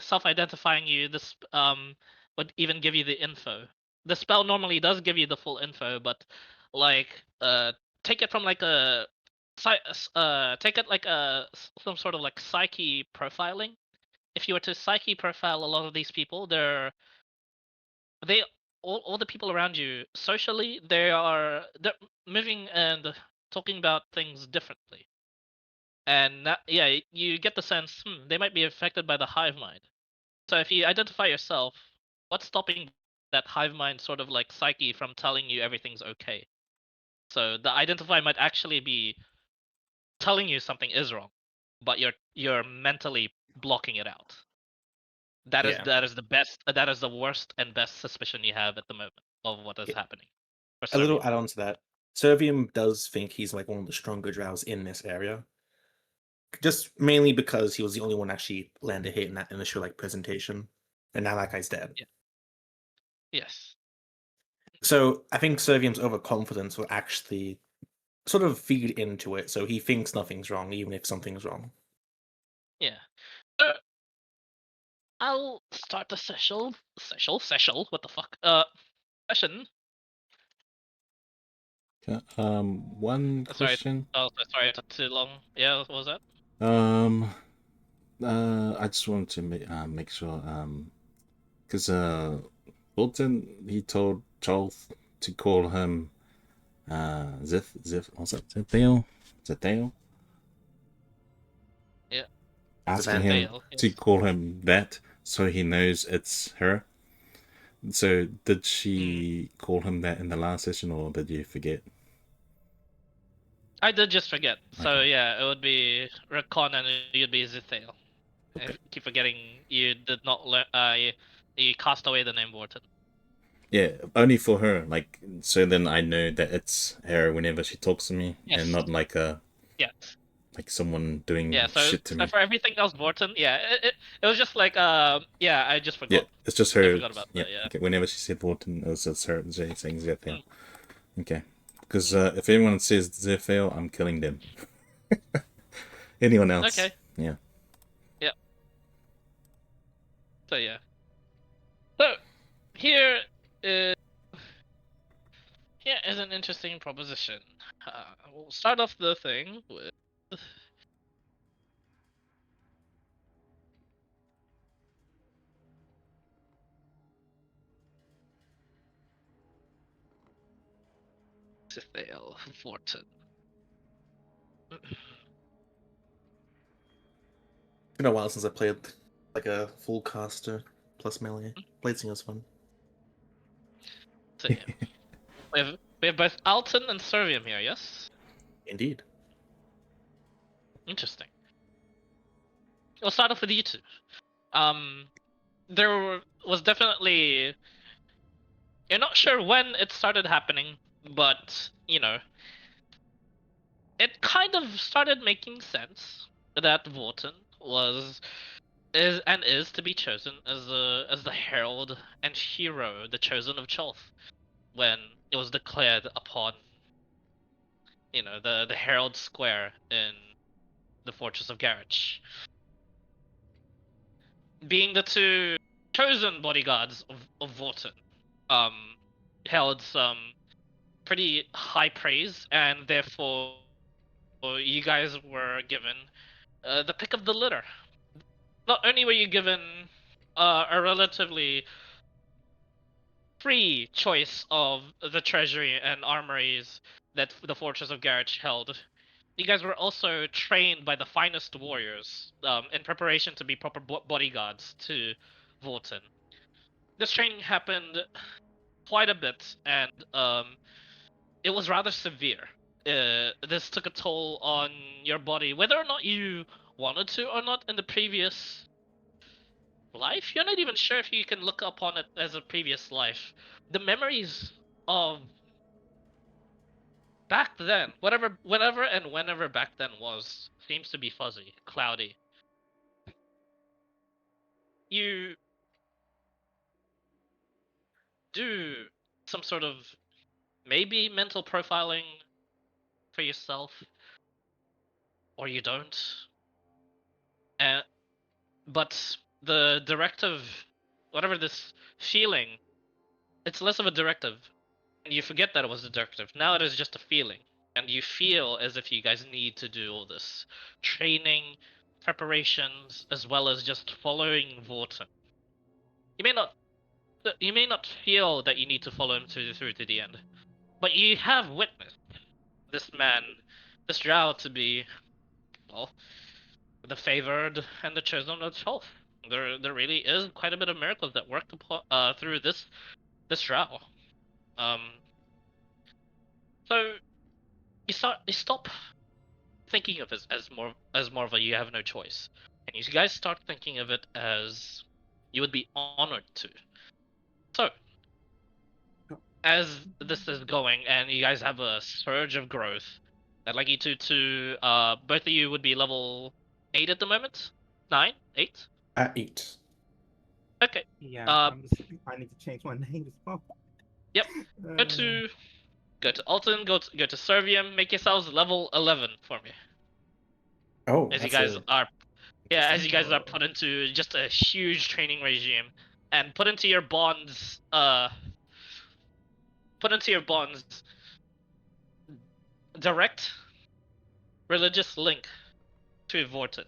self-identifying you, this would even give you the info. The spell normally does give you the full info, but like take it from like a take it like some sort of like psyche profiling. If you were to psyche profile a lot of these people, they all the people around you socially, they're moving and talking about things differently. And yeah, you get the sense they might be affected by the hive mind. So if you identify yourself, what's stopping that hive mind sort of like psyche from telling you everything's okay? So the identify might actually be telling you something is wrong, but you're mentally blocking it out. Yeah. That is the best. That is the worst and best suspicion you have at the moment of what is Yeah. happening for A little Servium. add on to that. Servium does think he's like one of the stronger drows in this area. Just mainly because he was the only one actually land a hit in that initial like presentation. And now that guy's dead. Yeah. Yes. So I think Servium's overconfidence will actually sort of feed into it, so he thinks nothing's wrong, even if something's wrong. Yeah. I'll start the session. What the fuck? Session. Okay, one Sorry. question. Oh, sorry. It took too long. Yeah. What was that? I just wanted to make sure, because Bolton, he told Charles to call him Zith, what's that? Zithale? Yeah. Asking him Zithale, to yes. call him that so he knows it's her. So did she call him that in the last session, or did you forget? I did just forget. So Okay. yeah, it would be Rakon and you'd be Zithale. Okay. I keep forgetting you did not learn. You cast away the name Vorton. Yeah, only for her. Like, so then I know that it's her whenever she talks to me, Yes. and not like Yes. someone doing Yeah. So, shit to me. for everything else, Vorton. Yeah. It was just like yeah. I just Yeah, forgot. it's just I her. forgot about Yeah. that. Yeah. Okay. Whenever she said Vorten, it was just her saying Zephyr. Mm, Okay. Because if anyone says Zephyr, I'm killing them. Anyone else? okay. Yeah. Yeah. So yeah. So here is here is an interesting proposition. We'll start off the thing with. Zithale Vorton. It's been a while since I played like a full caster plus melee. Played as fun. So yeah, we have both Alton and Servium here. Yes. Indeed. Interesting. We'll start off with you two. There was definitely. You're not sure when it started happening, but you know, it kind of started making sense that Vorton is to be chosen as the herald and hero, the chosen of Cholth, when it was declared upon the Herald Square in the Fortress of Garrosh. Being the two chosen bodyguards of Vorton, held some pretty high praise, and therefore you guys were given the pick of the litter. Not only were you given a relatively free choice of the treasury and armories that the Fortress of Garrosh held, you guys were also trained by the finest warriors in preparation to be proper bodyguards to Vorton. This training happened quite a bit, and it was rather severe. This took a toll on your body, whether or not you wanted to or not in the previous life. You're not even sure if you can look upon it as a previous life. The memories of back then, whenever and whenever back then was, seems to be fuzzy, cloudy. You do some sort of maybe mental profiling for yourself, or you don't. And but the directive, whatever this feeling, it's less of a directive, and you forget that it was a directive. Now it is just a feeling, and you feel as if you guys need to do all this training, preparations, as well as just following Vorten. You may not feel that you need to follow him through to the end, but you have witnessed this man, this Drow, to be, well, the favored and the chosen of Cholf. There really is quite a bit of miracles that worked through this Drow. Um, so you stop thinking of it as more of a you have no choice, and you guys start thinking of it as you would be honored to. So as this is going, and you guys have a surge of growth, I'd like you to both of you would be level 8 at the moment, 9, 8. At 8. Okay. Yeah, Uh, I need to change my name as well. Yep. Go to Alton. Go to Servium. Make yourselves level 11 for me. Oh, As you that's guys a- are, yeah, as you guys are Whoa. put into just a huge training regime, and put into your bonds. Put into your bonds. Direct religious link to Vorten.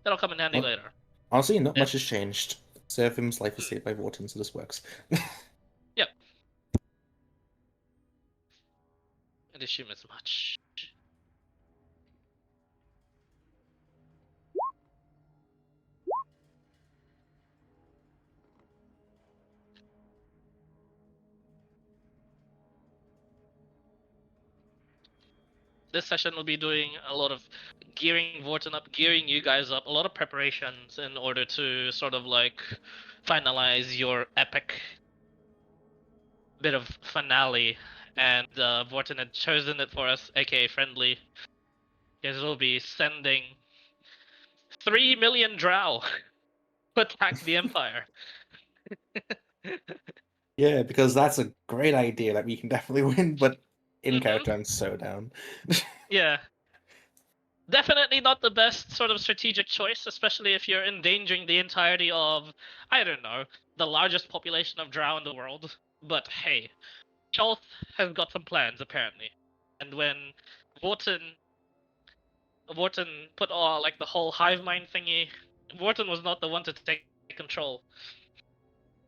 That'll come in handy Well- later. honestly, not Yeah. much has changed. Seraphim's life is saved by Vorten, so this works. I'd assume as much. This session will be doing a lot of gearing Vorten up, gearing you guys up, a lot of preparations in order to sort of like finalize your epic bit of finale. And Vorten had chosen it for us, aka Friendly. You guys will be sending 3 million Drow to attack the Empire. Yeah, because that's a great idea that we can definitely win, but in Mhm. character, I'm so down. Yeah. Definitely not the best sort of strategic choice, especially if you're endangering the entirety of, I don't know, the largest population of Drow in the world. But hey, Cholth has got some plans apparently. And when Vorten put all like the whole hive mind thingy, Vorten was not the one to take control.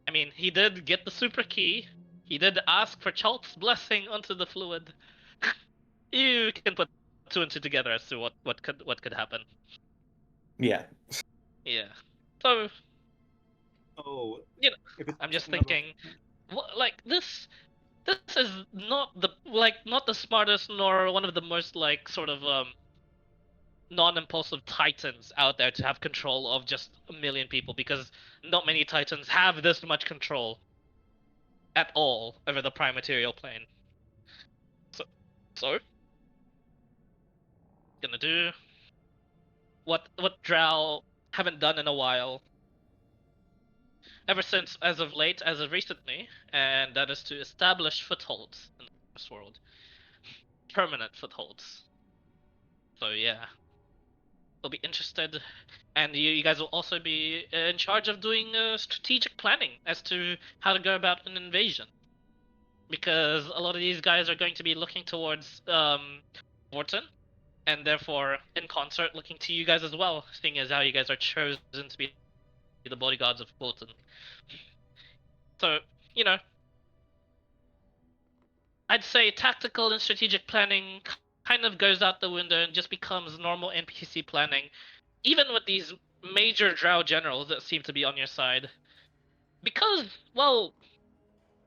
I mean, he did get the super key. He did ask for Cholth's blessing onto the fluid. You can put two and two together as to what could happen. Yeah. Yeah. So Oh, You know, if it's I'm just another- thinking, like this is not the smartest nor one of the most like sort of non-impulsive titans out there to have control of just a million people, because not many titans have this much control at all over the prime material plane. So gonna do what Drow haven't done in a while, ever since, as of recently, and that is to establish footholds in this world, permanent footholds. So yeah, they'll be interested, and you guys will also be in charge of doing strategic planning as to how to go about an invasion, because a lot of these guys are going to be looking towards Vorten, and therefore in concert looking to you guys as well, seeing as how you guys are chosen to be the bodyguards of Vorten. So I'd say tactical and strategic planning kind of goes out the window and just becomes normal NPC planning, even with these major Drow generals that seem to be on your side. Because, well,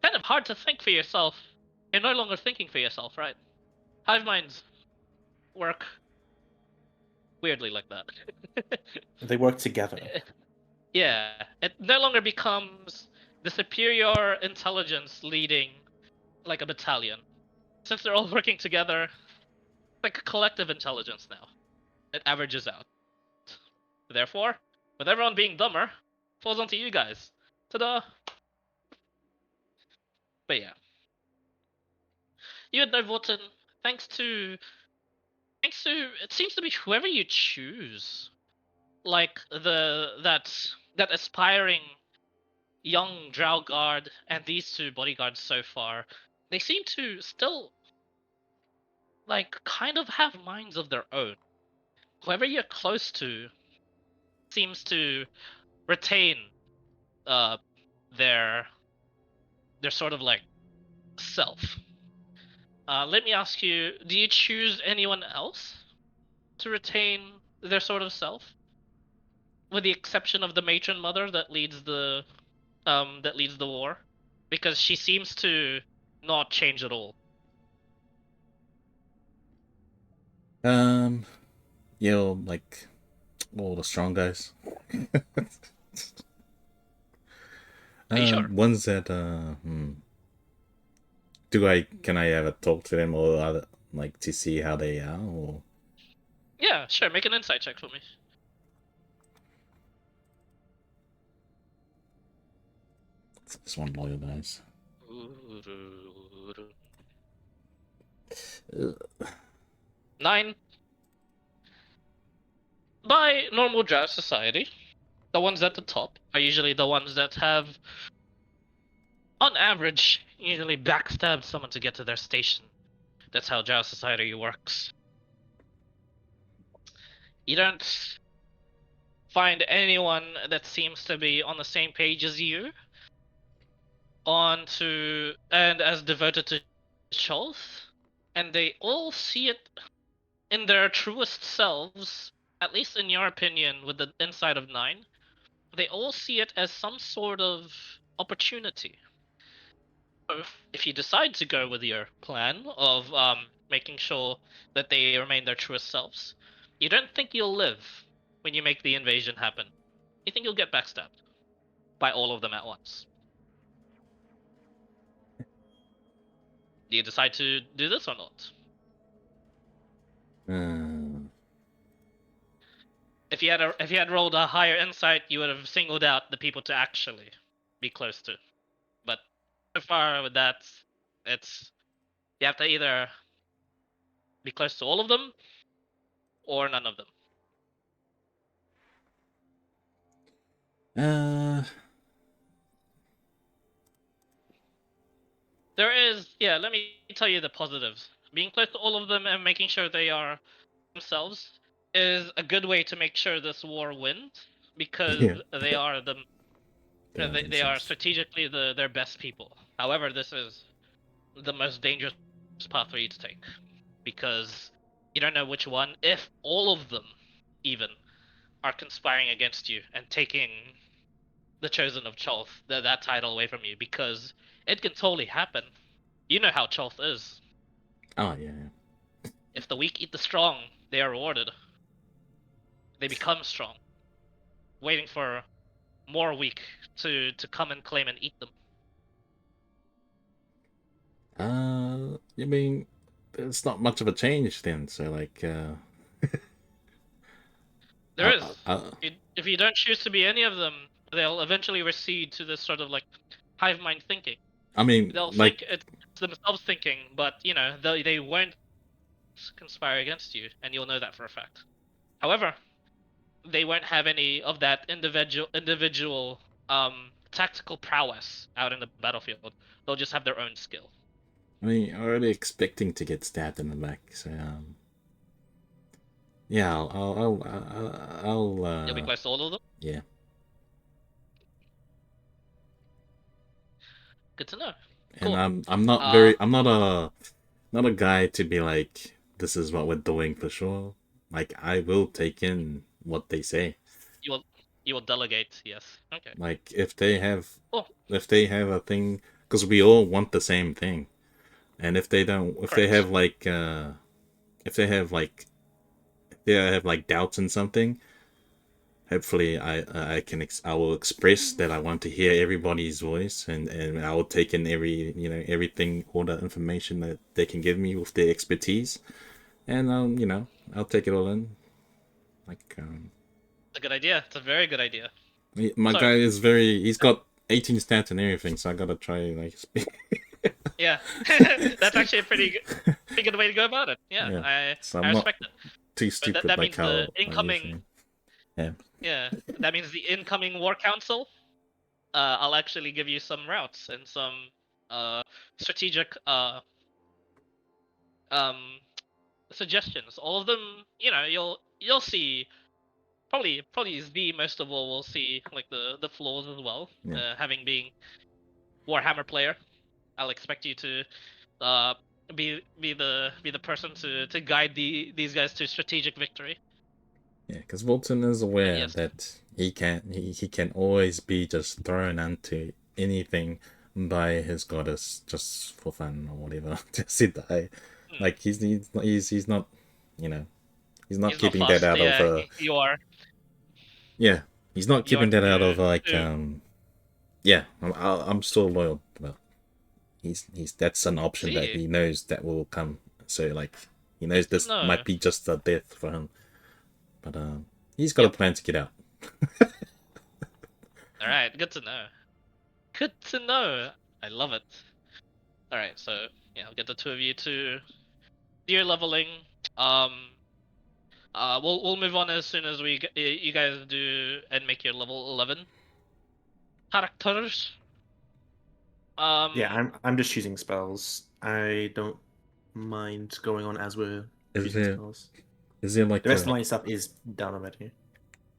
kind of hard to think for yourself. You're no longer thinking for yourself, right? Hive minds work weirdly like that. They work together. Yeah, it no longer becomes the superior intelligence leading like a battalion. Since they're all working together, like a collective intelligence now. It averages out. Therefore, with everyone being dumber, falls onto you guys. Ta-da! But yeah. You had no Vorten, thanks to it seems to be whoever you choose like that aspiring young drow guard and these two bodyguards so far, they seem to still like kind of have minds of their own. Whoever you're close to seems to retain uh their sort of like self. Let me ask you, do you choose anyone else to retain their sort of self? With the exception of the matron mother that leads the war, because she seems to not change at all. Like all the strong guys. Are you sure? Ones that can I ever talk to them or other, like to see how they are or Yeah, sure. Make an insight check for me. this one loyal guys. 9. By normal drow society, the ones at the top are usually the ones that have, on average, usually backstabbed someone to get to their station. That's how drow society works. You don't find anyone that seems to be on the same page as you, and as devoted to Chulth, and they all see it in their truest selves, at least in your opinion, with the inside of 9, they all see it as some sort of opportunity. So if you decide to go with your plan of making sure that they remain their truest selves, you don't think you'll live when you make the invasion happen. You think you'll get backstabbed by all of them at once. Do you decide to do this or not? If you had rolled a higher insight, you would have singled out the people to actually be close to. But so far with that, it's you have to either be close to all of them or none of them. There is, yeah, let me tell you the positives. Being close to all of them and making sure they are themselves is a good way to make sure this war wins, because Yeah. they are the Yeah, they are themselves. strategically their best people. However, this is the most dangerous path for you to take, because you don't know which one, if all of them even, are conspiring against you and taking the Chosen of Cholth, that title away from you, because it can totally happen. You know how Cholth is. Oh yeah. If the weak eat the strong, they are rewarded. They become strong, waiting for more weak to come and claim and eat them. You mean it's not much of a change then? So like, There I- is. I- If you don't choose to be any of them, they'll eventually recede to this sort of like hive mind thinking. I mean, They'll like, think it's themselves thinking, but you know they won't conspire against you, and you'll know that for a fact. However, they won't have any of that individual tactical prowess out in the battlefield. They'll just have their own skill. I mean, already expecting to get stabbed in the back. So yeah, You'll be close to all of them. yeah. Good to know. And Cool. I'm not not a guy to be like, this is what we're doing for sure. Like, I will take in what they say. You will delegate. Yes. Okay. Like, if they have Cool. a thing, because we all want the same thing, and if they don't, if they Correct. have like they have like doubts in something, hopefully I will express that I want to hear everybody's voice, and I will take in everything, all the information that they can give me with their expertise, and I'll take it all in. Like It's a good idea. It's a very good idea. my So- guy is he's got 18 stats and everything, so I gotta try like speak. Yeah, that's actually a pretty good way to go about it. Yeah, Yeah. So I I'm not respect it. too But stupid that like means how the I incoming usually- Yeah, that means the incoming war council. I'll actually give you some routes and some strategic um suggestions. All of them, you'll see. Probably Z most of all will see like the flaws as well. Yeah. Having being Warhammer player, I'll expect you to uh be the person to guide these guys to strategic victory. Yeah, because Bolton is aware Yes. that he can always be just thrown into anything by his goddess just for fun or whatever. Just to die. Hmm. Like he's not, you know, he's not He's not keeping that fast. out of Yeah, you are. yeah, he's not You are keeping that out of too. like too. yeah, I'm still loyal, but he's that's an option that See, he knows that will come. So like he knows this no. might be just a death for him, but he's got a Yep. plan to get out. All right, good to know. Good to know. I love it. All right, so yeah, I'll get the two of you to do your leveling. We'll move on as soon as you guys do and make your level 11 characters. Yeah, I'm just choosing spells. I don't mind going on as we're Is choosing there spells. is there like The rest a, of my stuff is done already.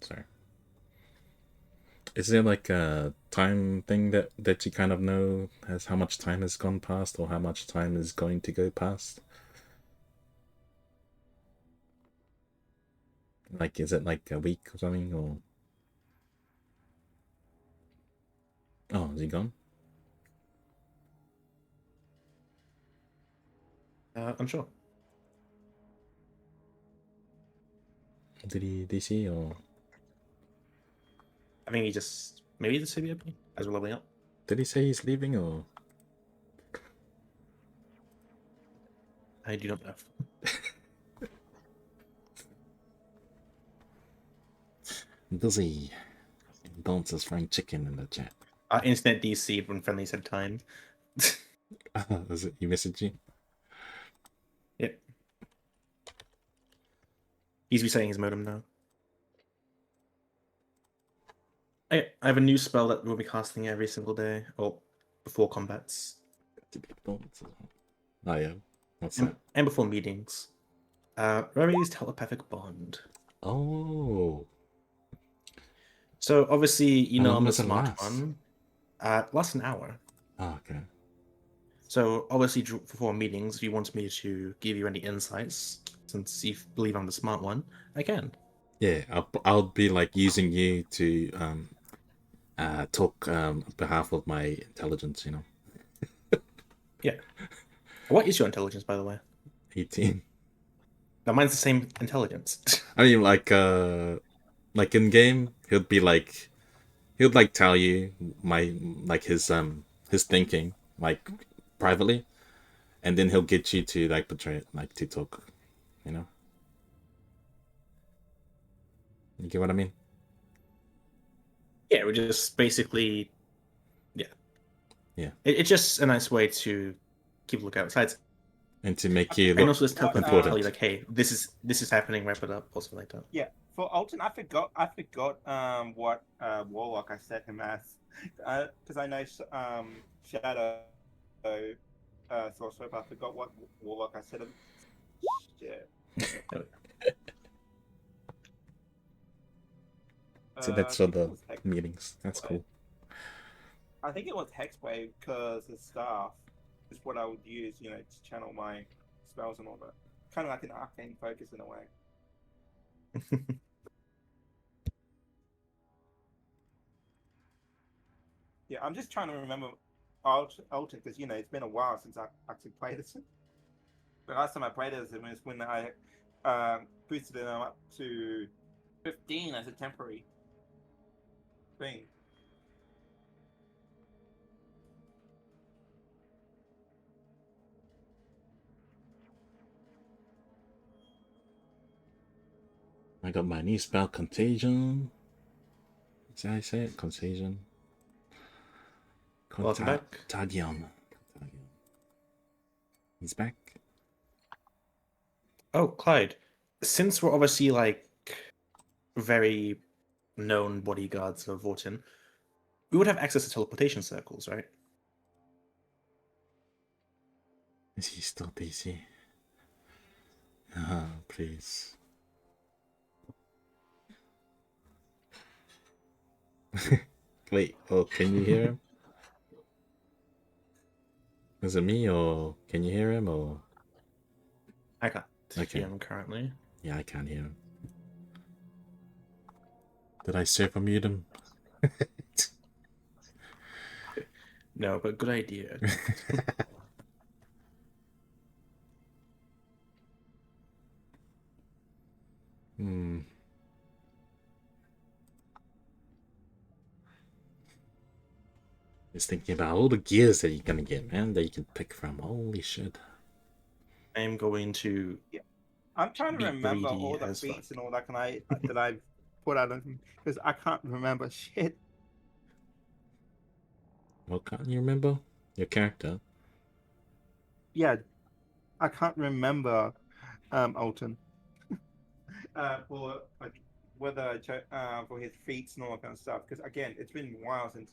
sorry. Is there like a time thing that you kind of know as how much time has gone past or how much time is going to go past? Like, is it like a week or something, or? Oh, is he gone? I'm sure. Did he DC or I think he just maybe the city opening as we're leveling up. did he say he's leaving or? I do not know. Busy. Dancer's frying chicken in the chat. Internet DC when friendly said time. Is it? He messaged you? Yep. He's resetting his modem now. I have a new spell that we'll be casting every single day, or before combats, Oh yeah. What's that? and before meetings. Rari's Telepathic Bond. Oh. So obviously, you How know, long I'm the does it smart last? one. Lasts an hour. Oh, okay. So obviously, before meetings, if you want me to give you any insights, since you believe I'm the smart one, I can. Yeah, I'll be like using you to talk on behalf of my intelligence, you know. Yeah. What is your intelligence, by the way? 18. Now, mine's the same intelligence. I mean, like in game, he'd like tell you his thinking like privately, and then he'll get you to like portray it like to talk, you know. You get what I mean? Yeah, we're just basically, yeah. It's just a nice way to keep a lookout. Besides, And to make you and look also just tell important. you like, hey, this is happening. Wrap it up, or something like that. Yeah, for Alton, I forgot what warlock I set him as, because I know Shadow Sorcerer, but I forgot what warlock I set him. Shit. So that's for I think it the was Hex- meetings. That's cool. I think it was Hexblade because the staff is what I would use, to channel my spells and all that. Kind of like an arcane focus in a way. Yeah, I'm just trying to remember Alton because it's been a while since I actually played it. The last time I played it was when I boosted it up to 15 as a temporary thing. I got my new spell, Contagion. Did I say it? Contagion. Welcome back. Contagion. He's back. Oh, Clyde. Since we're obviously like very known bodyguards of Vortin, we would have access to teleportation circles, right? Is he still DC? Ah, please. Wait, oh, can you hear him? Is it me, or can you hear him, or? I can't Okay. hear him currently. Yeah, I can't hear him. Did I super mute him? No, but good idea. Hmm. Just thinking about all the gears that you're gonna get, man, that you can pick from. Holy shit. I am going to. I'm trying to Be remember greedy all the as feats fuck. and all that that I put out because I can't remember shit. What can't you remember? Your character. Yeah, I can't remember Alton. For like whether I for his feats and all that kind of stuff. Because again, it's been a while since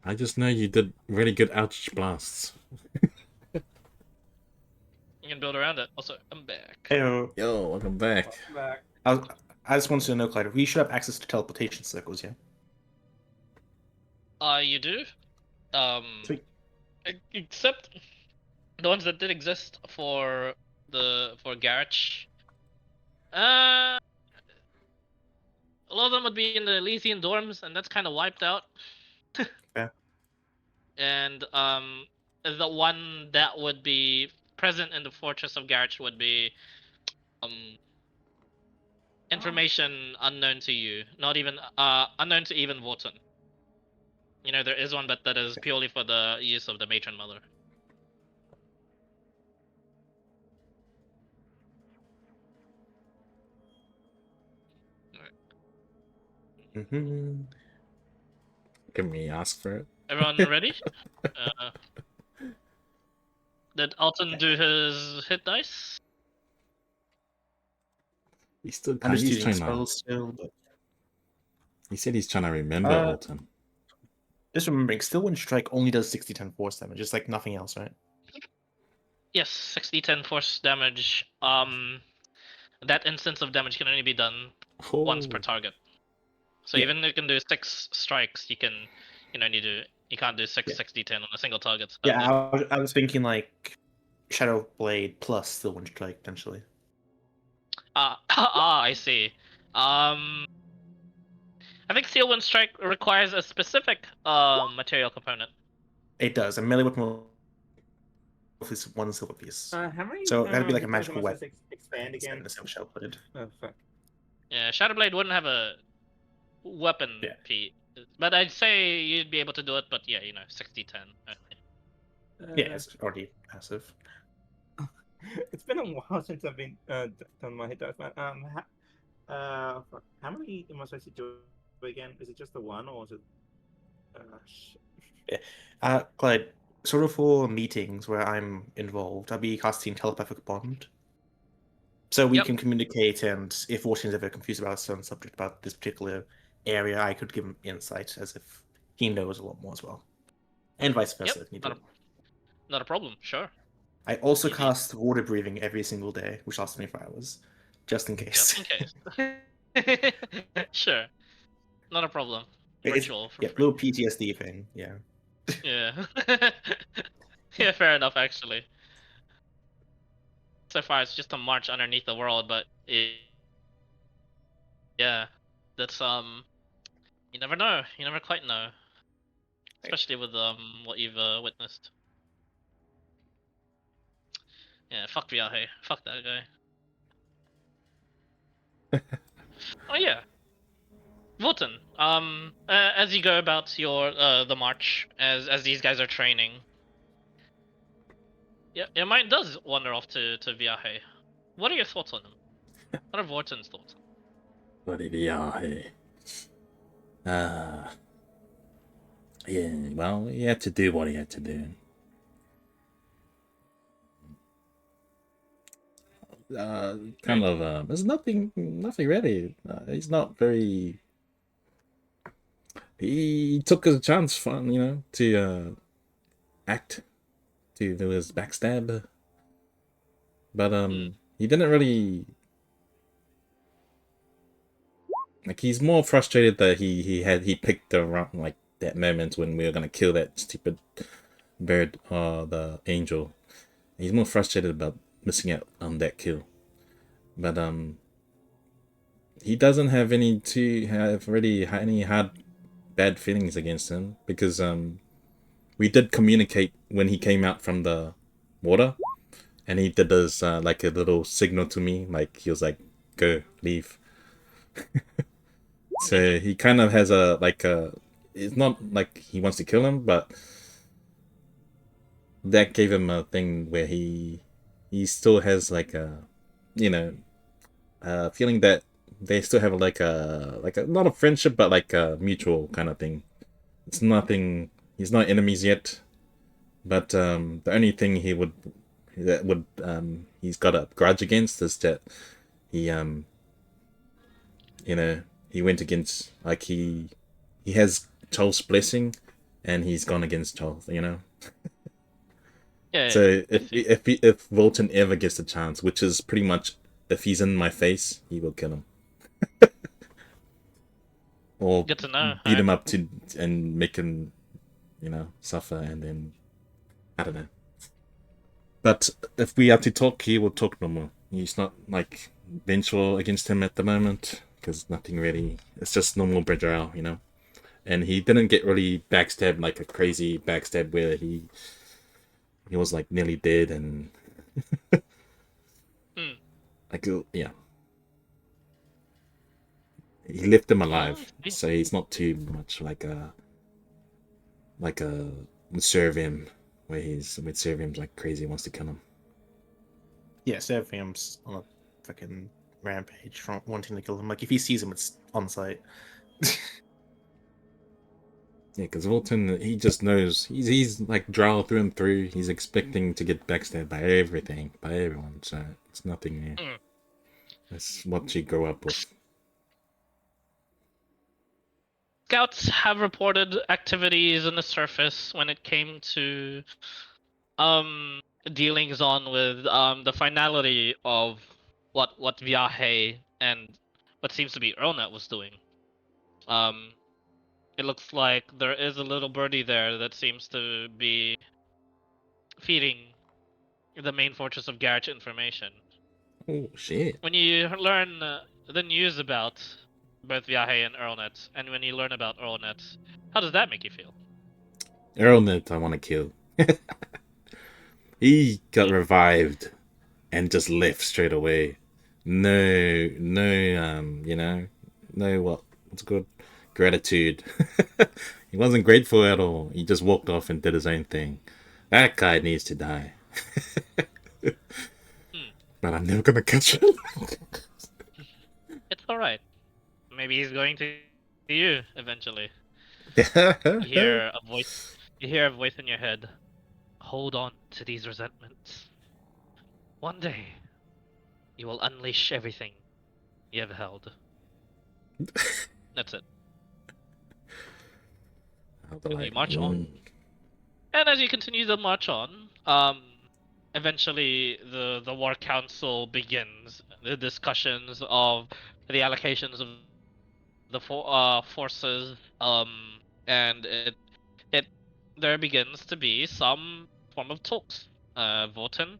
I just know you did really good ouch blasts. You can build around it. Also, I'm back. Heyo. Yo, welcome back. back. I just wanted to know, Clyde, we should have access to teleportation circles, yeah? You do. Sweet. Except the ones that did exist for Garage. A lot of them would be in the Elysian dorms, and that's kind of wiped out. Yeah. And the one that would be present in the Fortress of Garage would be information unknown to you, not even unknown to even Vorton. You know, there is one, but that is purely for the use of the Matron Mother. Mm-hmm. Can we ask for it? Everyone ready? Did Alton do his hit dice? He's still I'm just he's using trying to. spells still, but He said he's trying to remember Alton. just remembering, Still Wind Strike only does 60-10 force damage, just like nothing else, right? Yes, 60-10 force damage. That instance of damage can only be done once per target. So Yeah. even if you can do 6 strikes, you can't do 6 60-10 on a single target. So Yeah, I was thinking like Shadow Blade plus Still Wind Strike potentially. I see. I think Steel Wind Strike requires a specific material component. It does. A melee weapon is one silver piece. How many? So that'd be like a how much magical does weapon. expand again. The silver shell plated. Oh, fuck. Yeah, Shadowblade wouldn't have a weapon piece, but I'd say you'd be able to do it. But yeah, 60-10. Yeah, it's already passive. It's been a while since I've been done my hit dice, man. Fuck. How many am I supposed to do again? Is it just the one, or is it? Clyde, sort of for meetings where I'm involved, I'll be casting Telepathic Bond. So we can communicate, and if Washington's ever confused about a certain subject about this particular area, I could give him insight as if he knows a lot more as well. And vice versa if needed. Not a problem, sure. I also cast Water Breathing every single day, which lasts 24 hours. Just in case. Just in case. Sure. Not a problem. Ritual. Yeah, little PTSD thing, yeah. Yeah. Yeah, fair enough, actually. So far, it's just a march underneath the world, but yeah, that's you never know. You never quite know, especially with what you've witnessed. Yeah, fuck Viaje. Fuck that guy. Oh yeah, Vortin. As you go about your the march, as these guys are training. Yeah, your mind does wander off to Viaje. What are your thoughts on him? What are Vortin's thoughts? Bloody Viaje. Yeah, well, he had to do what he had to do. There's nothing really. He's not very he took a chance from to act to do his backstab, but he didn't really like. He's more frustrated that he picked the wrong like that moment when we were gonna kill that stupid bird, the angel. He's more frustrated about missing out on that kill, but he doesn't have any hard bad feelings against him because we did communicate when he came out from the water, and he did this like a little signal to me, like he was like, "Go, leave." So he kind of has a like a. It's not like he wants to kill him, but that gave him a thing where he still has like a, you know, feeling that they still have like a not a friendship, but like a mutual kind of thing. It's nothing. He's not enemies yet, but the only thing he's got a grudge against is that he he went against like he has Charles' blessing, and he's gone against Charles. Yeah. So I see. if Volton ever gets a chance, which is pretty much if he's in my face, he will kill him. Or Good to know. beat him up and make him, suffer, and then I don't know. But if we have to talk, he will talk normal. He's not like vengeful against him at the moment because nothing really. It's just normal Bridger, And he didn't get really backstabbed like a crazy backstab where he was like nearly dead and like yeah. He left him alive, so he's not too much like a Servium, where he's with Servium's like crazy, wants to kill him. Yeah, Servium's on a fucking rampage from wanting to kill him. Like if he sees him, it's on sight. Yeah, because Volton, he just knows he's like Drow through and through. He's expecting to get backstabbed by everyone. So it's nothing new. That's what you grow up with. Scouts have reported activities on the surface when it came to dealings on with the finality of what Viahe and what seems to be Erlnet was doing. It looks like there is a little birdie there that seems to be feeding the main fortress of Garage information. Oh shit! When you learn the news about both Viahe and Erlnet, and when you learn about Erlnet, how does that make you feel? Erlnet, I want to kill. He got revived and just left straight away. No, what's good? Gratitude. He wasn't grateful at all. He just walked off and did his own thing. That guy needs to die. But I'm never gonna catch him. It's alright. Maybe he's going to you eventually. You hear a voice in your head. Hold on to these resentments. One day, you will unleash everything you have held. That's it. You march on. And as you continue to march on, eventually the War Council begins the discussions of the allocations of the forces, and it there begins to be some form of talks. Vorten,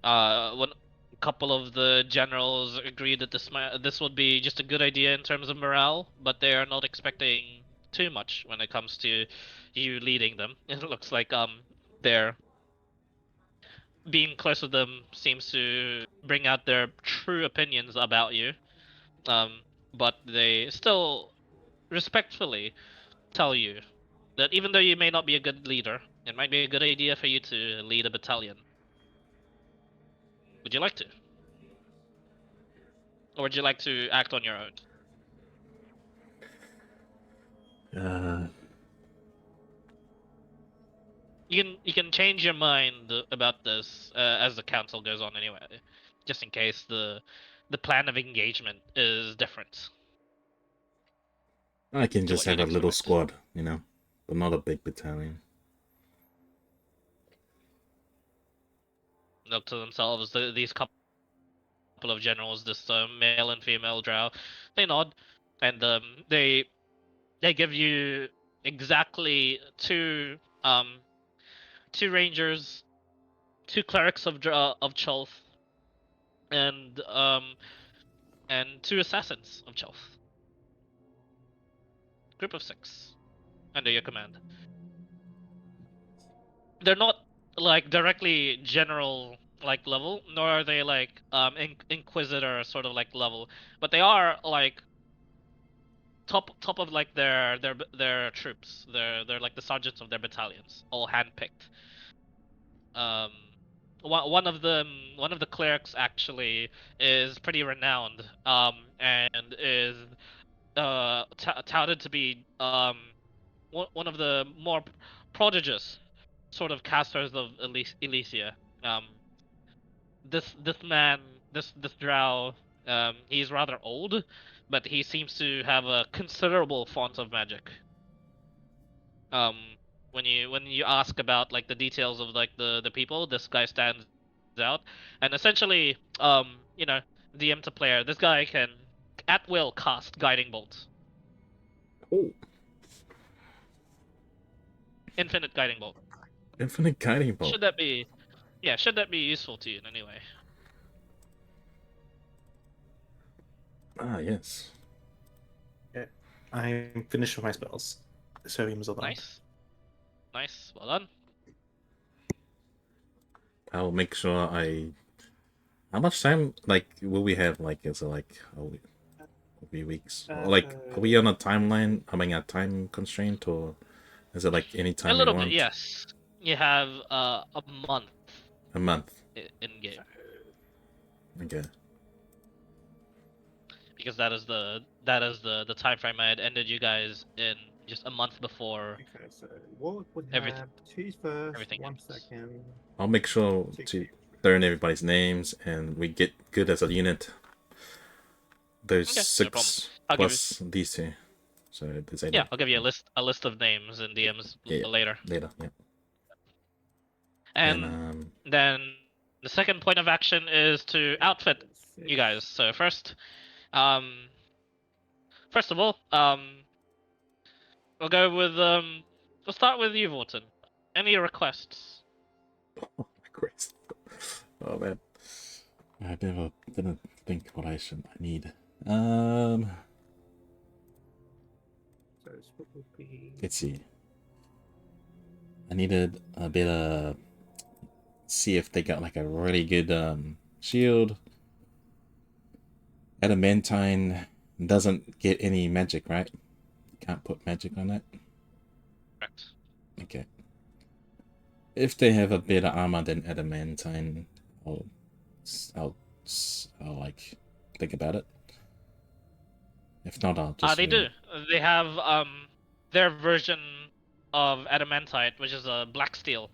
when a couple of the generals agreed that this would be just a good idea in terms of morale, but they are not expecting too much when it comes to you leading them. It looks like they're being close with them seems to bring out their true opinions about you. But they still respectfully tell you that even though you may not be a good leader, it might be a good idea for you to lead a battalion. Would you like to? Or would you like to act on your own? You can change your mind about this as the council goes on anyway, just in case the plan of engagement is different. I can to just what have you'd a little expect. squad, but not a big battalion. Up to themselves, these couple of generals, this male and female drow, they nod, and they give you exactly two rangers, two clerics of Cholth, and two assassins of Cholth. Group of 6 under your command. They're not like directly general like level, nor are they like inquisitor sort of like level, but they are like top of like their troops. They're like the sergeants of their battalions, all handpicked. Um, one of the clerics actually is pretty renowned. And is touted to be one of the more prodigious sort of casters of Elysia. Um, this man, this drow, he's rather old, but he seems to have a considerable font of magic. Um, when you ask about like the details of like the people, this guy stands out, and essentially, DM to player, this guy can at will cast guiding bolts, Oh, infinite guiding bolt. infinite guiding bolt. Should that be useful to you in any way? Ah, yes. I'm finished with my spells. So he was all done. Nice, well done. I'll make sure I. How much time, like, will we have? Like, is it like a few weeks? Like, are we on a timeline? Having a time constraint, or is it like any time A little you bit, want? yes. You have a month A month. in game, Okay. because that is the time frame I had ended you guys in just a month before. Okay, so what would Everything- have choose first? everything One ends. second. I'll make sure to learn everybody's names and we get good as a unit. There's Okay, no 6 problem. I'll give plus these 2. So there's 8 Yeah, I'll give you a list of names and DMs Yeah. later. later. Yeah. And then the second point of action is to outfit you guys. So first of all, we'll go with we'll start with you, Vorton. Any requests? Oh, Christ. Oh man. I didn't think what I need. So this would be Let's see. I needed a bit of see if they got like a really good shield. Adamantine doesn't get any magic, right? You can't put magic on it. Correct. Okay. If they have a better armor than adamantine, I'll like think about it. If not, I'll just. They do. They have their version of adamantite, which is a black steel.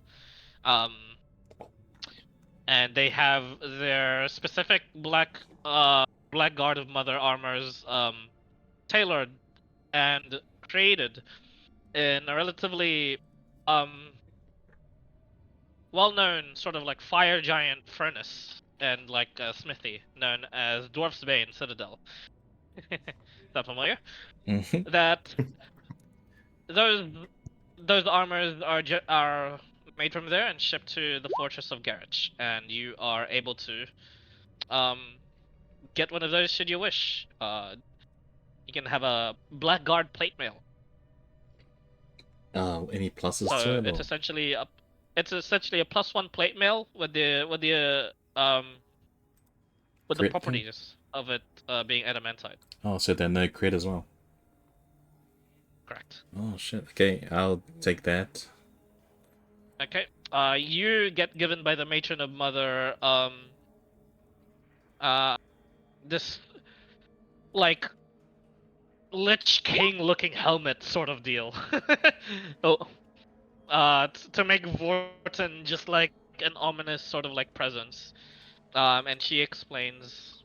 And they have their specific black guard of mother armors tailored and created in a relatively well-known sort of like fire giant furnace and like smithy known as Dwarf's Bane Citadel. Is that familiar? Mhm. That those armors are made from there and shipped to the Fortress of Garroch, and you are able to get one of those should you wish. You can have a Blackguard plate mail. Any pluses So to it? it's or- essentially a +1 plate mail with the Crit thing? properties of it being adamantite. Oh, so they're no crit as well. Correct. Oh shit. Okay, I'll take that. Okay. You get given by the matron of mother this like Lich King looking helmet sort of deal. To make Vorton just like an ominous sort of like presence. And she explains,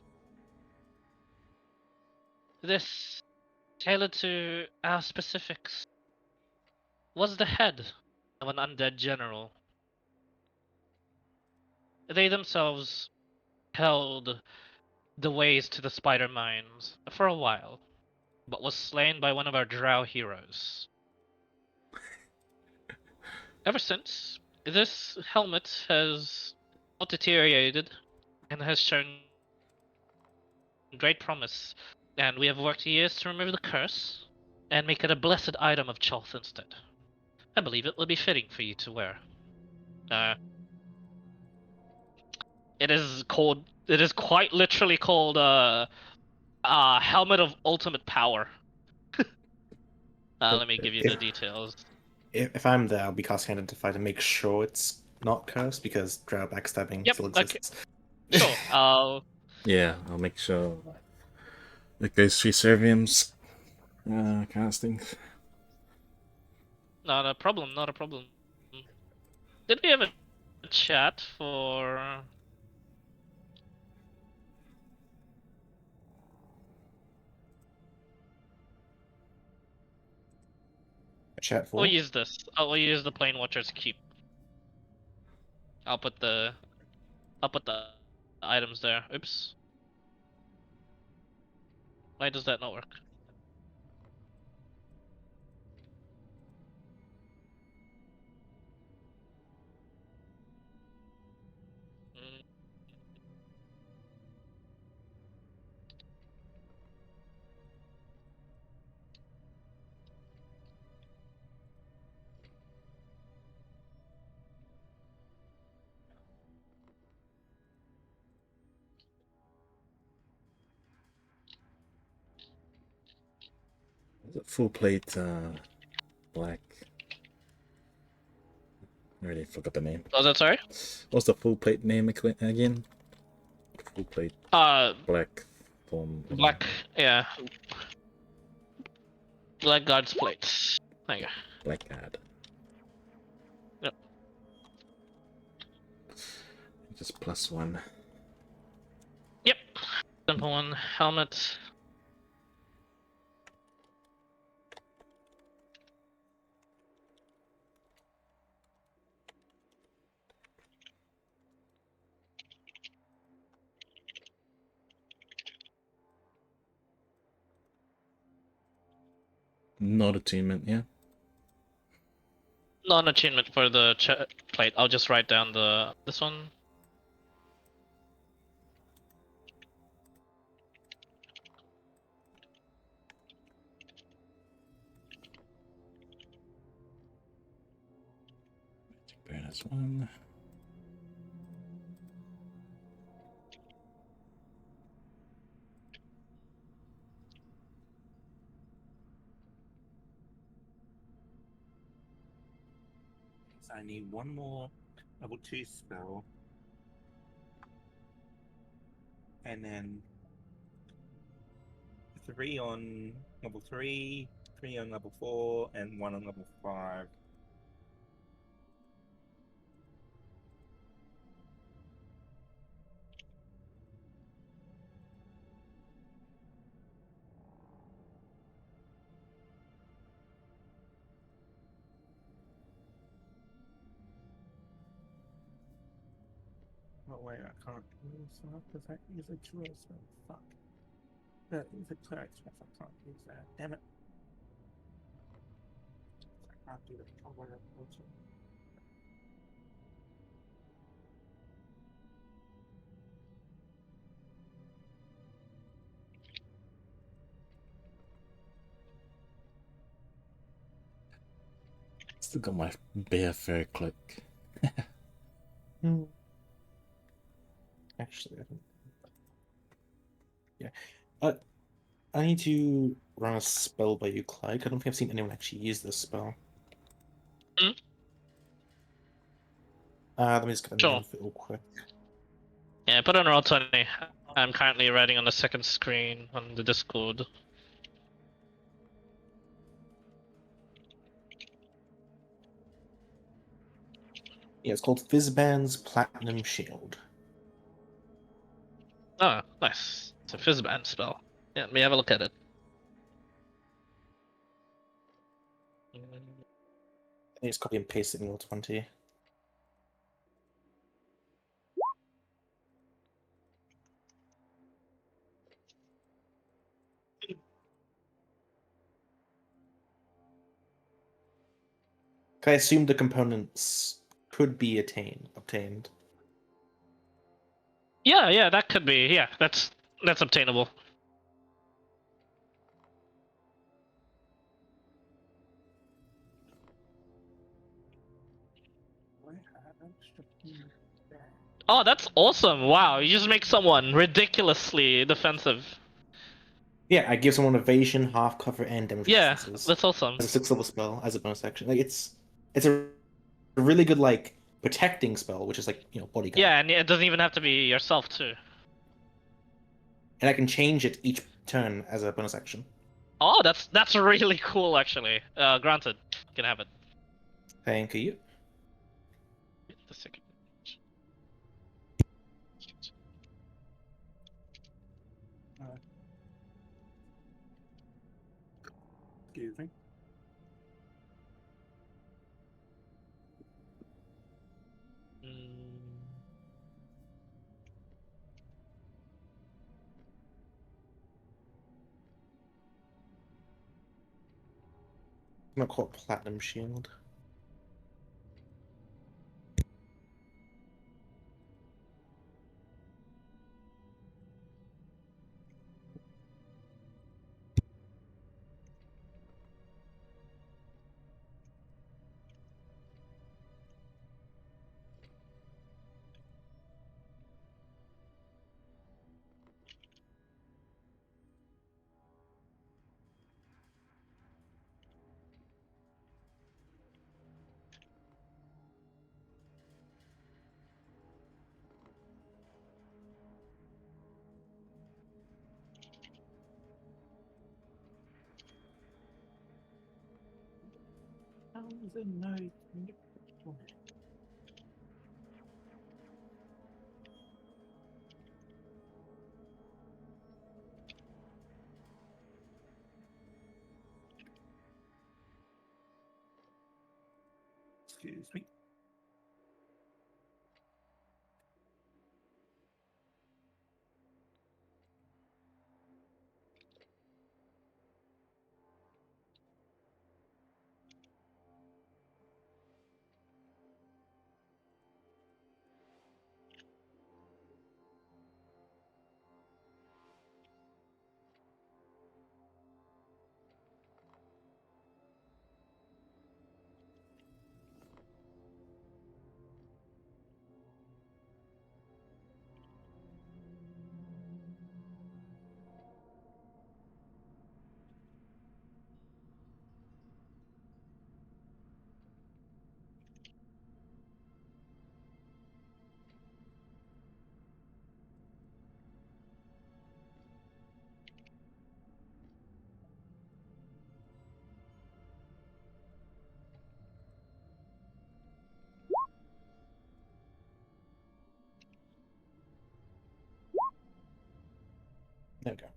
this Tailored to our specifics. Was the head of an undead general. They themselves held the ways to the spider mines for a while, but was slain by one of our drow heroes. Ever since, this helmet has not deteriorated and has shown great promise, and we have worked years to remove the curse and make it a blessed item of Chalth instead. I believe it will be fitting for you to wear. It is called. It is quite literally called Helmet of Ultimate Power. Let me give you the details. If I'm there, I'll be casting Identify to make sure it's not cursed because drow backstabbing Yep, still okay. exists. Sure. Yeah, I'll make sure. Like those 3 Serviums casting. Not a problem. Not a problem. Did we have a chat for? Chat for. We'll use this. We'll use the Plane Watcher's Keep. I'll put the items there. Oops. Why does that not work? Mm. Is it full plate black? I already forgot the name. Was that sorry? What's the full plate name again? Full plate black form. Black. Yeah. Black God's plates. There you go. Black guard. Yep. Just +1. Yep. Simple one. Helmet. Not attunement, yeah. Non-attunement for the plate. I'll just write down this one. Bonus 1. So I need one more level 2 spell. And then 3 on level 3, 3 on level 4, and 1 on level 5. Oh wait, I can't use that because I use a druid spell. Fuck. That is a cleric spell. I can't use that. Damn it. I can't do that. Oh, whatever. Still got my Bear Fair click. Actually, I don't. Yeah. I need to run a spell by you, Clyde. I don't think I've seen anyone actually use this spell. Hmm? Let me just get a Sure. name for it real quick. Yeah, put on Roll20. I'm currently writing on the second screen on the Discord. Yeah, it's called Fizzban's Platinum Shield. Oh, nice. It's a Fizzband spell. Yeah, let me have a look at it. I just copy and paste it in Roll20. I assume the components could be obtained. Yeah, that could be. Yeah, that's obtainable. Oh, that's awesome! Wow, you just make someone ridiculously defensive. Yeah, I give someone evasion, half cover, and damage Yeah, resistances that's awesome. as a 6th level spell as a bonus action. Like it's a really good like protecting spell, which is like bodyguard. Yeah, and it doesn't even have to be yourself too. And I can change it each turn as a bonus action. Oh, that's really cool actually. Granted, you can have it. Thank you. The second. Excuse me. Mm. I'm gonna call it Platinum Shield. Excuse me. There we go.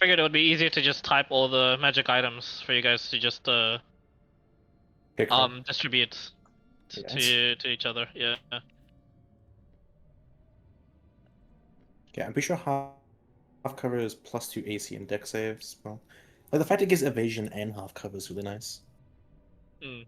Figured it would be easier to just type all the magic items for you guys to just Pick from. distribute Yes. to each other. Yeah. Yeah, I'm pretty sure half cover is +2 AC and deck saves. Well, like the fact it gives evasion and half cover is really nice. Mm.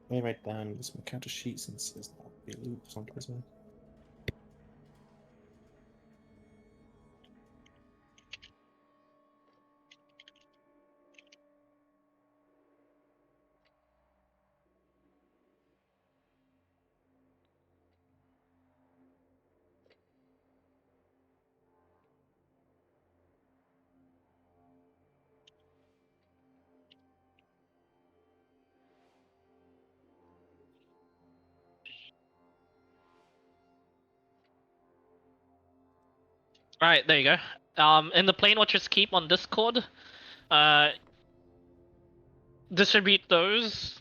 Let me write down this encounter sheet since it's not be loop sometimes. Alright, there you go. In the Plane Watchers Keep on Discord, distribute those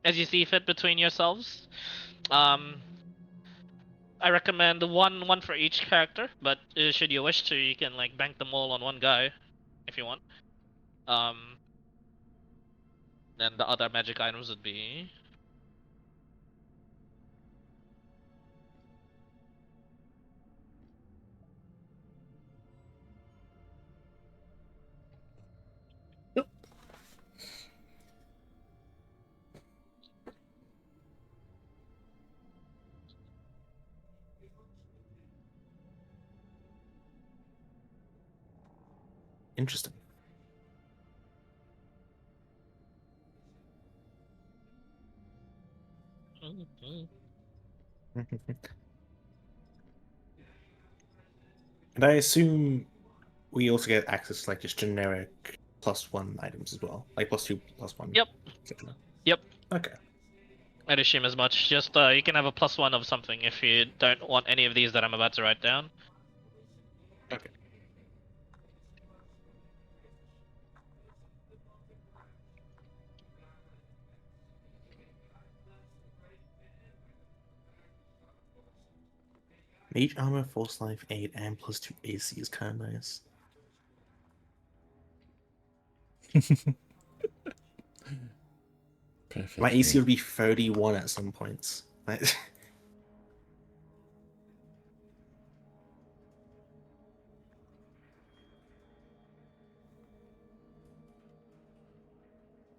as you see fit between yourselves. I recommend one for each character, but should you wish to, you can like bank them all on one guy if you want. Then the other magic items would be Interesting. And I assume we also get access to like just generic +1 items as well, like +2, +1. Yep. etc. Yep. Okay. I'd assume as much. Just you can have a +1 of something if you don't want any of these that I'm about to write down. Okay. Mage armor, force life 8, and +2 AC is kind of nice. Perfect. My AC would be 31 at some points. What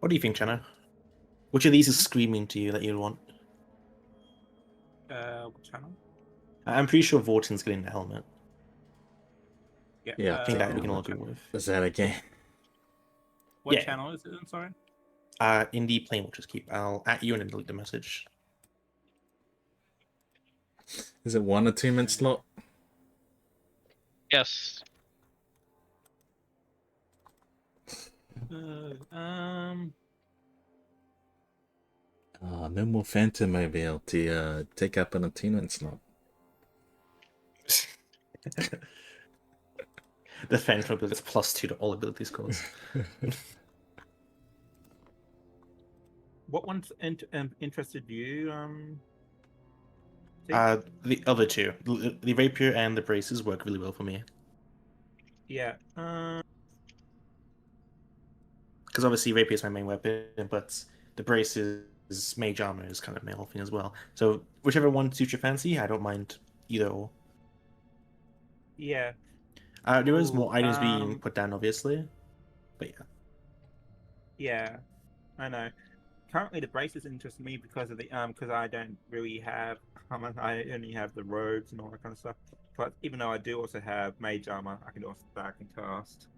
do you think, Jenna? Which of these is screaming to you that you'd want? What channel? I'm pretty sure Vortin's getting the helmet. Yeah, I think that we helmet. can all agree with. Is that again? What Yeah. channel is it? I'm sorry. Indie Plane Watchers Keep. I'll at you and then delete the message. Is it 1 or 2 minute slot? Yes. No more Phantom Mobile to take up an attunement slot. The Phantom ability is +2 to all ability scores. What one's interested you? The other two, the rapier and the braces, work really well for me. Yeah. Because obviously rapier is my main weapon, but the braces, mage armor is kind of my whole thing as well. So whichever one suits your fancy, I don't mind either or. Yeah. There is more Ooh, items being put down, obviously, but yeah. Yeah, I know. Currently, the braces interest me because of the because I don't really have armor. I only have the robes and all that kind of stuff. But even though I do also have mage armor, I can also cast.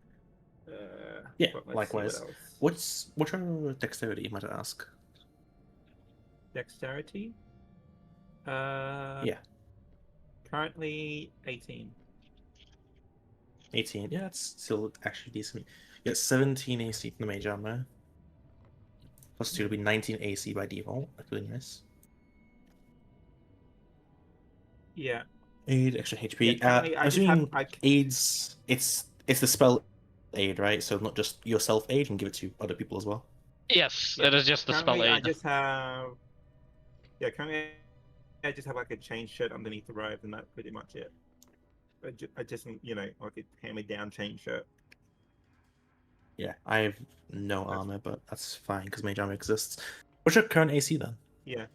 Yeah, but let's see likewise. what else. What's your dexterity, you might ask? Dexterity? Yeah. Currently 18. 18. Yeah, that's still actually decent. You get 17 AC from the mage armor. +2 will be 19 AC by default. That's really nice. Yeah. 8 extra HP. Yeah, currently I'm I just have assuming aids. It's the spell aid, right? So not just yourself aid, and give it to other people as well. Yes, Yeah, it is just the spell currently I aid. just have. Yeah, currently I just have like a chain shirt underneath the robe, and that's pretty much it. I just like a hand-me-down chain shirt. Yeah, I have no armor, but that's fine because mage armor exists. What's your current AC then? Yeah.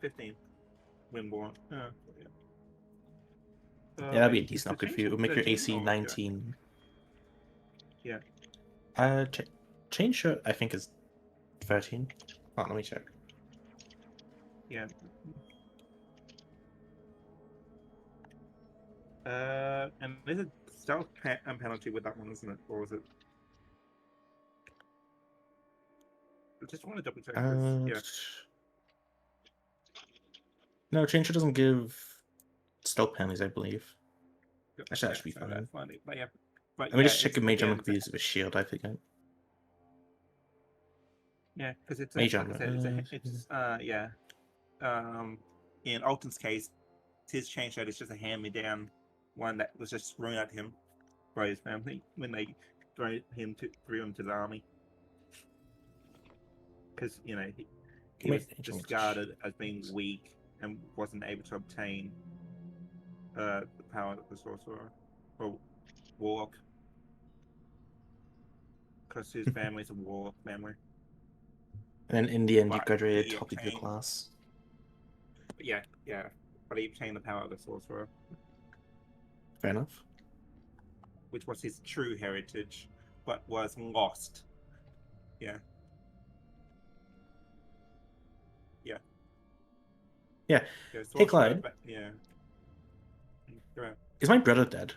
15. Windborn. Yeah. Yeah, that'd be a wait, decent is the upgrade for chain you. It would make your 13 AC or- 19. Yeah. Chain shirt I think is 13. Oh, let me check. Yeah. And there's a stealth penalty with that one, isn't it? Or is it? I just want to double check this. No, chain shirt doesn't give stealth penalties, I believe. Yeah. Actually, that should be fine. That's fine. But yeah. But Let me yeah, just check it's if mage armor again, could be used as a shield, I think. Yeah, because it's Mage like I said, armor, it's yeah. In Alton's case, his chain shirt is just a hand-me-down one that was just thrown at him by his family when they threw him to the army. Because he was Wait, discarded as being weak and wasn't able to obtain the power of the sorcerer or warlock. Because his family's a warlock family. And then in the end, you But graduated he top of your obtained- class. But yeah. But he obtained the power of the sorcerer, Fair enough. which was his true heritage, but was lost. Yeah. Yeah. Yeah, Hey, Clyde. Yeah. Go ahead. Is my brother dead?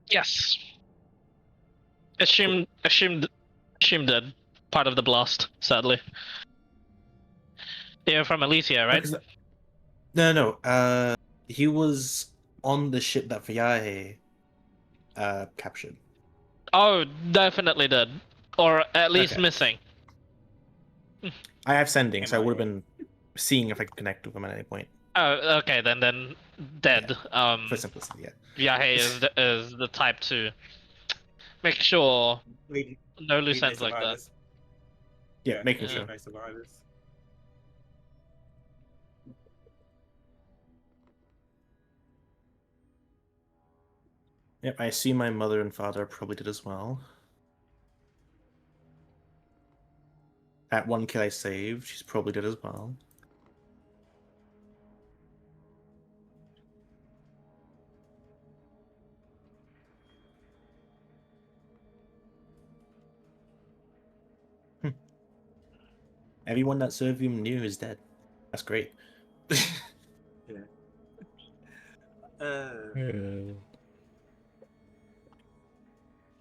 Yes. Assumed dead. Part of the blast, sadly. You're from Elysia, right? No. He was on the ship that Viahe captured. Oh, definitely dead. Or at least Okay. missing. I have sending, so I would have MIA. been seeing if I could connect with him at any point. Oh, okay, then dead. For simplicity, yeah. Yahe is the type to make sure Leading- no loose leading ends like that. survivors. Yeah, making yeah. sure. No survivors. Yep, I assume my mother and father probably did as well. That one kill I saved, she's probably did as well. Everyone that Servium knew is dead. That's great.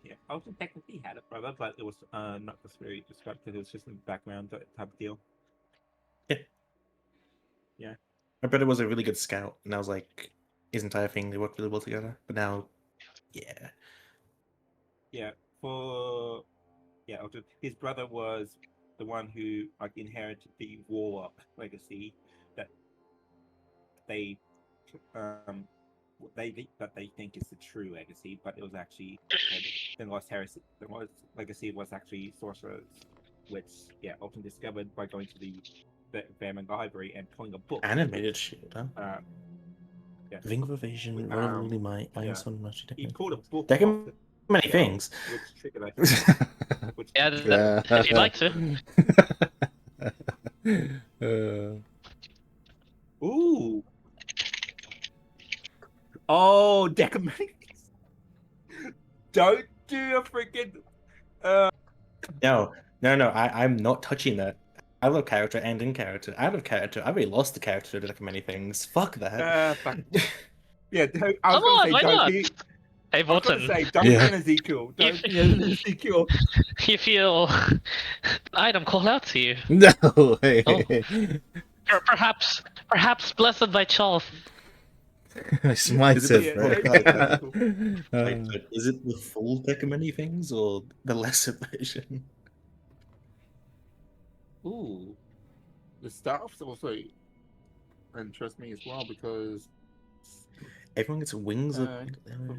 Yeah, Alton technically had a brother, but it was not just very described because it was just a background type of deal. My brother was a really good scout, and I was like, his entire thing, they worked really well together. But now, yeah. Alton, his brother was the one who inherited the warlock legacy that they think is the true legacy, but it was actually the lost heresy. The lost legacy was actually sorcerers, which Alton discovered by going to the Vermin library and pulling a book. Animated shit, huh? Ring of Evasion, Royal Might, Iron Sun, Magic. He pulled a book. There off can many Yeah. things. which triggered which Yeah, if you'd like to. Ooh. Oh, Decimate. Don't do a freaking. No, I'm not touching that. I love character and in character. Out of character, I already lost the character to like many things. Fuck that. Fuck. Yeah, I Come was on, gonna why say not? don't. Hey, I was gonna Volton, say don't Yeah. ban Ezekiel. Don't ban Ezekiel. you feel item call out to you. No way. Or perhaps blessed by Charles. I smite Is it it, the- bro. Wait, but is it the full deck of many things or the lesser version? Ooh, the staffs also interest me as well because Everyone gets wings of.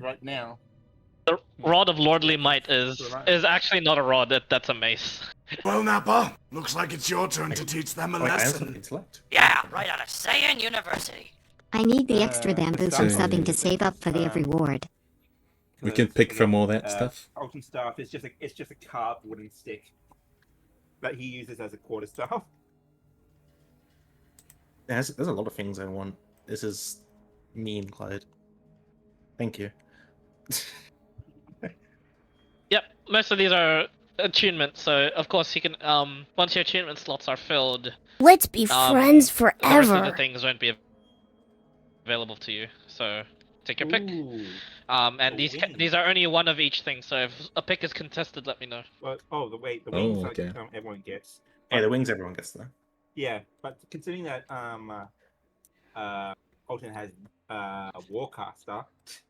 right now. The Rod of Lordly Might is Right. actually not a rod, that's a mace. Well, Nappa, looks like it's your turn to teach them a Wait, I have lesson. intellect. Yeah, right out of Saiyan University. I need the extra the bamboo from staff- subbing to save up for the reward. We can pick from all that stuff. Alton staff is just a carved wooden stick that he uses as a quarterstaff. There's a lot of things I want. This is mean, Clyde. Thank you. Yep, most of these are attunements, so of course you can once your attunement slots are filled, Let's be friends the rest of the forever. things won't be available to you. So take your pick. Ooh. And a these wing. these are only one of each thing. So if a pick is contested, let me know. Well, the wings Oh, okay. everyone gets. Yeah, the wings everyone gets there. Yeah, but considering that Alton has a Warcaster,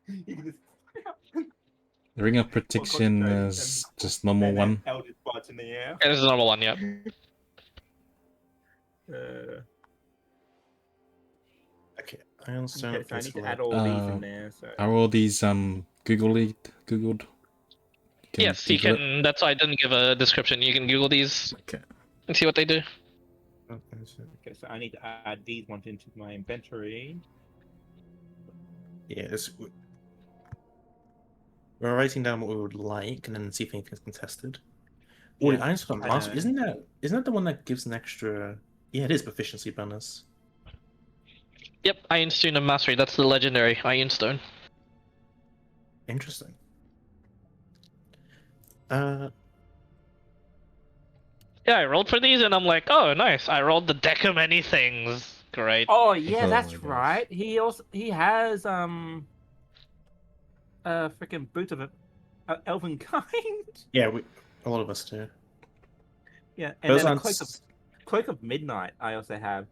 you can just The Ring of Protection is just normal and one. Eldritch Blast in the air. It is a normal one, yep. Okay, Iron Stone. Okay, so I need to Crystal add Lead. all these in there. So Are all these Googled? Can Yes, you Google it? can. That's why I didn't give a description. You can Google these Okay. and see what they do. okay, so I need to add these ones into my inventory. Yeah, we're writing down what we would like, and then see if anything's contested. Oh, the Yeah, Iron Stone I Master. know. Isn't that the one that gives an extra? Yeah, it is proficiency bonus. Yep, Iron Stone of Mastery. That's the legendary Iron Stone. Interesting. Yeah, I rolled for these and I'm like, oh, nice. I rolled the deck of many things. Great. Oh yeah, Oh that's my gosh. right. He has freaking boot of elven kind. Yeah, a lot of us do. Yeah, and Those then a aren't. cloak of midnight. I also have.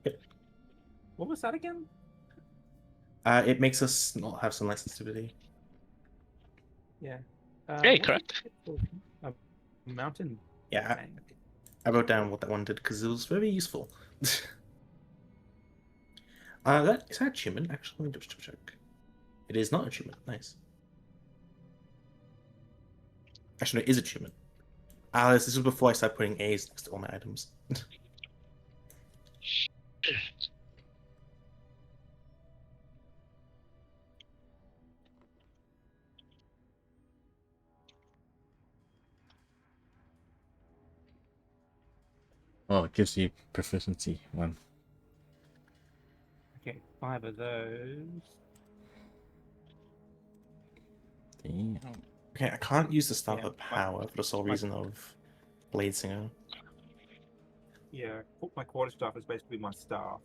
Yep. What was that again? It makes us not have some sensitivity. Yeah. Yeah, what's correct. it called? A mountain. Yeah, Bang. I wrote down what that one did because it was very useful. Is that achievement? Actually, let me just check. It is not achievement. Nice. Actually, no, it is achievement. Alice, this was before I started putting A's next to all my items. Oh, it gives you proficiency 1. Okay, 5 of those. Damn. Okay, I can't use the Staff Yeah, of Power for the sole reason of Blade Singer. Yeah, my quarterstaff is basically my staff.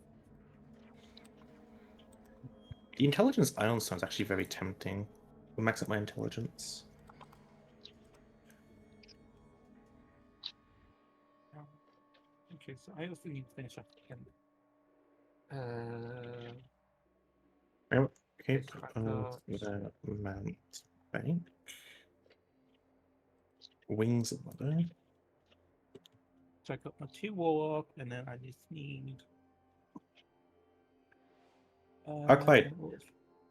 The Intelligence Ion Stone is actually very tempting. We'll max up my intelligence. Okay, so I also need to finish up again. Okay, It's like the Mount Bank. Wings of Mother. So I got my 2 warlock, and then I just need. Clyde,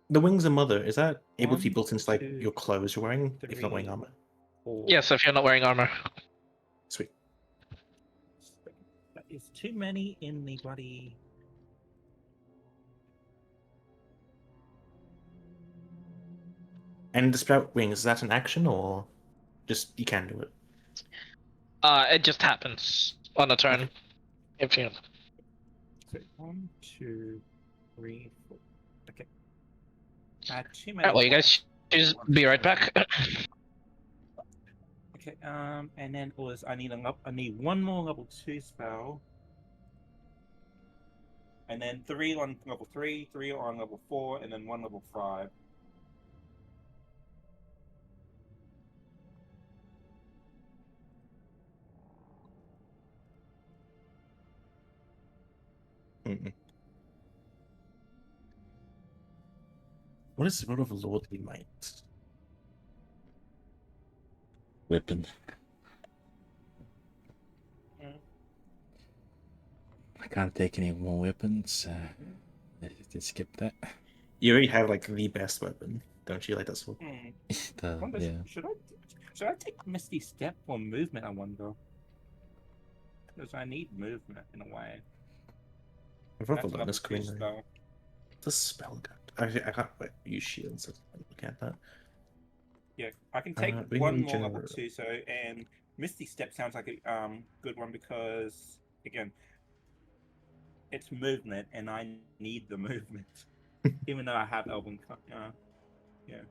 the Wings of Mother, is that able to be 1, built into like 2, your clothes you're wearing if you're not wearing 3, armor? 4. Yes, if you're not wearing armor. Sweet. That is too many in the bloody. And the Sprout Wings, is that an action or just you can do it? It just happens on a turn. If you. So 1, 2, 3, 4. Okay. Too many. Alright, well, you guys choose. Be right back. Okay. And then I need 1 more level 2 spell. And then 3 on level 3, 3 on level 4, and then 1 level 5. What is Sword of Lordly Might? Weapon. I can't take any more weapons. Let's skip that. You already have like the best weapon, don't you? Like that's what. Yeah. Should I take Misty Step or movement? I wonder. Because I need movement in a way. I've got That's the level bonus 2 coming. spell. The spell gun. Actually, I can't use shields. So look at that. Yeah, I can take we 1 need more level to- 2. So and Misty Step sounds like a good one because again, it's movement and I need the movement, even though I have Elven. Yeah.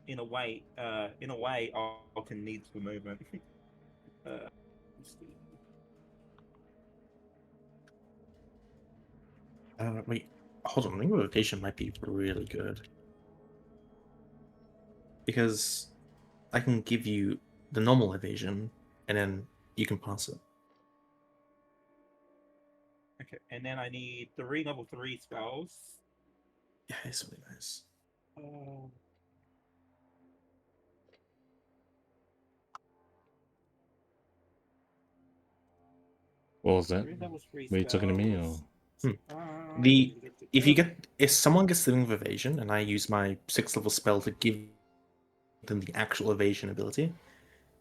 In a way, Alton needs the movement. Let's see. Wait, hold on. I think rotation might be really good because I can give you the normal evasion, and then you can pass it. Okay, and then I need 3 level 3 spells. Yeah, it's really nice. What was that? 3 level 3 Were you talking to me or? spells. If someone gets Living with Evasion and I use my 6th level spell to give them the actual evasion ability,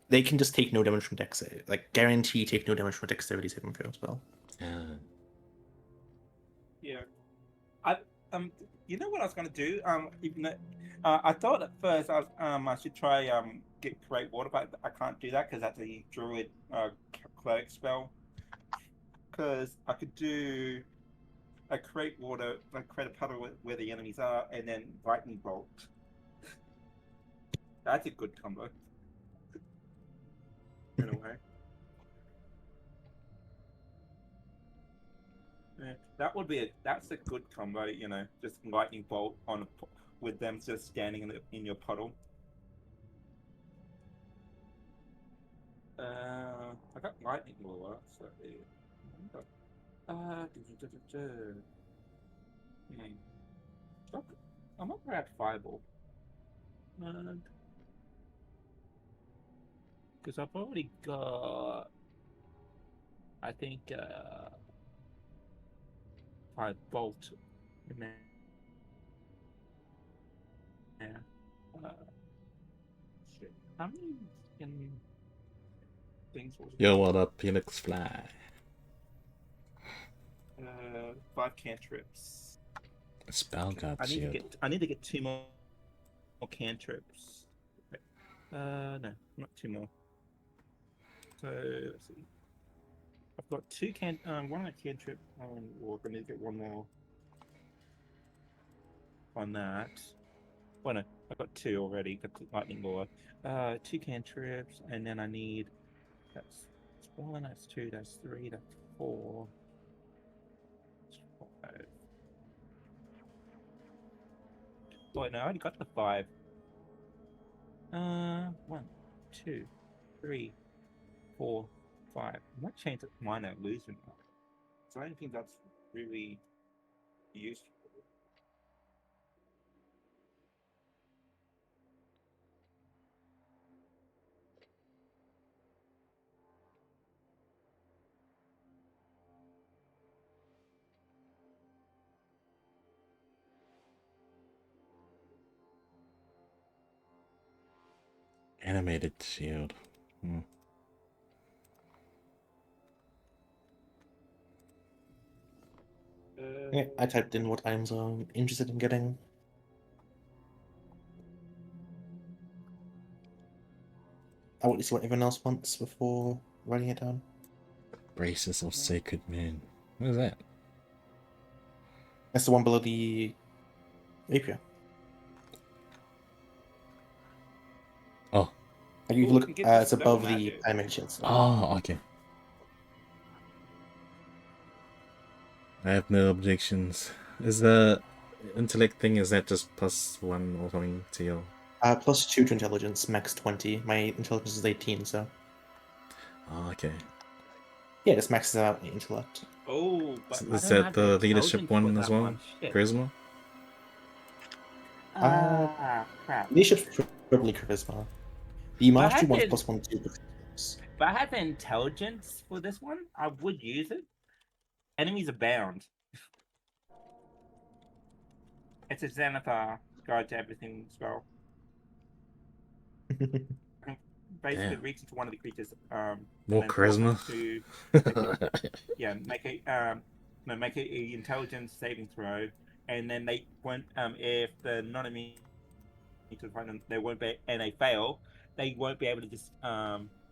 they can just take no damage from dex save. Like guarantee take no damage from dexterity saving throw as well. Yeah. You know what I was gonna do? Even though, I thought at first I should try get create water, but I can't do that because that's a druid cleric spell. Because I could do a create water, like create a puddle where the enemies are, and then lightning bolt. That's a good combo. In a way. Yeah, that's a good combo, you know, just lightning bolt on with them just standing in your puddle. I got lightning lure, so I'm not gonna have fireball. Because I've already got, I think, fire bolt in there. Yeah. Shit. How many things was it? Yo, what up, Phoenix Fly? 5 cantrips. Spell got I you. need to get 2 more cantrips. No, not 2 more. So let's see. I've got 2 one cantrip. Or I need to get 1 more on that. Well, no, I've got 2 already. Got the lightning lure. 2 cantrips, and then I need. That's 1. That's 2. That's 3. That's 4. That's 5. Oh no, I already got the 5. 1, 2, 3, 4, 5. I might change mine at losing. So I don't think that's really useful. Animated shield. Yeah, I typed in what items I'm interested in getting. I want to see what everyone else wants before writing it down. Braces of Sacred Moon. What is that? That's the one below the rapier. Oh. Like you Ooh, look, you get it's above dispel the magic. animations. Oh, okay. I have no objections. Is the intellect thing, is that just +1 or something to your... +2 to intelligence, max 20. My intelligence is 18, so... Oh, okay. Yeah, this maxes out the intellect. Oh, but I Is don't that have the the leadership intelligence for one that as well? one. Shit. Charisma? Crap. Leadership's probably charisma. The But I mastery one's had- +1 to charisma. If I had the intelligence for this one, I would use it. Enemies abound. It's a Xanathar guide to everything spell. Basically, Damn. reach into one of the creatures. More and then force them charisma? to make a intelligence saving throw, and then they won't. If the non-immune to find them, they won't be, and they fail, they won't be able to just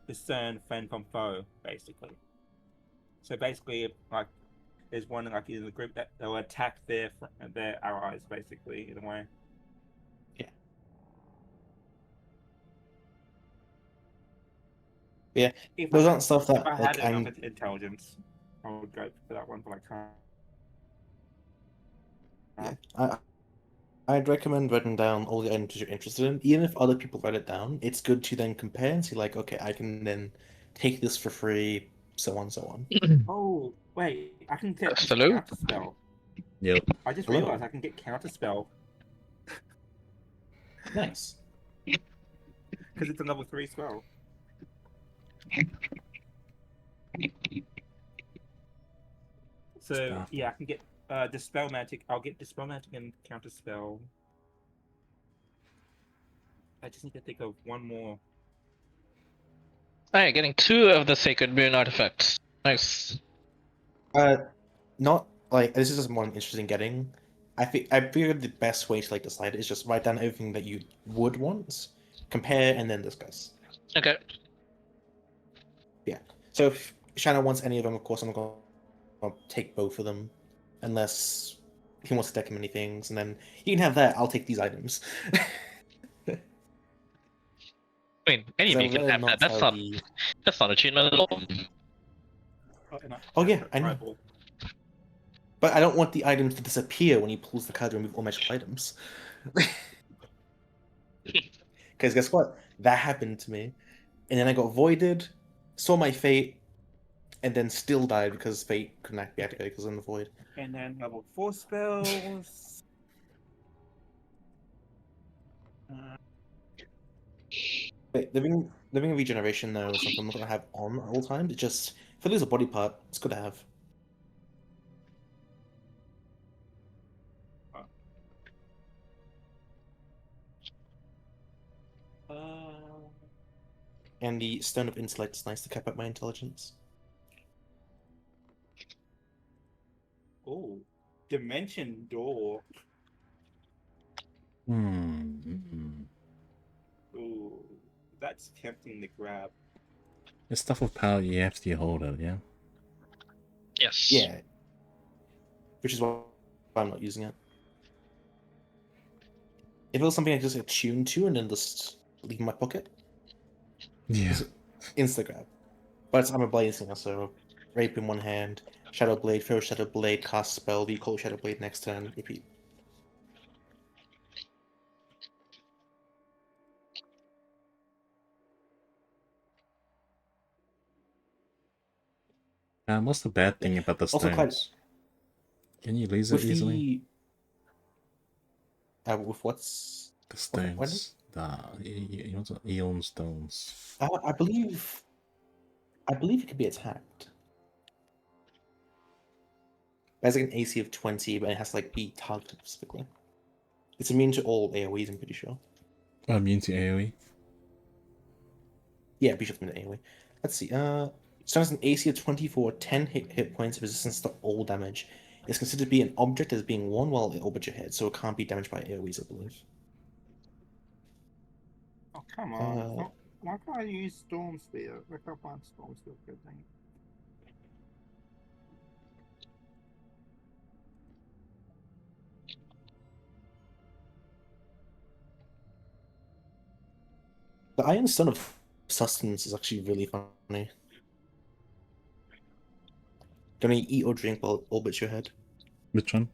discern friend from foe, basically. So basically, if like there's one like in the group that they'll attack their allies, basically, in a way. Yeah, If those I, aren't stuff that if I like, had enough intelligence, I would go for that one, but I can't. Yeah, I'd recommend writing down all the items you're interested in. Even if other people write it down, it's good to then compare and see, like, okay, I can then take this for free, so on, so on. Oh, wait, I can get Hello? counterspell. Yep. I just Hello. realized I can get counterspell Nice. because it's a level 3 spell. So So Stuff. yeah, I can get Dispel Magic. I'll get Dispel Magic and Counter Spell. I just need to think of one more. Alright, getting 2 of the Sacred Moon artifacts. Nice. Not like this is just one interested in getting. I figured the best way to like decide it is just write down everything that you would want, compare, and then discuss. Okay. So if Shannon wants any of them, of course I'm gonna take both of them, unless he wants to deck him many things, and then you can have that. I'll take these items. I mean, any of So you can rather have not that. tell the- That's not achievement at all. Oh, yeah, I know. But I don't want the items to disappear when he pulls the card to remove all magical items. Because guess what? That happened to me. And then I got voided, saw my fate, and then still died because fate couldn't be activated because I'm in the void. And then level 4 spells. Wait, living regeneration though is something I'm not gonna have on at all times. It's just if I lose a body part, it's good to have. And the Stone of Intellect is nice to cap up my intelligence. Oh, Dimension Door. Ooh, that's tempting to grab. It's stuff with power you have to hold it, yeah? Yes. Yeah. Which is why I'm not using it. If it was something I could just attune to and then just leave in my pocket, Yeah. insta grab. But I'm a blade singer, so rape in one hand, Shadow Blade, throw Shadow Blade, cast spell, recall Shadow Blade next turn, repeat. What's the bad thing about the Also, quite- stones? Can you lose it With easily? with what's The what stones. The Eon stones. I believe it can be attacked. It has like an AC of 20, but it has to like be targeted specifically. It's immune to all AoEs, I'm pretty sure. Oh, immune to AoE. Yeah, pretty sure it's immune to AoE. Let's see. Stone has an AC of 24, 10 hit points, resistance to all damage. It's considered to be an object as being one while it orbits your head, so it can't be damaged by AoEs, I believe. Oh, come on. Why can't I use Storm Spear? I can't find Storm Spear. Good thing. The Iron Stone of Sustenance is actually really funny. Don't you eat or drink while it orbits your head? Which one?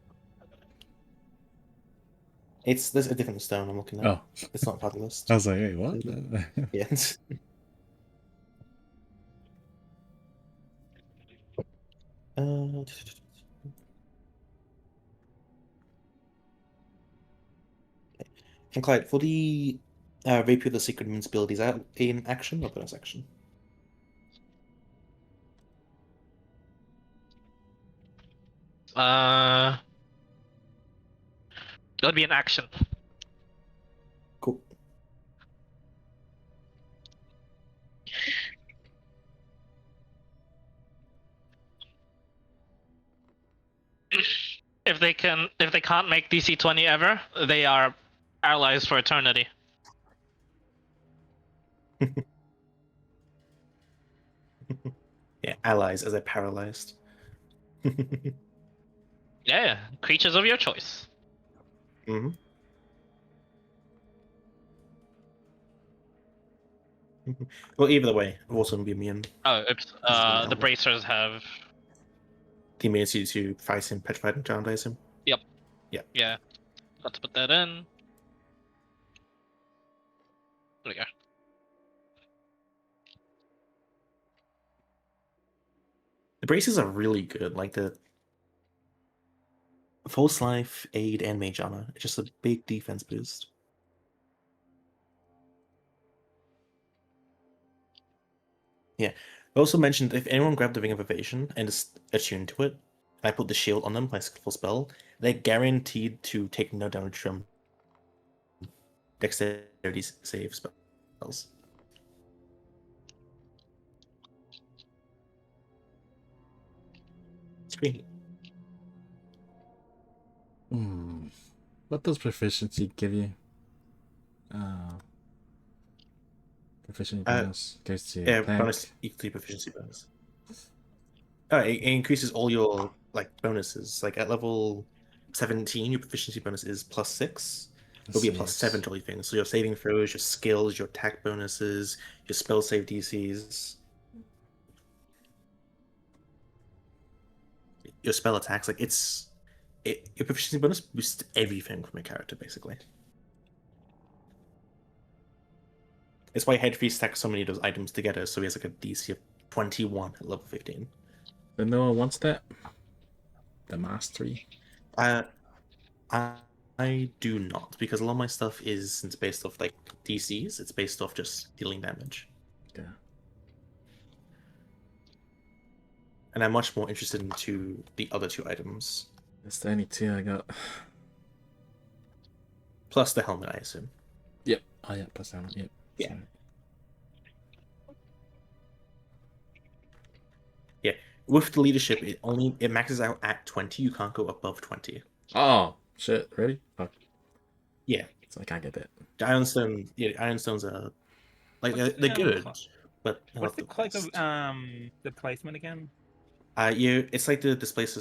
There's a different stone I'm looking at. Oh, It's not part of the list. I was like, wait, what? Yes. And Clyde, for the Rapier of the Secret Moon's build, is that in action or bonus action? That would be an action. Cool. If they can't make DC 20 ever, they are allies for eternity. Yeah, allies as they're paralyzed. Yeah, creatures of your choice. Mm-hmm. Well, either way, also be immune. Oh, oops. The bracers have. The immunity to fight him, petrified and charm-dice him. Yeah. Got to put that in. There we go. The braces are really good. Like the False Life, Aid, and Mage Armor. It's just a big defense boost. Yeah. I also mentioned if anyone grabbed the Ring of Evasion and is attuned to it, I put the shield on them, my skillful spell, they're guaranteed to take no damage from dexterity save spells. Screen. What does proficiency give you? Proficiency bonus goes to Yeah, attack. bonus equal to proficiency bonus. Oh, it increases all your like bonuses. Like at level 17, your proficiency bonus is +6. It'll be a +7 to all your things. So your saving throws, your skills, your attack bonuses, your spell save DCs, your spell attacks. Like your proficiency bonus boosts everything from your character basically. It's why Headfree stacks so many of those items together, so he has like a DC of 21 at level 15. Then no one wants that. The mastery. I do not, because a lot of my stuff isn't based off like DCs. It's based off just dealing damage, Yeah. and I'm much more interested into the other two items, That's the only two I got. plus the helmet, I assume. Yep. Oh yeah, plus down. Yep. Yeah. Sorry. With the leadership, it maxes out at 20. You can't go above 20. Oh shit! Ready? Fuck. Yeah. So I can't get that. The Ironstones are like they're good, but they're What's not the cloak best. of the placement again? It's like the displacer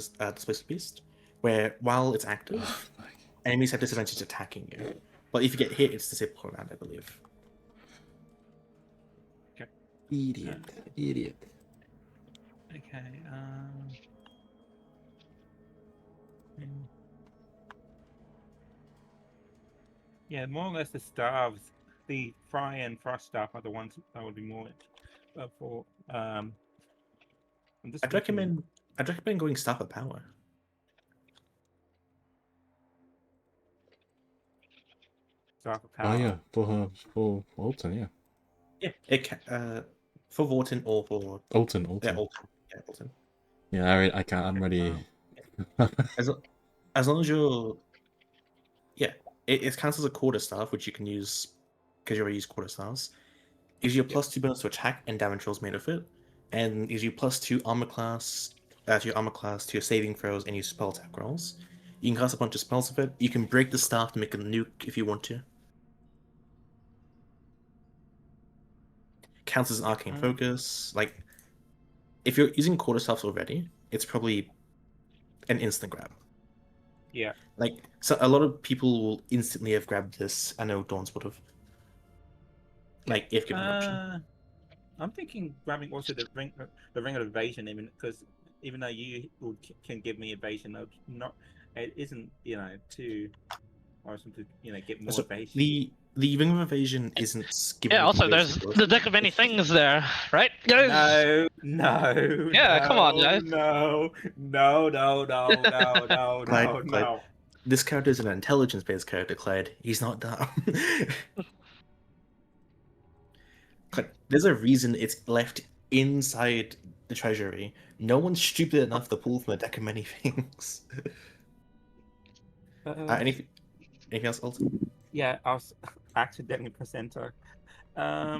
beast, where while it's active, Fuck. enemies have disadvantage attacking you. But if you get hit, it's disabled around, I believe. Idiot. Idiot. Okay. Yeah, more or less the staves, the fry and frost staff are the ones that would be more for. I'm just I'd thinking- recommend going Staff of Power. staff of Oh power. yeah, for Alton, yeah. Yeah, for Vorten or for Alton. Alton. Yeah, I can't. I'm ready. As long as you're, it counts as a quarter staff, which you can use because you already use quarter staffs. Gives you a +2 bonus to attack and damage rolls made of it, and gives you +2 armor class to your armor class, to your saving throws, and your spell attack rolls. You can cast a bunch of spells with it. You can break the staff to make a nuke if you want to. Counts as an arcane focus. Like, if you're using quarterstaffs already, it's probably an instant grab. Yeah. Like, so a lot of people will instantly have grabbed this. I know Dawns would have. Like, if given the option. I'm thinking grabbing also the ring of evasion, even because even though you can give me evasion, it isn't too awesome to get more So evasion. the ring of evasion isn't giving. Yeah, you also evasion there's skills. the deck of many things there, right, guys? No. Yeah, come on, guys. No. Clyde, this character is an intelligence-based character, Clyde. He's not dumb. Clyde, there's a reason it's left inside the treasury. No one's stupid enough to pull from a deck of many things. Anything else, Alton? Yeah, I was accidentally presenter. Yeah.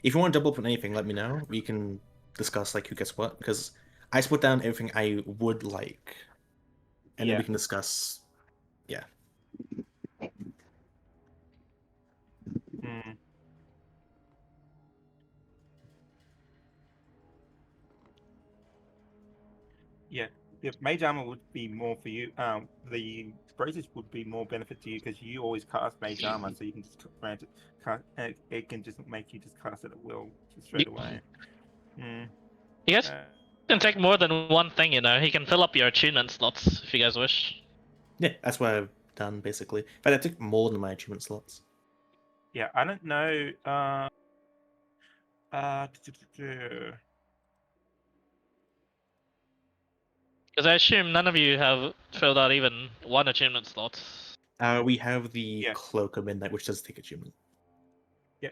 If you want to double up on anything, let me know. We can discuss like who gets what, because I put down everything I would like, and then Yeah. we can discuss. Yeah. Yeah, the mage armor would be more for you. The braces would be more benefit to you because you always cast mage armor, so you can just grant it. It can just make you just cast it at will just straight away. You guys Uh, can take more than one thing, He can fill up your achievement slots if you guys wish. Yeah, that's what I've done basically. But I took more than my achievement slots. yeah, I don't know. Because I assume none of you have filled out even one achievement slot. We have the Yeah. Cloak of Midnight, which does take achievement. I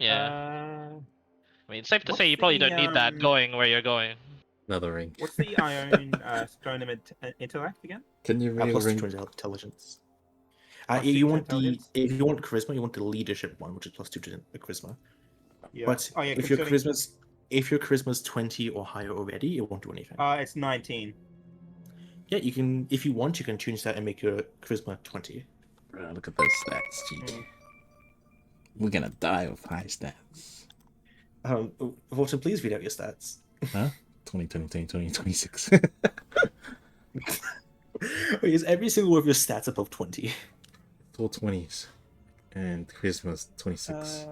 mean, it's safe to What's say you probably the, don't need that going where you're going. Another ring. What's the Ion Stoneman intellect again? Can you really Plus ring? 2 to intelligence. Plus You 2 to want the intelligence? if you want charisma, you want the leadership one, which is plus 2 to charisma. Yeah. But Oh yeah. if your Concerning, charisma's 20 or higher already, it won't do anything. it's 19. Yeah, you can if you want, you can change that and make your charisma 20. Bro, look at those stats, GG. Mm. We're gonna die with high stats. Vorton, please read out your stats. Huh? 20, 20, 20, 20, 26. Wait, is every single one of your stats above 20? Full 20s. And Christmas 26.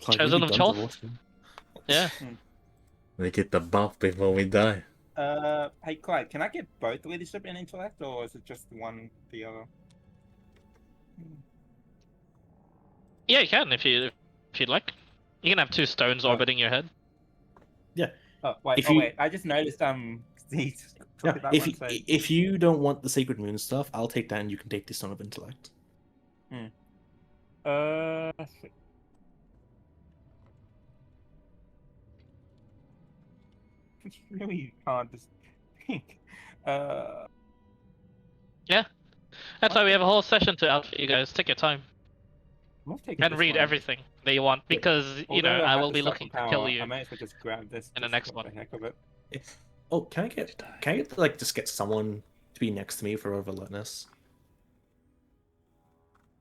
Clive, Chosen what of have you done to 12? Vorton? Yeah. They get the buff before we die. Hey Clyde, can I get both leadership and intellect, or is it just one the other? Yeah, you can if you'd like. You can have 2 stones Oh. orbiting your head. Oh wait, If you- wait. I just noticed he's Yeah, talking about one. So if you don't want the Sacred Moon stuff, I'll take that and you can take the Stone of Intellect. it's really hard to think. That's why we have a whole session to outfit you guys. Take your time I'm gonna take and this read one. everything that you want, because you know Although I have will the be Sucker looking to Power, kill you. I may as well just grab this in the just next for one. the heck of it. Oh, can I get like just get someone to be next to me for overloadness?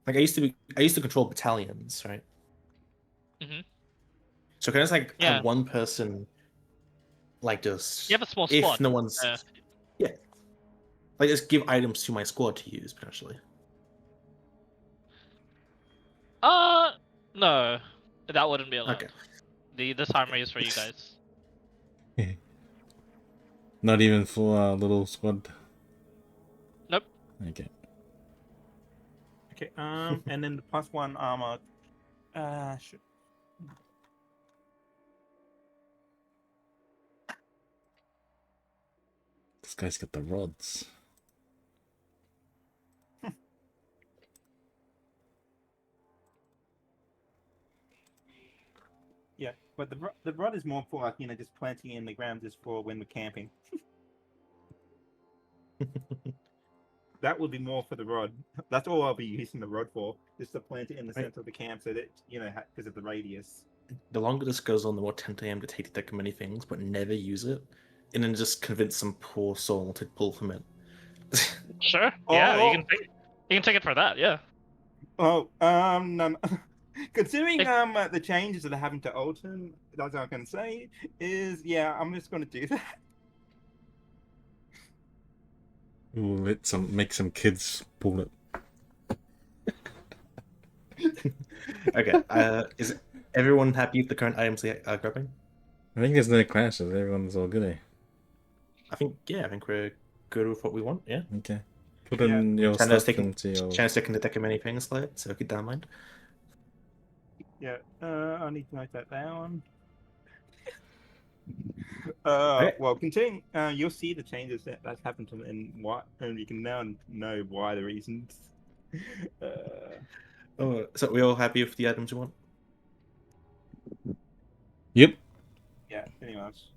Like I used to control battalions, right? Mhm. So can I just like Yeah. have one person like just You have a small if squad. no one's yeah. Like just give items to my squad to use potentially. No, that wouldn't be allowed. Okay. This armor is for you guys. Not even for a little squad. Nope. Okay. Okay, and then the +1 armor. Should... This guy's got the rods. Yeah, but the rod is more for like just planting in the ground just for when we're camping. That would be more for the rod. That's all I'll be using the rod for, just to plant it in the Right. center of the camp, so that because of the radius. The longer this goes on, the more tempted I am to take that many things, but never use it, and then just convince some poor soul to pull from it. Sure. Yeah, Oh. you can take it for that. Yeah. Oh, no. Considering Like- the changes that are happening to Alton, that's what I'm gonna say is I'm just gonna do that. Ooh, make some kids pull it. Okay. Is everyone happy with the current items they are grabbing? I think there's no clashes. Everyone's all good, eh? I think we're good with what we want. Yeah. Okay. Put in your Chanda's stuff into your... China's taking the deck of many things slide, so keep that in mind. Yeah, I need to note that down. Okay. Well, continuing, you'll see the changes that's happened to them and you can now know why the reasons. Oh, so we all happy with the items we want? Yep. Yeah, pretty much.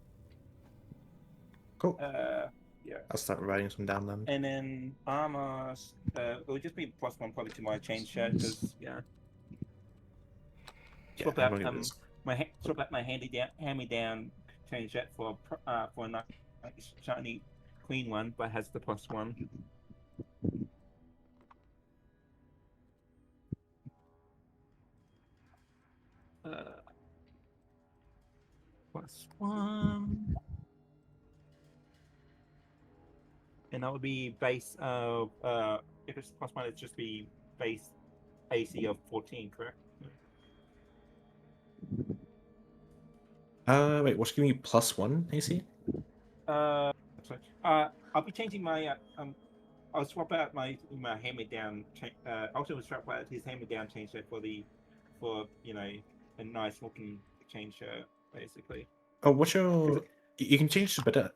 Cool. Yeah. I'll start writing some down then. And then armor, it would just be +1 probably to my chain shirt, because swap I'm out gonna get this. swap out my hand-me-down chain shirt for a nice shiny clean one, but has the +1. +1, and that would be base of if it's +1, it'd just be base AC of 14, correct? Wait, what's giving you +1 AC? Sorry. I'll be changing my I'll swap out my hand-me-down. Also, will swap out his hand-me-down chain shirt for a nice looking chain shirt, basically. Oh, what's your? You can change to better.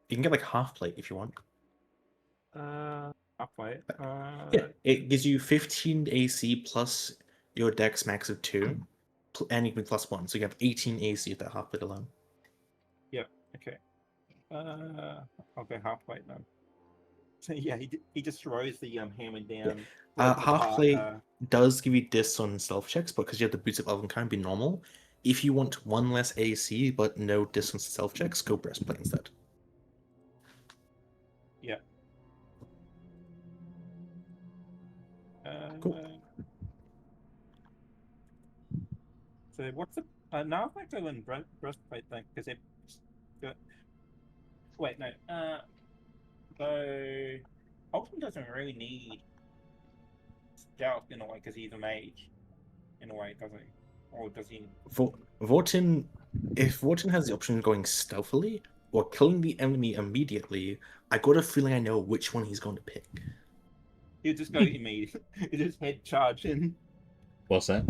You can get like half plate if you want. I'll play it. Yeah, it gives you 15 AC plus your dex max of 2, and you can +1, so you have 18 AC with that half plate alone. Okay. I'll go halfway now. So yeah, he destroys the hammer down. Halfway does give you dis on stealth checks, but because you have the boots of Elvenkind be normal. If you want one less AC but no dis on stealth checks, go breastplate instead. Yeah. Cool. So what's the now I go in breastplate thing because it. Wait no. So Alton doesn't really need stealth in a way because he's a mage. In a way, doesn't he? Or does he? Vortin, if Vortin has the option of going stealthily or killing the enemy immediately, I got a feeling I know which one he's going to pick. He'll just go immediately. He'll just head charge in. What's that?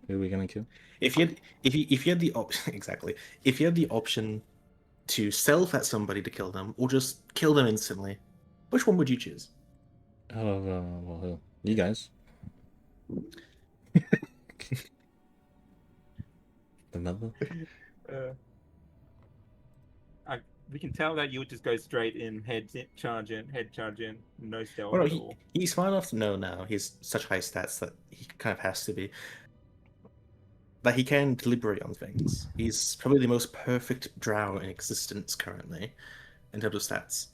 Who are we gonna kill? If you had the option exactly, if you had the option to stealth at somebody to kill them or just kill them instantly, which one would you choose? Well, you guys. The mother. We can tell that you would just go straight in, head charge in, no stealth Well, at all. he's smart enough to know now. He's such high stats that he kind of has to be. That he can deliberate on things. He's probably the most perfect drow in existence currently, in terms of stats.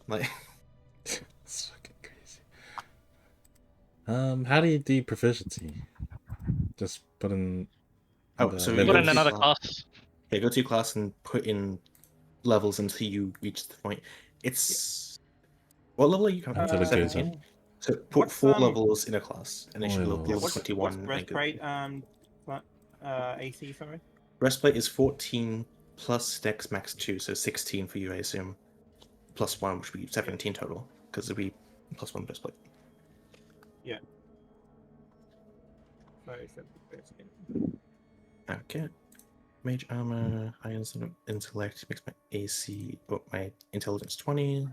Like, It's fucking crazy. How do you do proficiency? Just put in. oh, the so level. Put in go to another class. class. Yeah, go to your class and put in levels until you reach the point. It's what level are you currently? Until it goes 17. up. So put What's, 4 levels in a class, and it should Oh, level yeah, What's 21. and go- breastplate AC? Sorry. Breastplate is 14 plus Dex max 2, so 16 for you, I assume. Plus 1, which would be 17 total, because it'd be plus 1 breastplate. Sorry, Okay. Mage armor, high intellect makes my AC, my intelligence 20.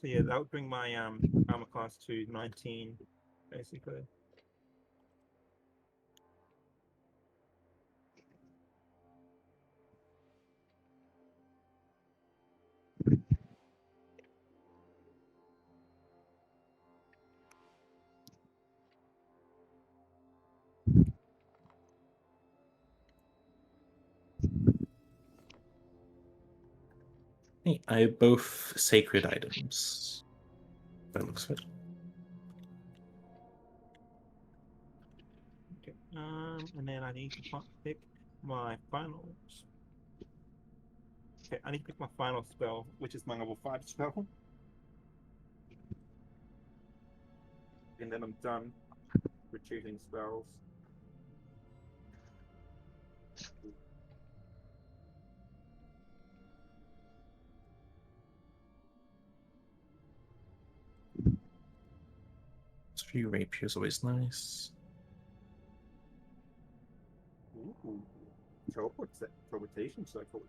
So yeah, that would bring my armor class to 19, basically. Hey, I have both sacred items. That looks good. Okay. And then I need to pick my final. Okay, I need to pick my final spell, which is my level 5 spell. And then I'm done with choosing spells. Three rapier is always nice. Ooh, teleportation cycle.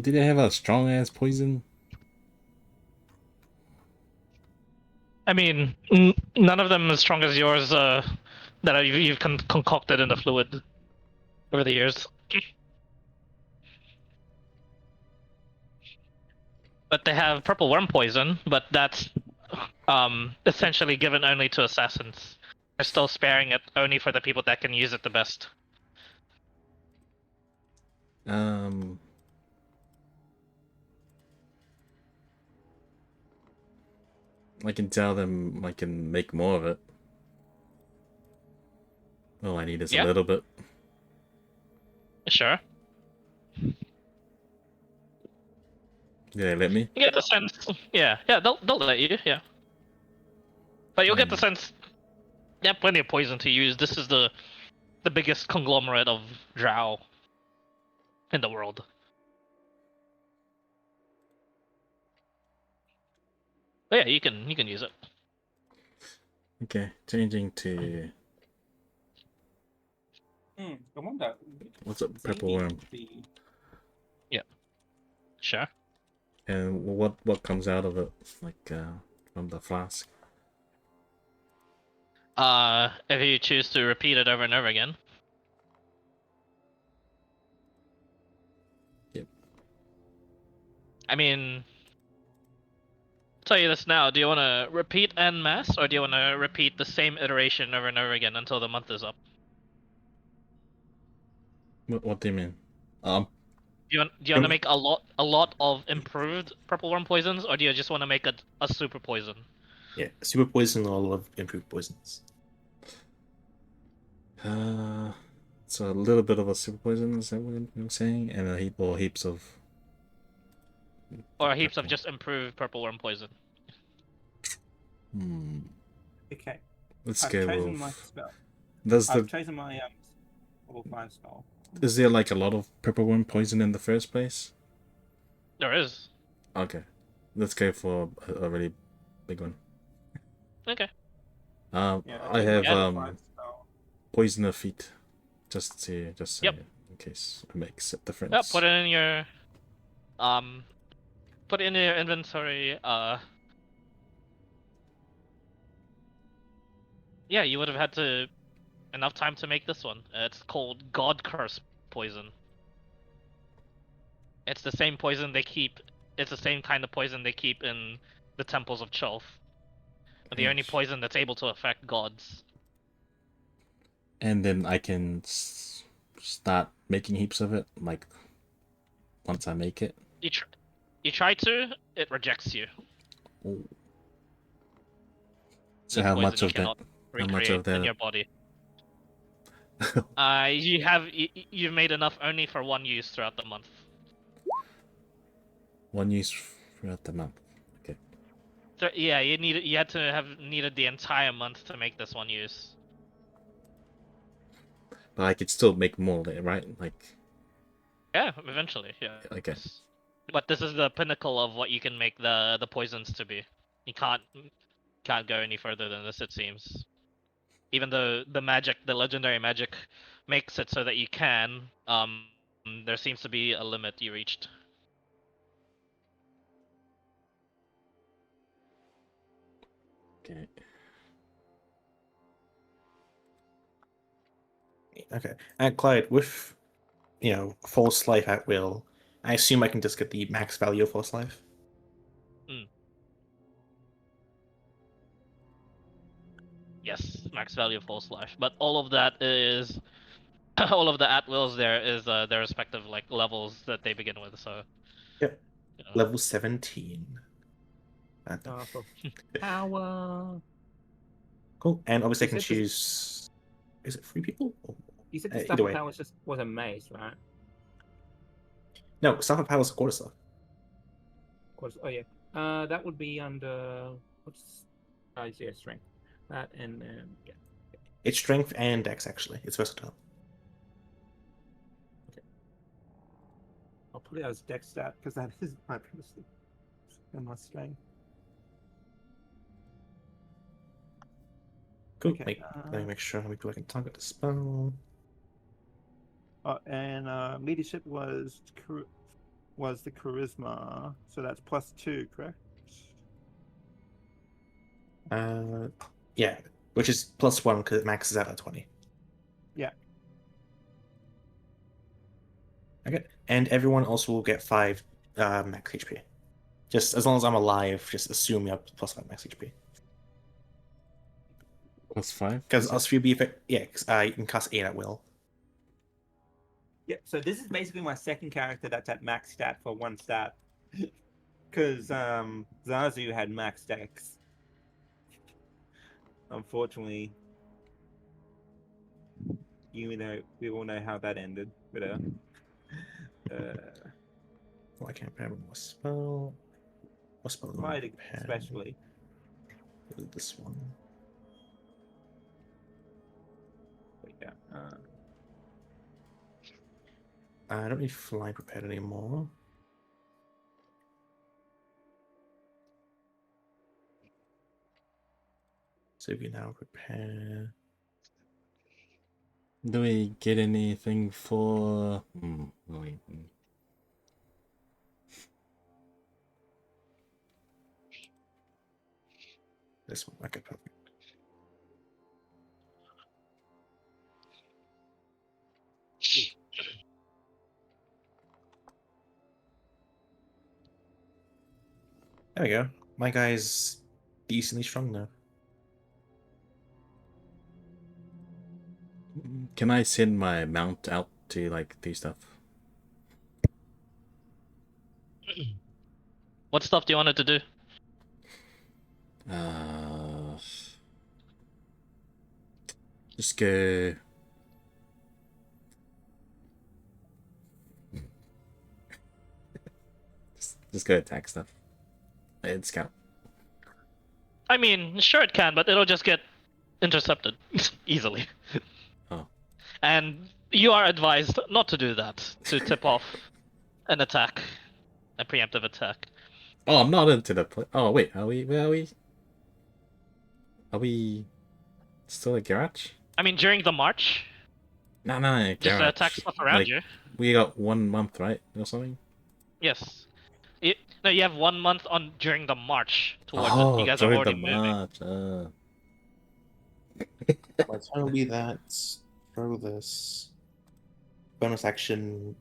Do they have a strong ass poison? I mean, none of them as strong as yours that you've concocted in the fluid over the years. But they have purple worm poison, but that's essentially given only to assassins. They're still sparing it only for the people that can use it the best. I can tell them I can make more of it. All I need is a little bit. Sure. Yeah, let me. You get the sense. Yeah, they'll let you. Yeah. But you'll get the sense. They have plenty of poison to use. This is the biggest conglomerate of drow in the world. But yeah, you can use it. Okay, changing to I wonder. what's up, purple worm? Sure. And what comes out of it, like from the flask? If you choose to repeat it over and over again. Yep. I mean, tell you this now. Do you want to repeat en masse, or do you want to repeat the same iteration over and over again until the month is up? What do you mean? Do you want to make a lot of improved purple worm poisons, or do you just want to make a super poison? Yeah, super poison or a lot of improved poisons. So a little bit of a super poison, is that what you're saying? And a heap or heaps of. Or heaps of purple. just improved purple worm poison? Okay. Let's I've go chosen with. my spell. Does I've the chosen my level 5 spell. is there like a lot of purple worm poison in the first place? There is. Okay, let's go for a really big one. Okay. I chosen have my level 5 spell. poisoner feet, just Yep. in case it makes a difference. Yeah, put it in your put it in your inventory. Yeah, you would have had enough time to make this one. It's called God Curse poison. It's the same poison they keep. It's the same kind of poison they keep in the temples of Cholf. But the only Gosh. poison that's able to affect gods. And then I can start making heaps of it, like once I make it. You try to, it rejects you. Oh. So This how poison much you of that? cannot How much recreate of that? in your body. You've made enough only for one use throughout the month. One use throughout the month. Okay. So yeah, you had to have needed the entire month to make this one use. But I could still make more, right? Like. Yeah, eventually, yeah. Okay. But this is the pinnacle of what you can make the poisons to be. You can't go any further than this, it seems. Even though the legendary magic, makes it so that you can, there seems to be a limit you reached. Okay. Okay. And Clyde, with false life at will, I assume I can just get the max value of false life. Yes, max value of false life. But all of that is all of the at wills there is their respective like levels that they begin with, so Yep. you know. Level 17. Power. Cool. And obviously I You can said this- choose. Is it 3 people? You said the Either stuff way. power was a maze, right? No, Staff of Power is a quarter staff. Oh yeah. That would be under what's yeah, strength. That and yeah. It's strength and dex, actually. It's versatile. I'll put it as dex stat because that is my privacy and my strength. Cool. Okay, Let me make sure how many people I can target the spell. And leadership was the charisma, so that's +2, correct? Yeah, which is +1 because it maxes out at 20. Yeah. Okay, and everyone also will get 5 max HP. Just as long as I'm alive, just assume you have +5 max HP. +5? Because us 3 be effect. Yeah, you can cast 8 at will. Yeah, so this is basically my second character that's at max stat for one stat. Because Zazu had max dex. Unfortunately, we all know how that ended. But Oh, I can't remember what spell. What spell? do I Fighting have? especially. This one. But yeah. I don't need fly prepared anymore. So if you now prepare. Do we get anything for? Wait. This one. Okay, perfect. There we go. My guy's decently strong now. Can I send my mount out to like do stuff? What stuff do you want it to do? Just go. Just go attack stuff. And scout. I mean, sure it can, but it'll just get intercepted easily. Oh. And you are advised not to do that, to tip off an attack, a preemptive attack. Oh, I'm not into the play. Oh wait, are we? Where are we? Are we still at garage? I mean, during the march, No, just garage. attack stuff around Like, you. we got 1 month, right, or something? Yes. No, you have 1 month on during the march towards it. Oh, You guys are during already the moving. march. Let's only that. Throw this. Bonus action.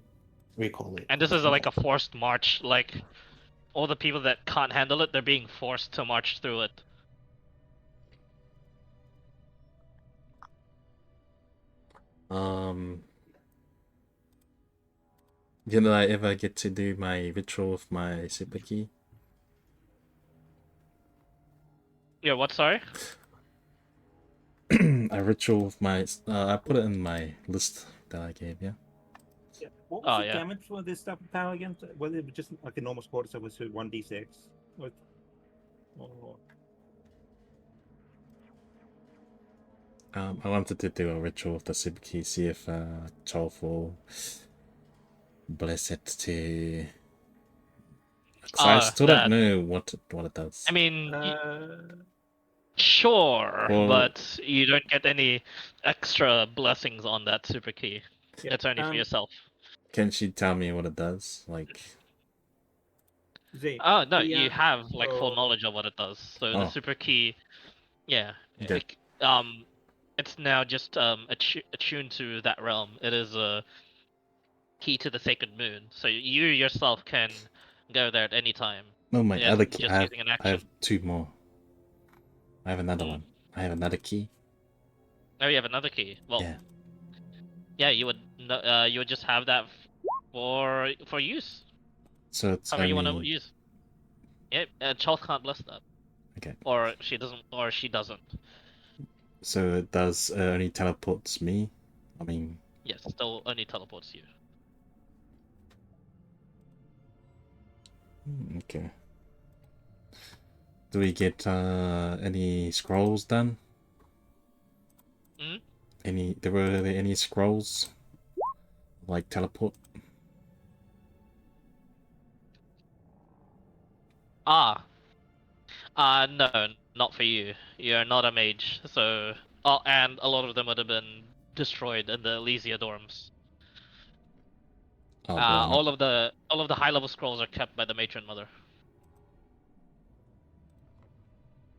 Recall it. And this is like a forced march. Like, all the people that can't handle it, they're being forced to march through it. Did I ever get to do my ritual with my super key? Yeah, what, sorry? A ritual with my. I put it in my list that I gave. Yeah. Yeah. What Oh, was the yeah. damage for this type of power again? Was it just like a normal squad, so it was 1d6? Or... I wanted to do a ritual with the super key, see if Cholf will bless it to. 'Cause I still don't know what it does. I mean, sure, Well- but you don't get any extra blessings on that super key. Yeah, It's only for yourself. Can she tell me what it does? Like, Z, Oh no, the, you have like full oh. knowledge of what it does. So Oh. the super key, yeah, Okay. it's now just attuned to that realm. It is a key to the sacred moon, so you yourself can go there at any time. no, my Yeah, other key. just I have, using an I action. have 2 more. I have another Hmm. one. I have another key. Oh, you have another key. Well, Yeah. yeah, you would just have that for use. So it's However you want to only. use. Yeah, Charles can't bless that. Okay. Or she doesn't. So it does only teleports me. I mean, Yes, still only teleports you. okay. Do we get any scrolls done? Hmm? Were there any scrolls? Like teleport? No, not for you. You're not a mage, so and a lot of them would have been destroyed in the Elysia dorms. Oh, blown up. All of the high level scrolls are kept by the matron mother.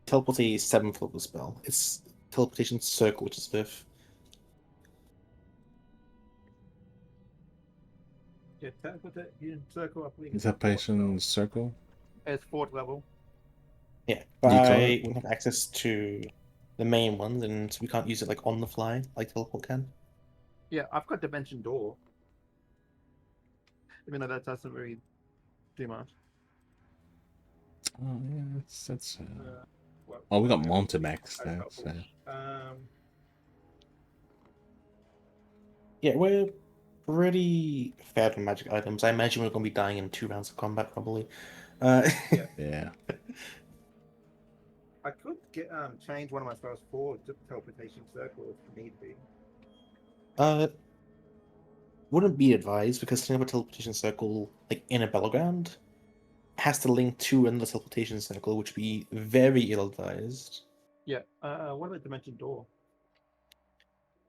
Teleport a 7th level spell. It's teleportation circle, which is 5th. Yeah, teleportation circle, I believe. Is that patient circle? It's 4th level. Yeah, but You got I it? wouldn't have access to the main ones, and we can't use it like on the fly, like teleport can. Yeah, I've got Dimension Door. Even though that doesn't really do much. Oh yeah, that's. Well, Oh, we got Montemax I there. got So. Yeah, we're pretty fair to magic items. I imagine we're going to be dying in 2 rounds of combat, probably. Yeah. I could get change one of my spells for teleportation circle if need be. Wouldn't be advised because setting up a teleportation circle like in a battleground has to link to another teleportation circle, which would be very ill-advised. Yeah. What about Dimension Door?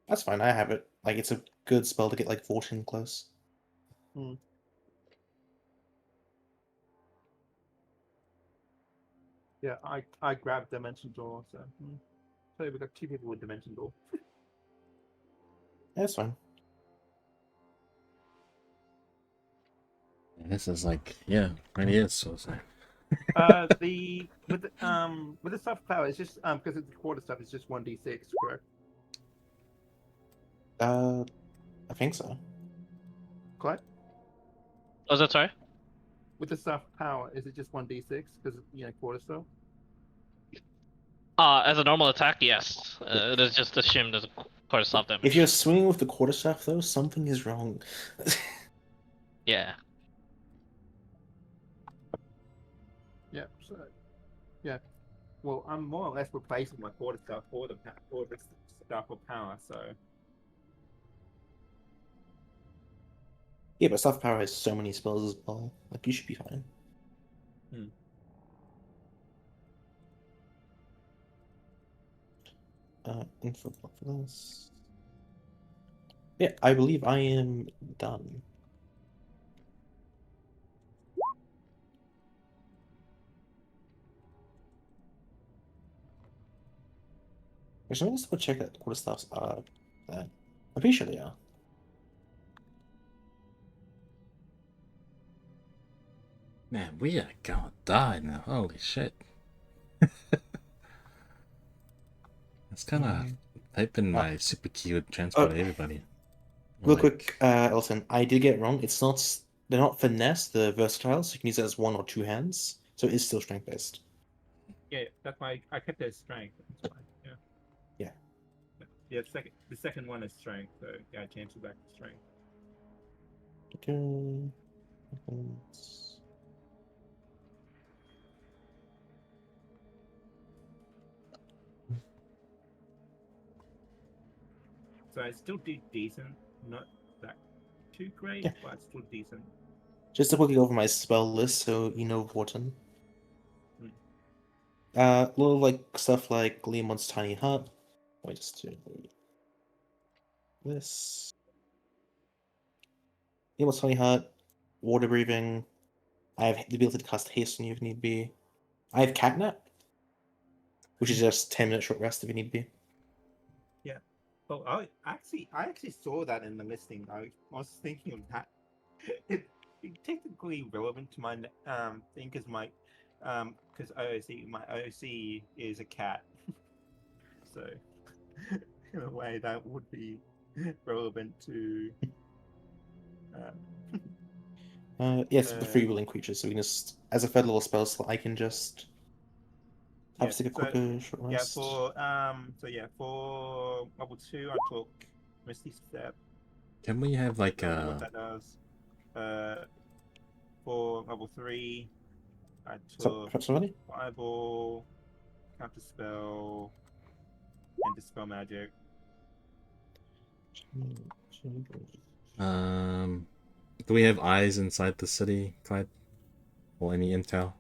That's fine. I have it. Like it's a good spell to get like 14 close. Yeah, I grabbed Dimension Door, so we got 2 people with Dimension Door. That's fine. This is like, yeah, really is. So it's like, With the soft power, it's just because it's the quarter stuff, it's just 1d6, correct? I think so. Clyde? Was that sorry? With the soft power, is it just 1d6 because quarter stuff? As a normal attack, yes. It is just assumed as a quarter stop damage. If you're swinging with the quarterstaff, though, something is wrong. Yeah. Yeah. So, yeah. Well, I'm more or less replacing my quarter stuff for the stuff of power. So Yeah, but soft power has so many spells as well. Like, you should be fine. Info block for this. Yeah, I believe I am done. Actually, let me just double check that quarterstaffs are there. I'm pretty sure they are. man, we are gonna die now. Holy shit. It's kind of typing my super key would transport everybody. Real Like, quick, Elton, I did get it wrong. It's not. They're not finesse. They're versatile, so you can use it as 1 or 2 hands. So it is still strength based. yeah, that's why I kept it as strength. That's fine. Yeah. Yeah. Yeah. The second one is strength. So yeah, I changed it back to strength. Okay. So I still do decent. Not that too great, Yeah. but still decent. Just to quickly go over my spell list, so you know Vorten. Little like stuff like Leomon's Tiny Hut. Let me just do this. Leomon's Tiny Hut, Water Breathing. I have the ability to cast Haste on you if need be. I have Catnap, which is just 10-minute short rest if you need be. Yeah. Oh, I actually saw that in the listing. I was thinking of that. It's technically relevant to my thing because my because my OC is a cat, so in a way that would be relevant to. Yes, the free willing creatures. So we can just, as a third level spell slot, I can just have Yeah, to take a so- quicker short Yeah, rest. for level 2, I took Misty Step. can we have like Don't know what a that does. For level 3, I So, took somebody? Fireball, Counter Spell, and Dispel Magic. do we have eyes inside the city, Clyde? Or any intel?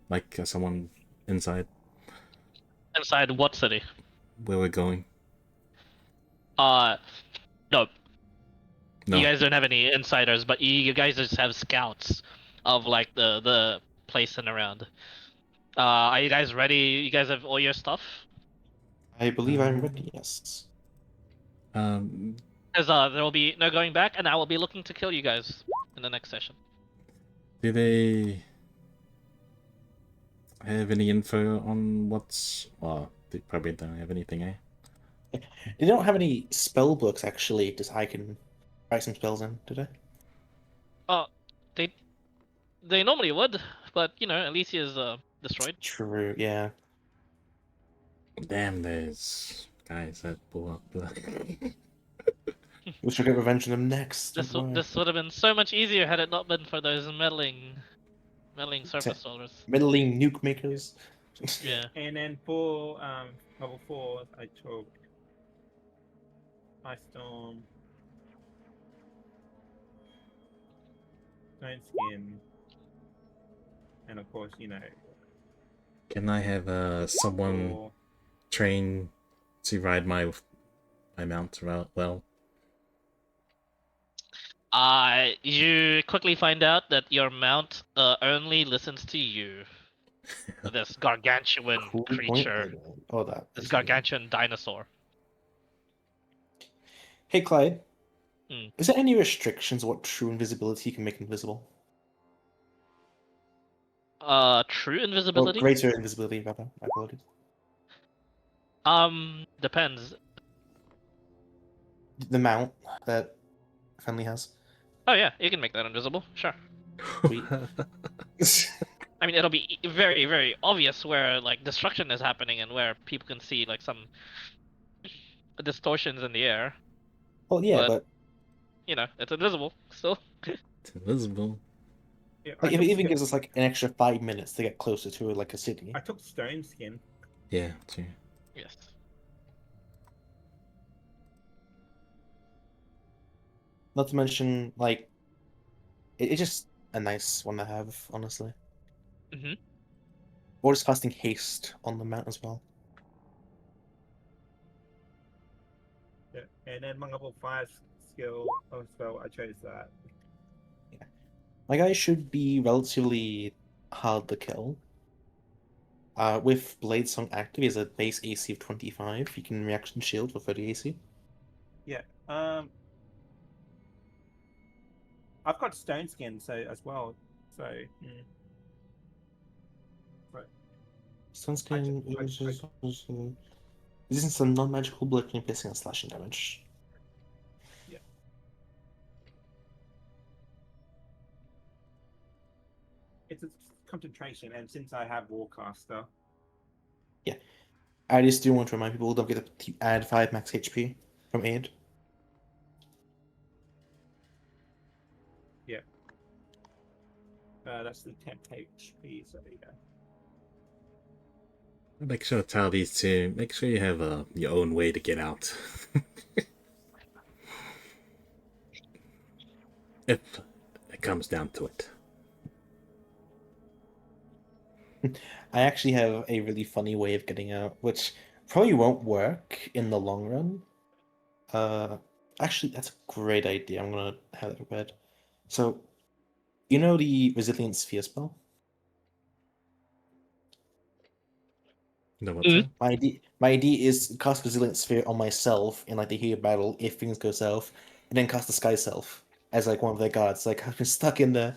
Like someone inside Inside what city? where we're going? No. No. You guys don't have any insiders, but you guys just have scouts of like the place and around. Are you guys ready? You guys have all your stuff? I believe I'm ready, yes. Because there will be no going back, and I will be looking to kill you guys in the next session. Do they have any info on what's... Well, they probably don't have anything, eh? They don't have any spell books, actually, just I can write some spells in, did I? They normally would, but you know, Alicia's destroyed. True, yeah. Damn, there's guys that blew up the... We should get revenge on them next. This don't worry. this would have been so much easier had it not been for those meddling surface soldiers. Meddling nuke makers. Yeah. And then for level 4, I took Ice Storm, Stone Skin, and of course, Can I have someone for- train to ride my mount well? You quickly find out that your mount only listens to you. this gargantuan Cool point, creature, Aiden. Oh, that. this is- gargantuan dinosaur. Hey, Clyde. Hmm. Is there any restrictions on what true invisibility can make invisible? True Well, invisibility. greater invisibility, rather. My apologies. Depends. The mount that Friendly has. Oh yeah, you can make that invisible. Sure. Sweet. I mean, it'll be very, very obvious where like destruction is happening and where people can see like some distortions in the air. Well, yeah, But- but You know, it's invisible still. It's invisible. Yeah, like, if it even gives us like an extra 5 minutes to get closer to like a city. I took stone skin. Yeah, true. Yes. Not to mention, like, it's just a nice one to have, honestly. Mhm. Or just casting haste on the mount as well. Yeah. And then my level 5 skill of spell, I chose that. My guy should be relatively hard to kill. With Blade Song active, he has a base AC of 25. He can reaction shield for 30 AC. Yeah. I've got stone skin so as well. So Sunscreen resistance to non-magical bludgeoning, piercing, and slashing damage. it's a concentration, and since I have Warcaster, I just do want to remind people, don't forget to add 5 max HP from aid. that's the 10 HP. So there you go. Make sure to tell these two. Make sure you have your own way to get out. If it comes down to it. I actually have a really funny way of getting out, which probably won't work in the long run. Actually, that's a great idea. I'm gonna have that prepared. So, you know the Resilient Sphere spell? No, what's Mhm. that? My idea is cast Resilient Sphere on myself in like the heat of battle if things go south, and then cast the Sky Self as like one of their guards. Like I've been stuck in there.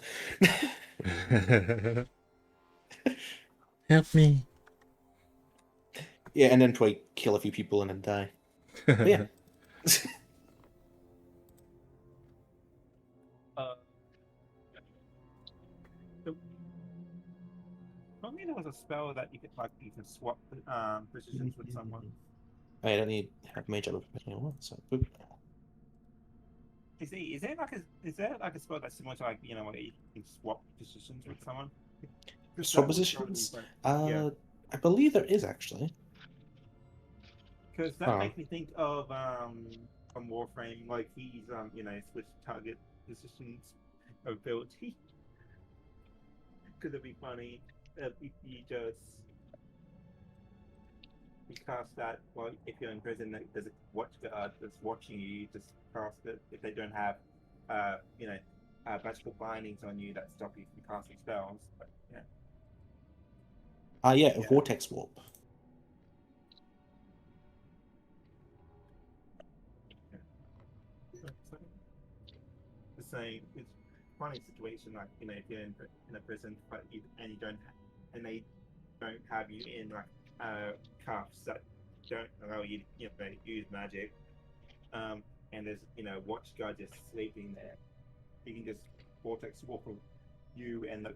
Help me. Yeah, and then try kill a few people and then die. But yeah. I mean, there was a spell that you can swap positions with someone. I don't need have mage out anymore, so boop. Is there like a spell that's similar to like where you can swap positions with someone? 'Cause Swap that would totally positions? work. Yeah. I believe there is actually. Because that Huh. makes me think of from Warframe, like he's switch target positions ability. Could it be funny if you just cast that? Well, if you're in prison, there's a watch guard that's watching you. You just cast it if they don't have, magical bindings on you that stop you from casting spells. But, yeah. Yeah, Yeah. Vortex Warp. The same. It's a funny situation, like if you're in a prison, but and they don't have you in like cuffs that don't allow you to use magic. And there's watch guard just sleeping there. You can just vortex walk you and the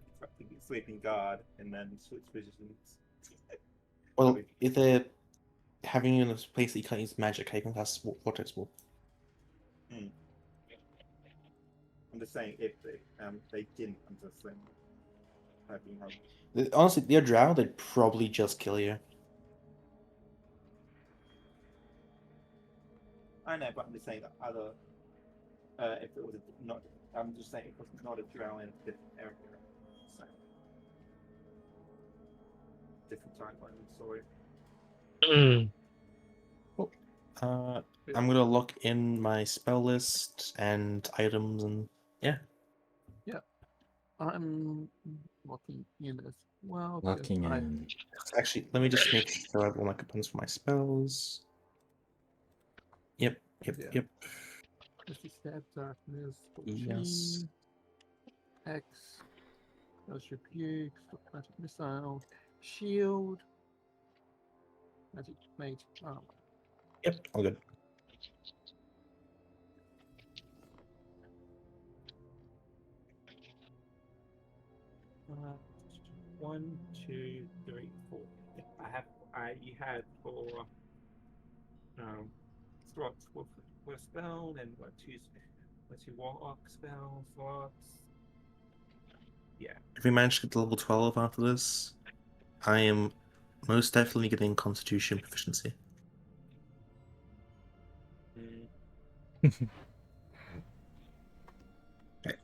sleeping guard, and then switch positions. Well, if they're having you in a place that you can't use magic, how you can cast Vortex Warp? I'm just saying if they didn't, I'm just saying. Honestly, they're drow, they'd probably just kill you. I know, but I'm just saying that other. If it was not, I'm just saying it was not a drow in a different area. So different timeline. Sorry. I'm gonna look in my spell list and items and yeah. I'm locking in as well. Locking because in. Actually, let me just make sure I have all my components for my spells. Yep, Yeah. yep. Misty Step, Darkness, Yes. 14, X, Ghost Rebuke, Magic Missile, Shield, Magic Mage Armor. Yep, all good. Uh, 1, 2, 3, 4. You had 4 slots for spell, and two warlock spell slots. Yeah. If we manage to get to level 12 after this, I am most definitely getting Constitution proficiency.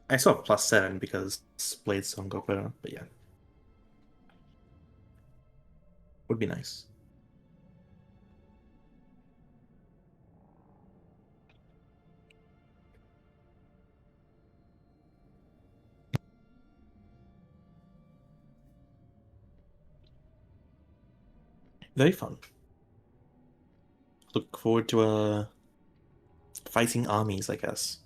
I still have +7 because Blade Song got better, but yeah. Would be nice. Very fun. Look forward to fighting armies, I guess.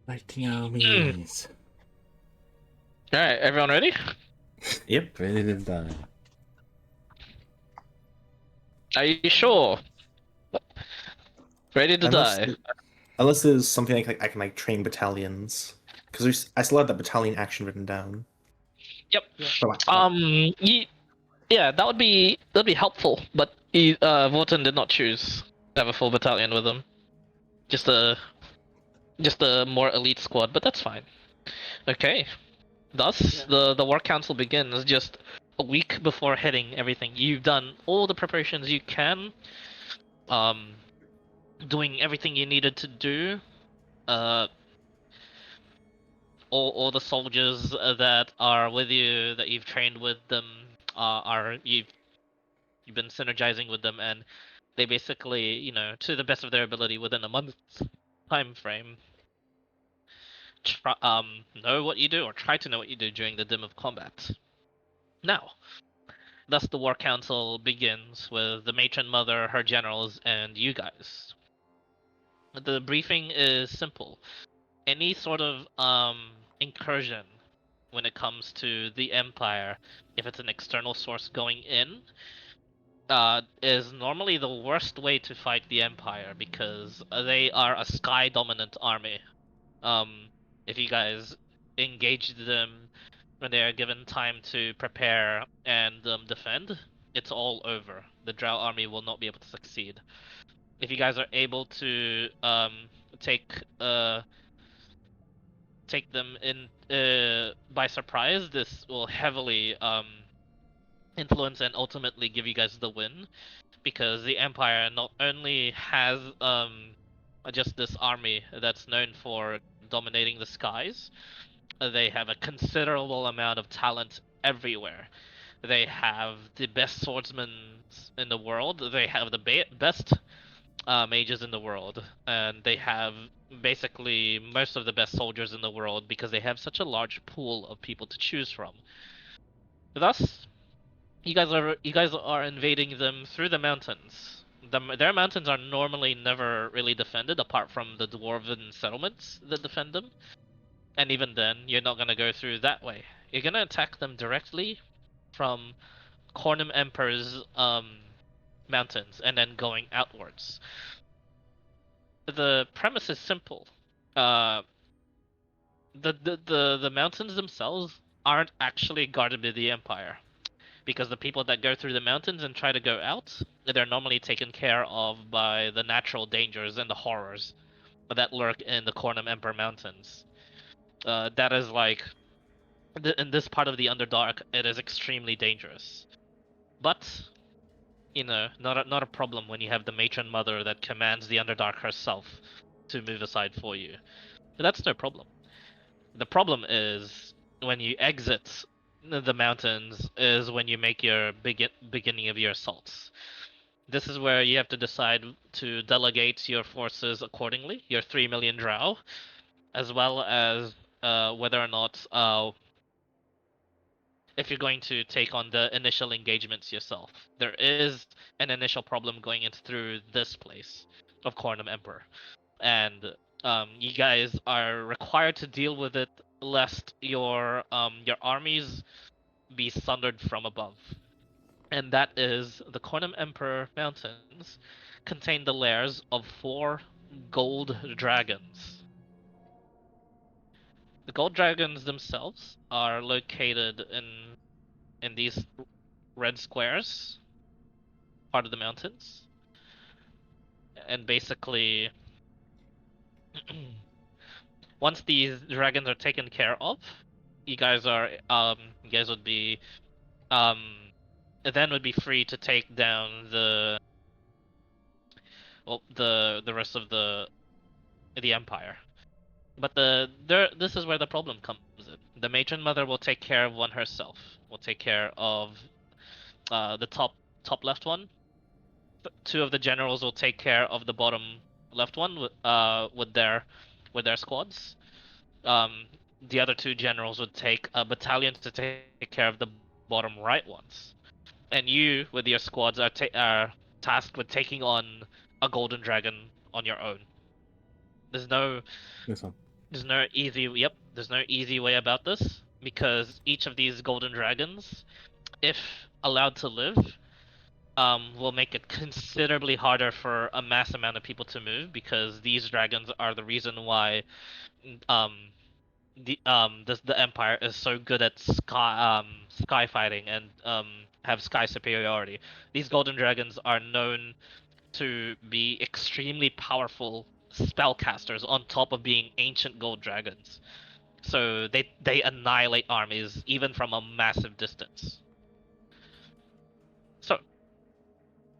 Fighting armies. All right, everyone ready? Yep. Ready to die. Are you sure? Ready to die? Unless there's something I can like train battalions, because I still have that battalion action written down. Yep. But Yeah, that'd be helpful, but Vorton did not choose to have a full battalion with him. Just a more elite squad, but that's fine. Okay. Thus, the War Council begins just a week before hitting everything. You've done all the preparations you can, doing everything you needed to do. All the soldiers that are with you, that you've trained with them, you've been synergizing with them, and they basically, to the best of their ability, within a month's time frame, know what you do, or try to know what you do during the dim of combat. Now, thus the War Council begins with the Matron Mother, her generals, and you guys. The briefing is simple. Any sort of incursion when it comes to the Empire, if it's an external source going in, is normally the worst way to fight the Empire, because they are a sky dominant army. If you guys engage them when they are given time to prepare and defend, it's all over. The Drow army will not be able to succeed. If you guys are able to take them in by surprise, this will heavily influence and ultimately give you guys the win, because the Empire not only has just this army that's known for dominating the skies, they have a considerable amount of talent everywhere. They have the best swordsmen in the world. They have the best mages in the world, and they have basically most of the best soldiers in the world, because they have such a large pool of people to choose from. Thus, you guys are invading them through the mountains. Their mountains are normally never really defended, apart from the dwarven settlements that defend them. And even then, you're not gonna go through that way. You're gonna attack them directly from Cornum Emperor's mountains, and then going outwards. The premise is simple. The mountains themselves aren't actually guarded by the Empire, because the people that go through the mountains and try to go out, they're normally taken care of by the natural dangers and the horrors that lurk in the Cornum Emperor Mountains. That is like, in this part of the Underdark, it is extremely dangerous. But, not a problem when you have the Matron Mother that commands the Underdark herself to move aside for you. That's no problem. The problem is when you exit the mountains, is when you make your beginning of your assaults. this is where you have to decide to delegate your forces accordingly, your 3 million drow, as well as whether or not if you're going to take on the initial engagements yourself. There is an initial problem going into through this place of Cornum Emperor, and you guys are required to deal with it lest your armies be sundered from above. And that is the Cornum Emperor Mountains contain the lairs of 4 gold dragons. The gold dragons themselves are located in these red squares, part of the mountains, and basically, once these dragons are taken care of, you guys would be then would be free to take down the rest of the empire. But this is where the problem comes in. The matron mother will take care of one herself. Will take care of the top left one. 2 of the generals will take care of the bottom left one with their squads. The other 2 generals would take a battalion to take care of the bottom right ones. And you, with your squads, are tasked with taking on a golden dragon on your own. There's no easy way about this, because each of these golden dragons, if allowed to live, will make it considerably harder for a mass amount of people to move, because these dragons are the reason why the Empire is so good at sky fighting and have sky superiority. These golden dragons are known to be extremely powerful spellcasters on top of being ancient gold dragons. So they annihilate armies even from a massive distance. So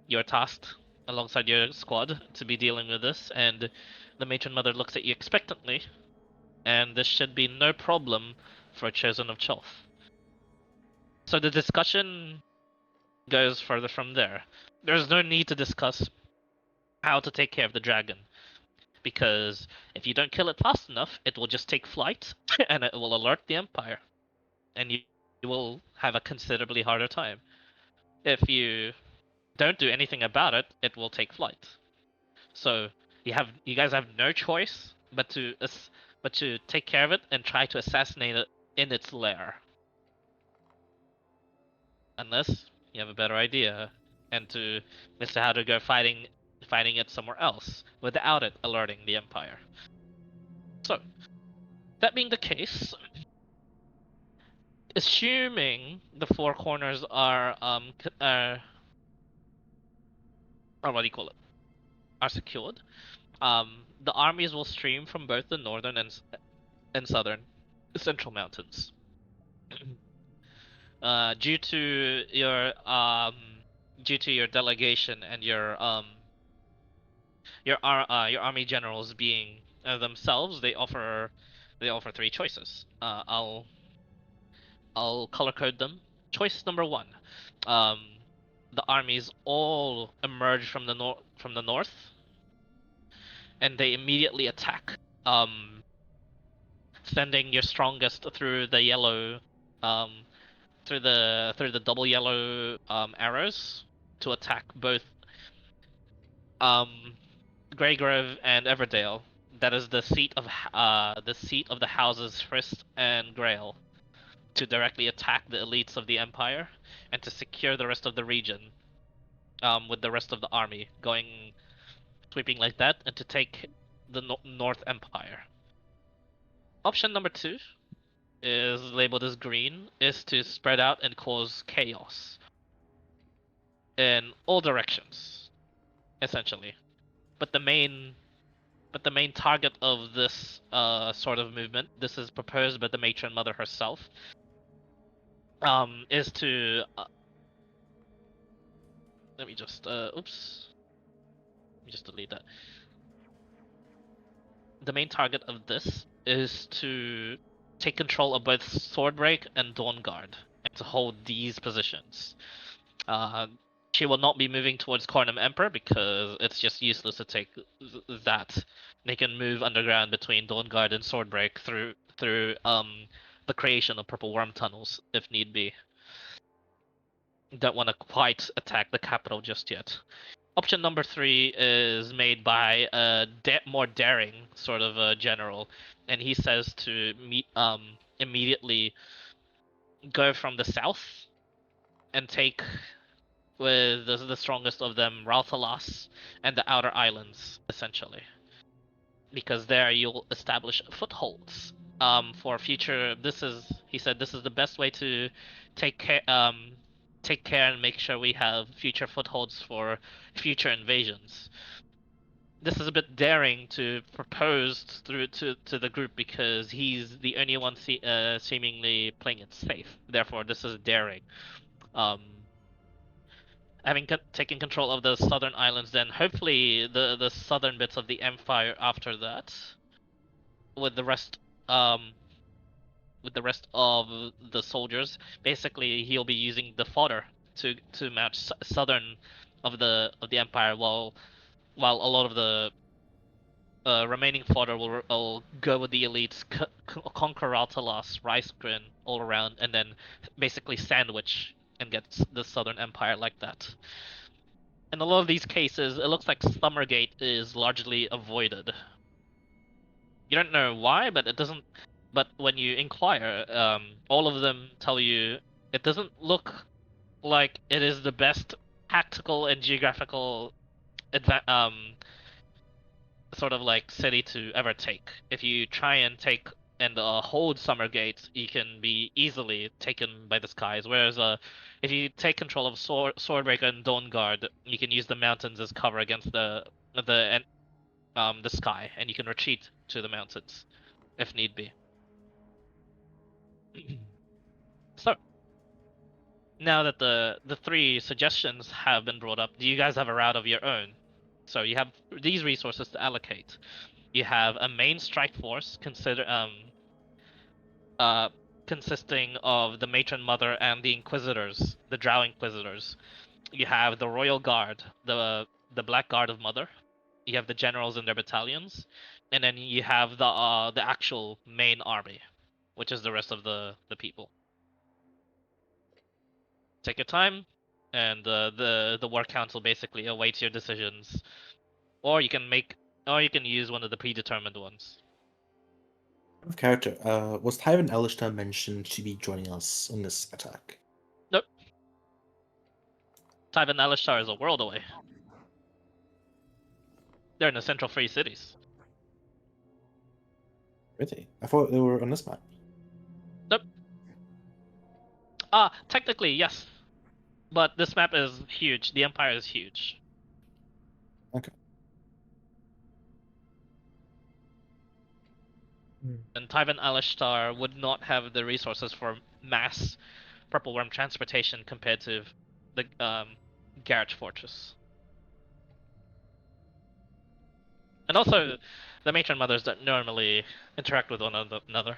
you're tasked alongside your squad to be dealing with this, and the matron mother looks at you expectantly, and this should be no problem for a chosen of Cholth. So the discussion goes further from there. There's no need to discuss how to take care of the dragon, because if you don't kill it fast enough, it will just take flight and it will alert the Empire, and you will have a considerably harder time. If you don't do anything about it, it will take flight. So you guys have no choice but to take care of it and try to assassinate it in its lair, unless you have a better idea and to as to how to go fighting it somewhere else without it alerting the Empire. So, that being the case, assuming the 4 corners are secured, the armies will stream from both the northern and southern central mountains. Due to your delegation and your army generals being themselves, they offer 3 choices. I'll color code them. Choice number 1: the armies all emerge from the north, and they immediately attack, sending your strongest through the yellow, through the double yellow arrows to attack both Greygrove and Everdale. That is the seat of the houses Frist and Grail, to directly attack the elites of the Empire and to secure the rest of the region, with the rest of the army sweeping like that, and to take the North Empire. Option number 2 is labeled as green, is to spread out and cause chaos in all directions, essentially. But the main target of this sort of movement, this is proposed by the matron mother herself, is to let me just delete that. The main target of this is to take control of both Swordbreak and Dawnguard, and to hold these positions. she will not be moving towards Cornum Emperor because it's just useless to take that. They can move underground between Dawnguard and Swordbreak through the creation of Purple Worm tunnels if need be. Don't want to quite attack the capital just yet. Option number 3 is made by a more daring sort of a general, and he says to immediately go from the south and take with the strongest of them, Ralthalas and the Outer Islands, essentially, because there you'll establish footholds for future. He said, this is the best way to take care and make sure we have future footholds for future invasions. This is a bit daring to propose through to the group because he's the only one seemingly playing it safe. Therefore, this is daring. Having taken control of the southern islands, then hopefully the southern bits of the empire after that, with the rest of the soldiers, basically he'll be using the fodder to match southern of the empire, while a lot of the remaining fodder will go with the elites, conquer Raltalas, Ricegrin all around, and then basically sandwich and get the southern empire like that. In a lot of these cases, it looks like Summergate is largely avoided. You don't know why, but it doesn't. But when you inquire, all of them tell you it doesn't look like it is the best tactical and geographical sort of like city to ever take. If you try and take and hold Summergate, you can be easily taken by the skies. Whereas if you take control of Swordbreaker and Dawnguard, you can use the mountains as cover against the sky, and you can retreat to the mountains if need be. So, now that the 3 suggestions have been brought up, do you guys have a route of your own? So you have these resources to allocate. You have a main strike force consisting of the Matron Mother and the Inquisitors, the Drow Inquisitors. You have the Royal Guard, the Black Guard of Mother. You have the generals and their battalions, and then you have the actual main army, which is the rest of the people. Take your time, and the War Council basically awaits your decisions, or you can use one of the predetermined ones. Out of character, was Tywin Elishtar mentioned to be joining us in this attack? Nope. Tywin Elishtar is a world away. They're in the Central Free Cities. Really? I thought they were on this map. Nope. Technically, yes. But this map is huge. The Empire is huge. Okay. And Tywin Elishtar would not have the resources for mass Purple Worm transportation compared to the Garroch Fortress. And also, the Matron Mothers don't normally interact with one another.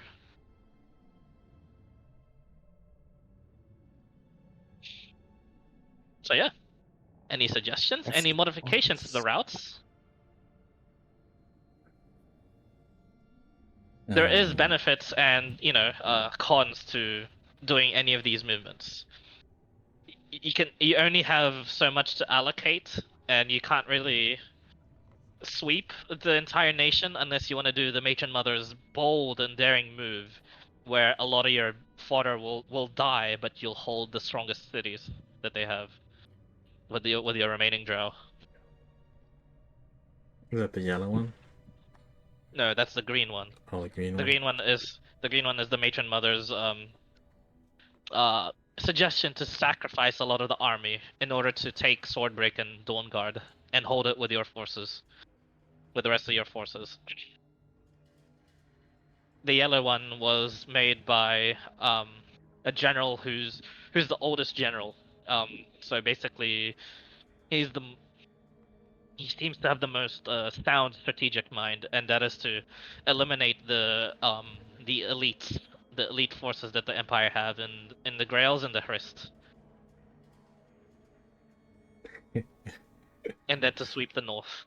So yeah. Any suggestions? Any modifications to the routes? There is benefits and, cons to doing any of these movements. You only have so much to allocate, and you can't really sweep the entire nation unless you want to do the Matron Mother's bold and daring move, where a lot of your fodder will die, but you'll hold the strongest cities that they have with your remaining drow. Is that the yellow one? No, that's the green one. Oh, the green one. The green one is the Matron Mother's suggestion to sacrifice a lot of the army in order to take Swordbreak and Dawnguard and hold it with your forces, with the rest of your forces. The yellow one was made by a general who's the oldest general. So basically, he seems to have the most sound strategic mind, and that is to eliminate the elite forces that the Empire have in the Grails and the Hrist. and then to sweep the north.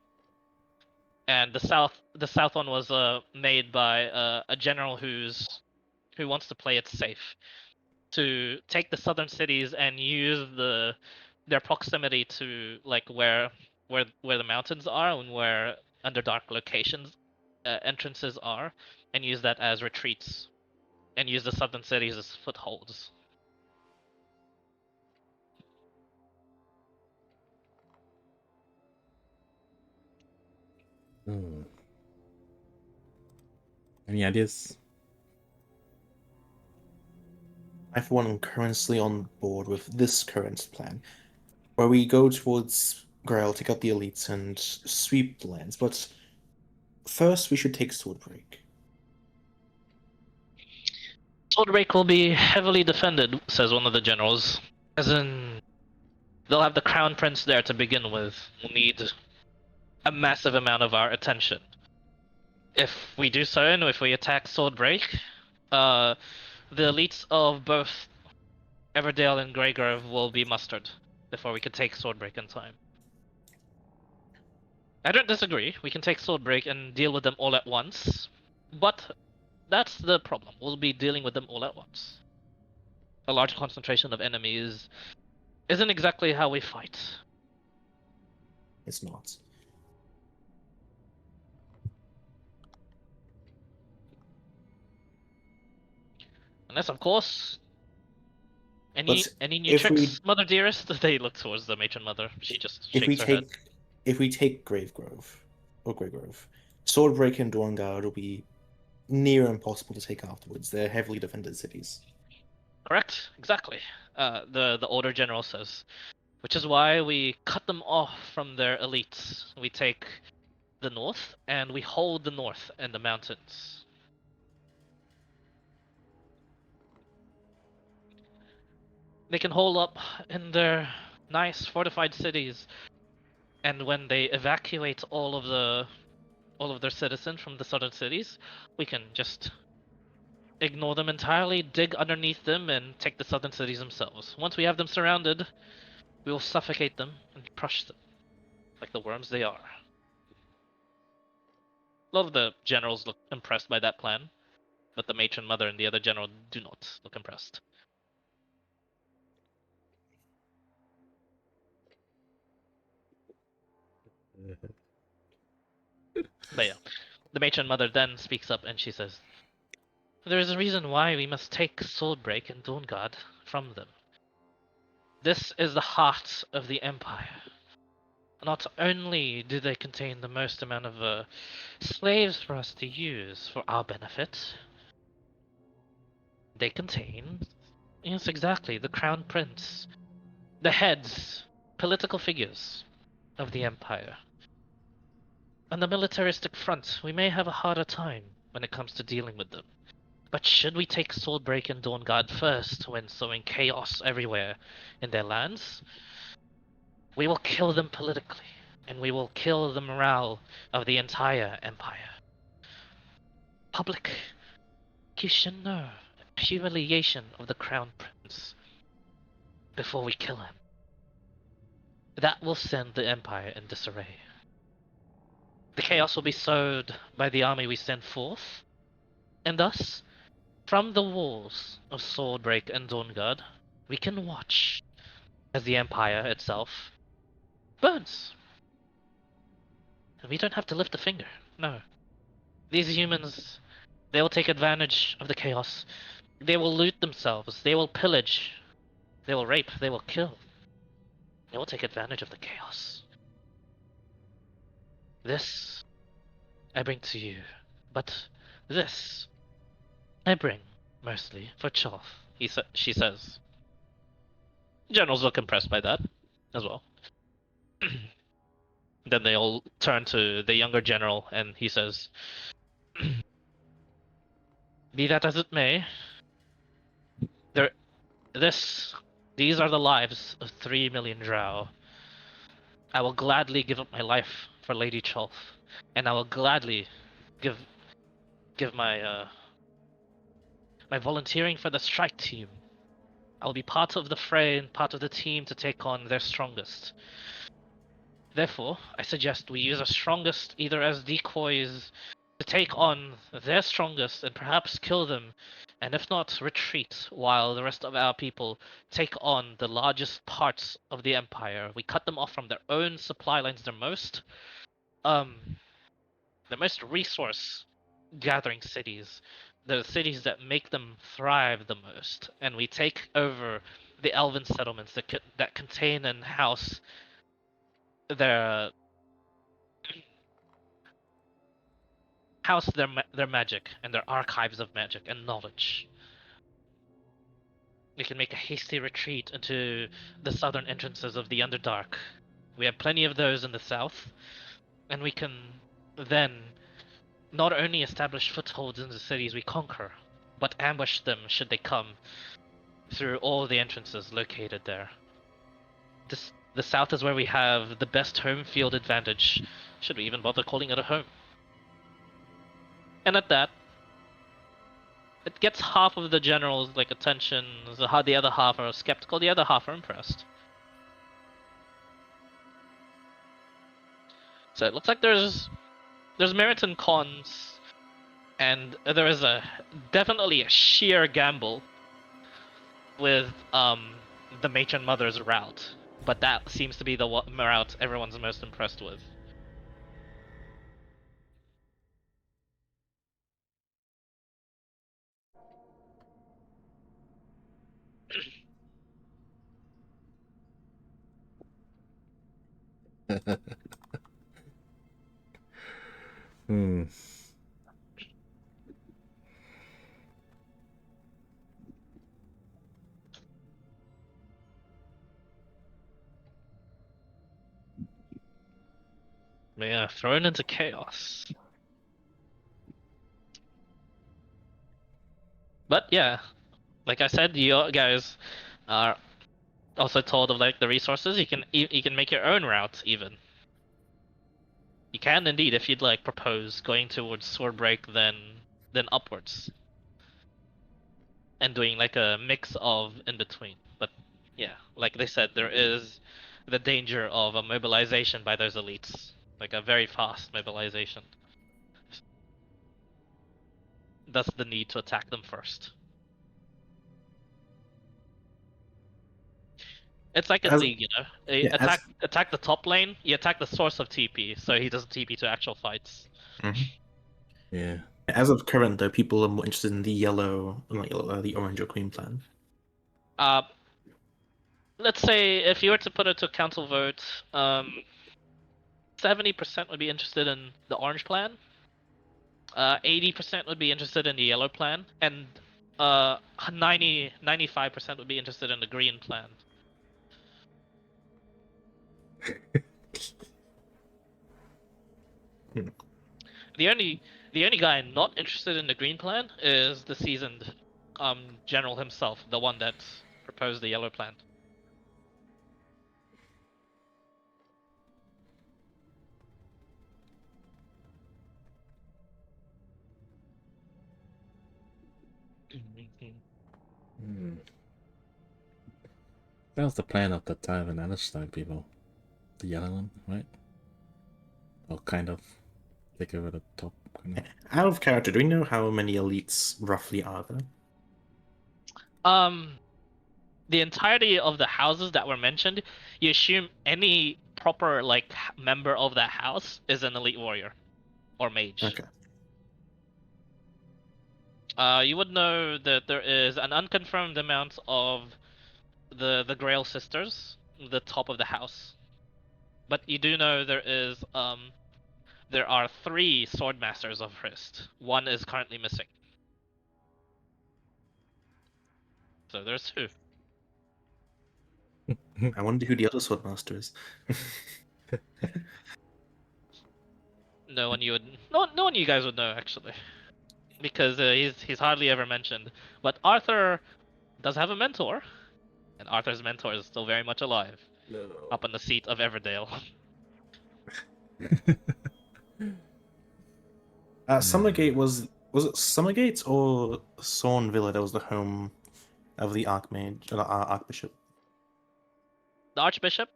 And the south one was made by a general who wants to play it safe, to take the southern cities and use their proximity to like where the mountains are and where underdark locations entrances are, and use that as retreats, and use the southern cities as footholds. Hmm. Any ideas? I, for one, am currently on board with this current plan, where we go towards Grail, take out the elites, and sweep the lands. But first, we should take Swordbreak. Swordbreak will be heavily defended, says one of the generals. As in, they'll have the crown prince there to begin with. We'll need a massive amount of our attention. If we do so, and if we attack Swordbreak, the elites of both Everdale and Greygrove will be mustered before we can take Swordbreak in time. I don't disagree. We can take Swordbreak and deal with them all at once, but that's the problem. We'll be dealing with them all at once. A large concentration of enemies isn't exactly how we fight. It's not. Unless, of course, any But new if we- tricks, Mother Dearest? They look towards the matron mother. She just If we shakes her head. take Gravegrove or Greygrove, Swordbreak and Dawnguard will be near impossible to take afterwards. They're heavily defended cities. Correct, exactly. The Order General says, which is why we cut them off from their elites. We take the north and we hold the north and the mountains. They can hold up in their nice fortified cities, and when they evacuate all of their citizens from the southern cities, we can just ignore them entirely, dig underneath them, and take the southern cities themselves. Once we have them surrounded, we will suffocate them and crush them like the worms they are. A lot of the generals look impressed by that plan, but the matron mother and the other general do not look impressed. But yeah, the matron mother then speaks up and she says, there is a reason why we must take Swordbreak and Dawnguard from them. This is the heart of the Empire. Not only do they contain the most amount of slaves for us to use for our benefit, they contain, yes, exactly, the Crown Prince, the heads, political figures of the Empire. On the militaristic front, we may have a harder time when it comes to dealing with them. But should we take Swordbreak and Dawnguard first when sowing chaos everywhere in their lands, we will kill them politically, and we will kill the morale of the entire Empire. Public Kishineau, humiliation of the Crown Prince before we kill him. That will send the Empire in disarray. The chaos will be sowed by the army we send forth, and thus, from the walls of Swordbreak and Dawnguard, we can watch as the Empire itself burns. And we don't have to lift a finger, no. These humans, they will take advantage of the chaos. They will loot themselves, they will pillage, they will rape, they will kill. They will take advantage of the chaos. This I bring to you, but this I bring mostly for Cholf, she says. Generals look impressed by that as well. Then they all turn to the younger general and he says, be that as it may, these are the lives of 3 million drow. I will gladly give up my life for Lady Cholf, and I will gladly give my my volunteering for the strike team. I will be part of the fray and part of the team to take on their strongest. Therefore, I suggest we use our strongest either as decoys to take on their strongest and perhaps kill them, and if not, retreat while the rest of our people take on the largest parts of the empire. We cut them off from their own supply lines, the most resource gathering cities, the cities that make them thrive the most, and we take over the elven settlements that contain and house their their magic and their archives of magic and knowledge. We can make a hasty retreat into the southern entrances of the Underdark. We have plenty of those in the south, and we can then not only establish footholds in the cities we conquer, but ambush them should they come through all the entrances located there. The south is where we have the best home field advantage, should we even bother calling it a home. And at that, it gets half of the generals' attention. The other half are skeptical. The other half are impressed. So it looks like there's merit and cons, and there is definitely a sheer gamble with the matron mother's route, but that seems to be the route everyone's most impressed with. Hmm. Yeah, thrown into chaos. But yeah, like I said, you guys are also told of the resources. You can make your own route even. You can indeed if you'd propose going towards Swordbreak then upwards. And doing a mix of in between. But yeah, like they said, there is the danger of a mobilization by those elites. A very fast mobilization. Thus the need to attack them first. It's like in League, attack the top lane, you attack the source of TP, so he doesn't TP to actual fights. Yeah. As of current, though, people are more interested in the yellow, not yellow, the orange or green plan. Let's say if you were to put it to a council vote, 70% would be interested in the orange plan. 80% would be interested in the yellow plan, and 95% would be interested in the green plan. The only guy not interested in the green plan is the seasoned general himself, the one that proposed the yellow plan. That was the plan of the Tywin Lannister people. The yellow one, right? Or kind of take over the top. Out of character, do we know how many elites roughly are there? The entirety of the houses that were mentioned, you assume any proper member of that house is an elite warrior or mage. Okay. You would know that there is an unconfirmed amount of the Grail sisters, the top of the house, but you do know there are 3 sword masters of Hrist. One is currently missing, so there's 2. I wonder who the other sword master is. No one you guys would know actually, because he's hardly ever mentioned. But Arthur does have a mentor, and Arthur's mentor is still very much alive, up in the seat of Everdale. Summergate was it Summergate or Sorn Villa that was the home of the Archmage, Archbishop? The Archbishop,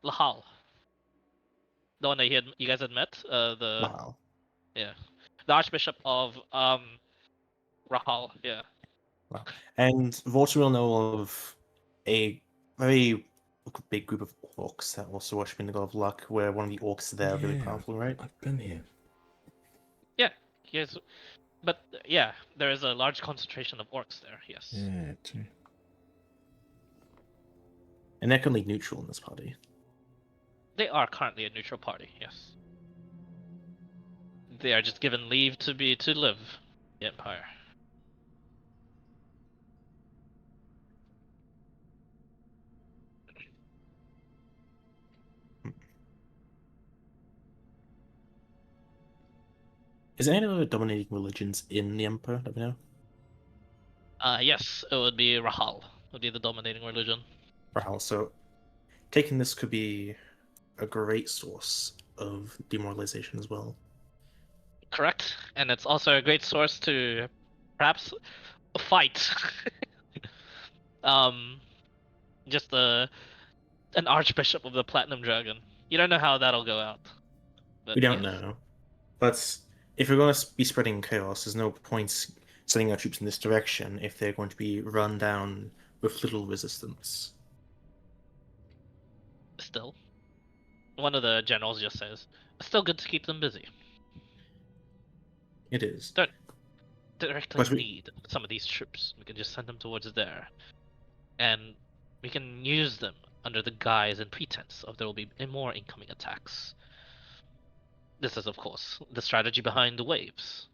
Lahal. The one that you guys had met. Wow. The Archbishop of Rahal. Yeah. And Vulture will know of a very big group of orcs that also worship the god of luck, where one of the orcs there are really Yeah, powerful, right? I've been here. Yes. But yeah, there is a large concentration of orcs there. Yes. Yeah, true. And they're currently neutral in this party. They are currently a neutral party. Yes. They are just given leave to live the Empire. Is there any other dominating religions in the Empire that we know? Yes, it would be Rahal. Would be the dominating religion. Rahal, so taking this could be a great source of demoralization as well. Correct, and it's also a great source to perhaps fight. Just an Archbishop of the Platinum Dragon. You don't know how that'll go out. But We don't yes. know. But if we're going to be spreading chaos, there's no point sending our troops in this direction if they're going to be run down with little resistance. Still, one of the generals just says, "Still good to keep them busy." It is. Directly But we- need some of these troops. We can just send them towards there, and we can use them under the guise and pretense of there will be more incoming attacks. This is, of course, the strategy behind the waves.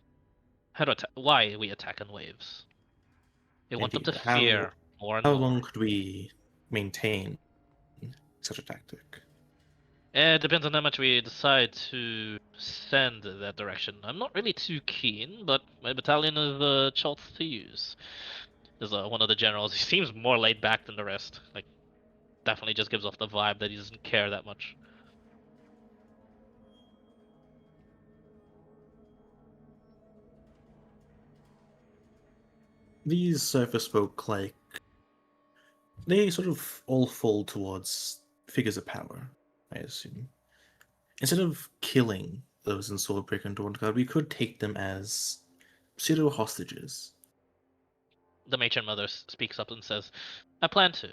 Why we attack in waves? They want them to Indeed. fear more and How more. long could we maintain such a tactic? It depends on how much we decide to send that direction. I'm not really too keen, but my battalion is the choice to use. There's one of the generals. He seems more laid back than the rest. Like, definitely just gives off the vibe that he doesn't care that much. These surface folk, like, they sort of all fall towards figures of power, I assume. Instead of killing those in Swordbreaker and Dawnguard, we could take them as pseudo hostages. The matron mother speaks up and says, "I plan to.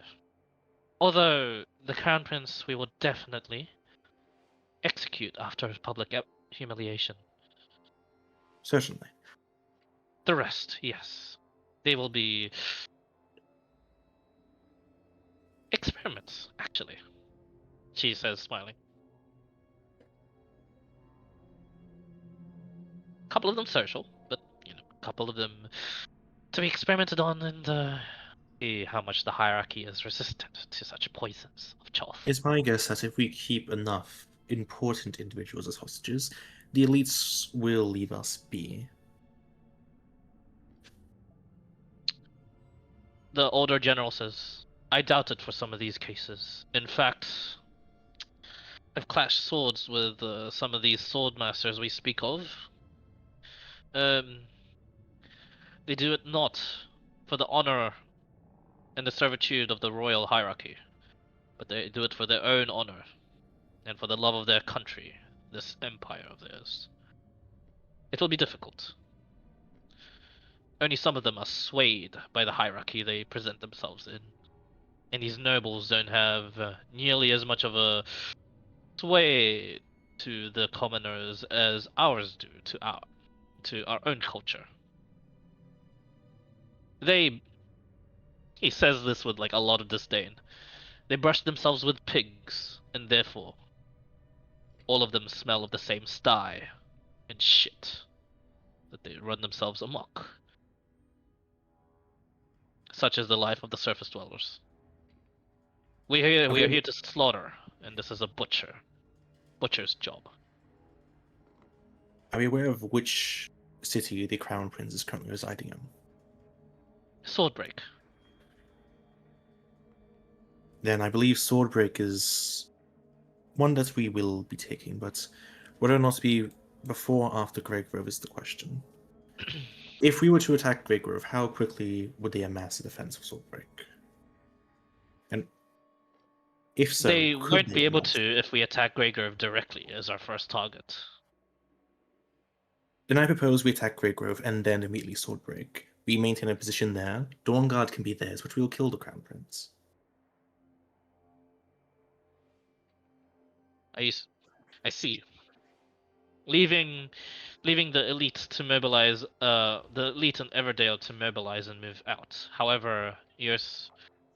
Although the crown prince we will definitely execute after public humiliation. Certainly. The rest, yes. They will be experiments, actually," she says, smiling. A couple of them social, but a couple of them to be experimented on and see how much the hierarchy is resistant to such poisons of choice. It's my guess that if we keep enough important individuals as hostages, the elites will leave us be. The older general says, "I doubt it for some of these cases. In fact, I've clashed swords with some of these sword masters we speak of. They do it not for the honor and the servitude of the royal hierarchy, but they do it for their own honor and for the love of their country, this empire of theirs. It will be difficult. Only some of them are swayed by the hierarchy they present themselves in. And these nobles don't have nearly as much of a sway to the commoners as ours do to our own culture. He says this with like a lot of disdain. They brush themselves with pigs, and therefore all of them smell of the same sty and shit. That they run themselves amok. Such is the life of the surface dwellers. We are here to slaughter, and this is a butcher's job." Are we aware of which city the Crown Prince is currently residing in? Swordbreak. Then I believe Swordbreak is one that we will be taking, but whether or not to be before or after Grey Grove is the question. If we were to attack Grey Grove, how quickly would they amass a defense of Swordbreak? And If so, they could won't they be able not? to if we attack Greygrove directly as our first target. Then I propose we attack Grey Grove and then immediately Swordbreak. We maintain a position there. Dawnguard can be theirs, but we will kill the Crown Prince. I see. Leaving the elite to mobilize, the elite and Everdale to mobilize and move out. However, you're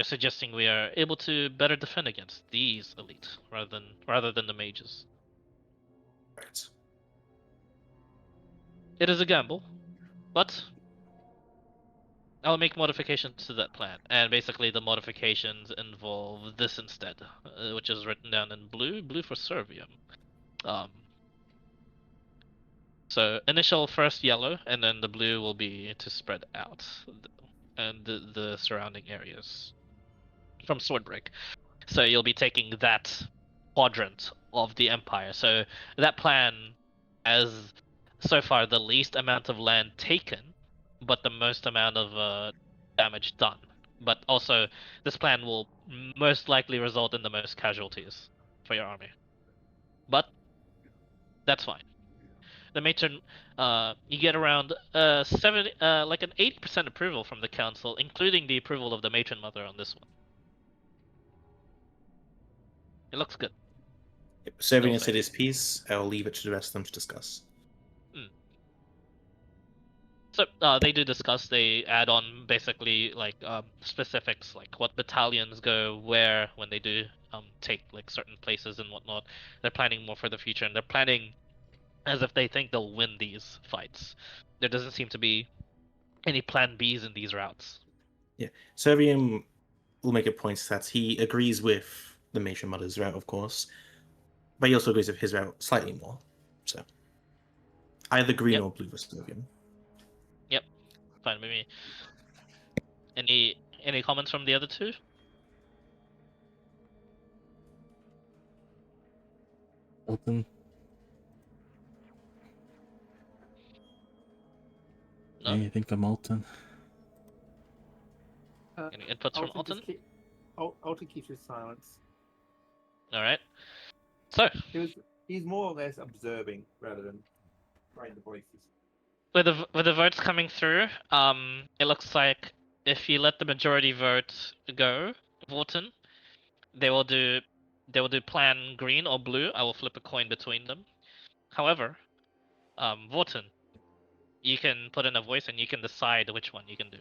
suggesting we are able to better defend against these elite rather than the mages. Right. It is a gamble, but I'll make modifications to that plan, and basically the modifications involve this instead, which is written down in blue for Servium. So initial first yellow, and then the blue will be to spread out, and the surrounding areas from Swordbreak. So you'll be taking that quadrant of the Empire. So that plan has so far the least amount of land taken, but the most amount of damage done. But also, this plan will most likely result in the most casualties for your army. But that's fine. The matron, you get around like an 80% approval from the council, including the approval of the matron mother on this one. It looks good. Serving Still as it is peace, I'll leave it to the rest of them to discuss. So they do discuss. They add on basically like specifics, like what battalions go where when they do take like certain places and whatnot. They're planning more for the future, and they're planning as if they think they'll win these fights. There doesn't seem to be any plan Bs in these routes. Yeah, Servium will make a point that he agrees with the Matron Mother's route, of course, but he also agrees with his route slightly more. So either green or blue for Servium. Yep, fine with me. Any comments from the other two? Open. No? Anything from Alton? Any inputs from Alton? Alton keeps his silence. All right. So He's more or less observing rather than writing the voices. with the votes coming through, it looks like if you let the majority vote go, Vorton, they will do plan green or blue. I will flip a coin between them. However, Vorton, you can put in a voice and you can decide which one you can do.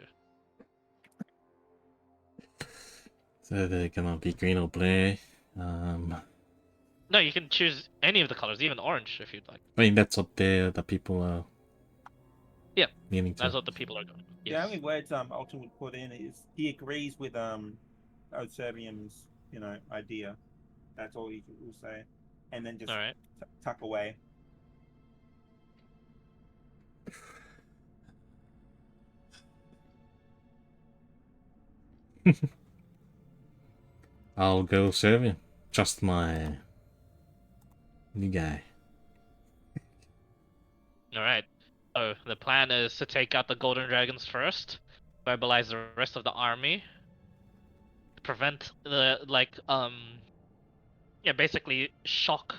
So they're gonna be green or blue. No, you can choose any of the colors, even orange if you'd like. I mean, that's what the people are. Yeah, leaning to. that's what the people are going. Yes. The only words Alton would put in is he agrees with Servium's idea. That's all he will say, and then just All right. tuck away. I'll go Servium. Trust my new guy. All right. So the plan is to take out the Golden Dragons first, mobilize the rest of the army, prevent the basically shock,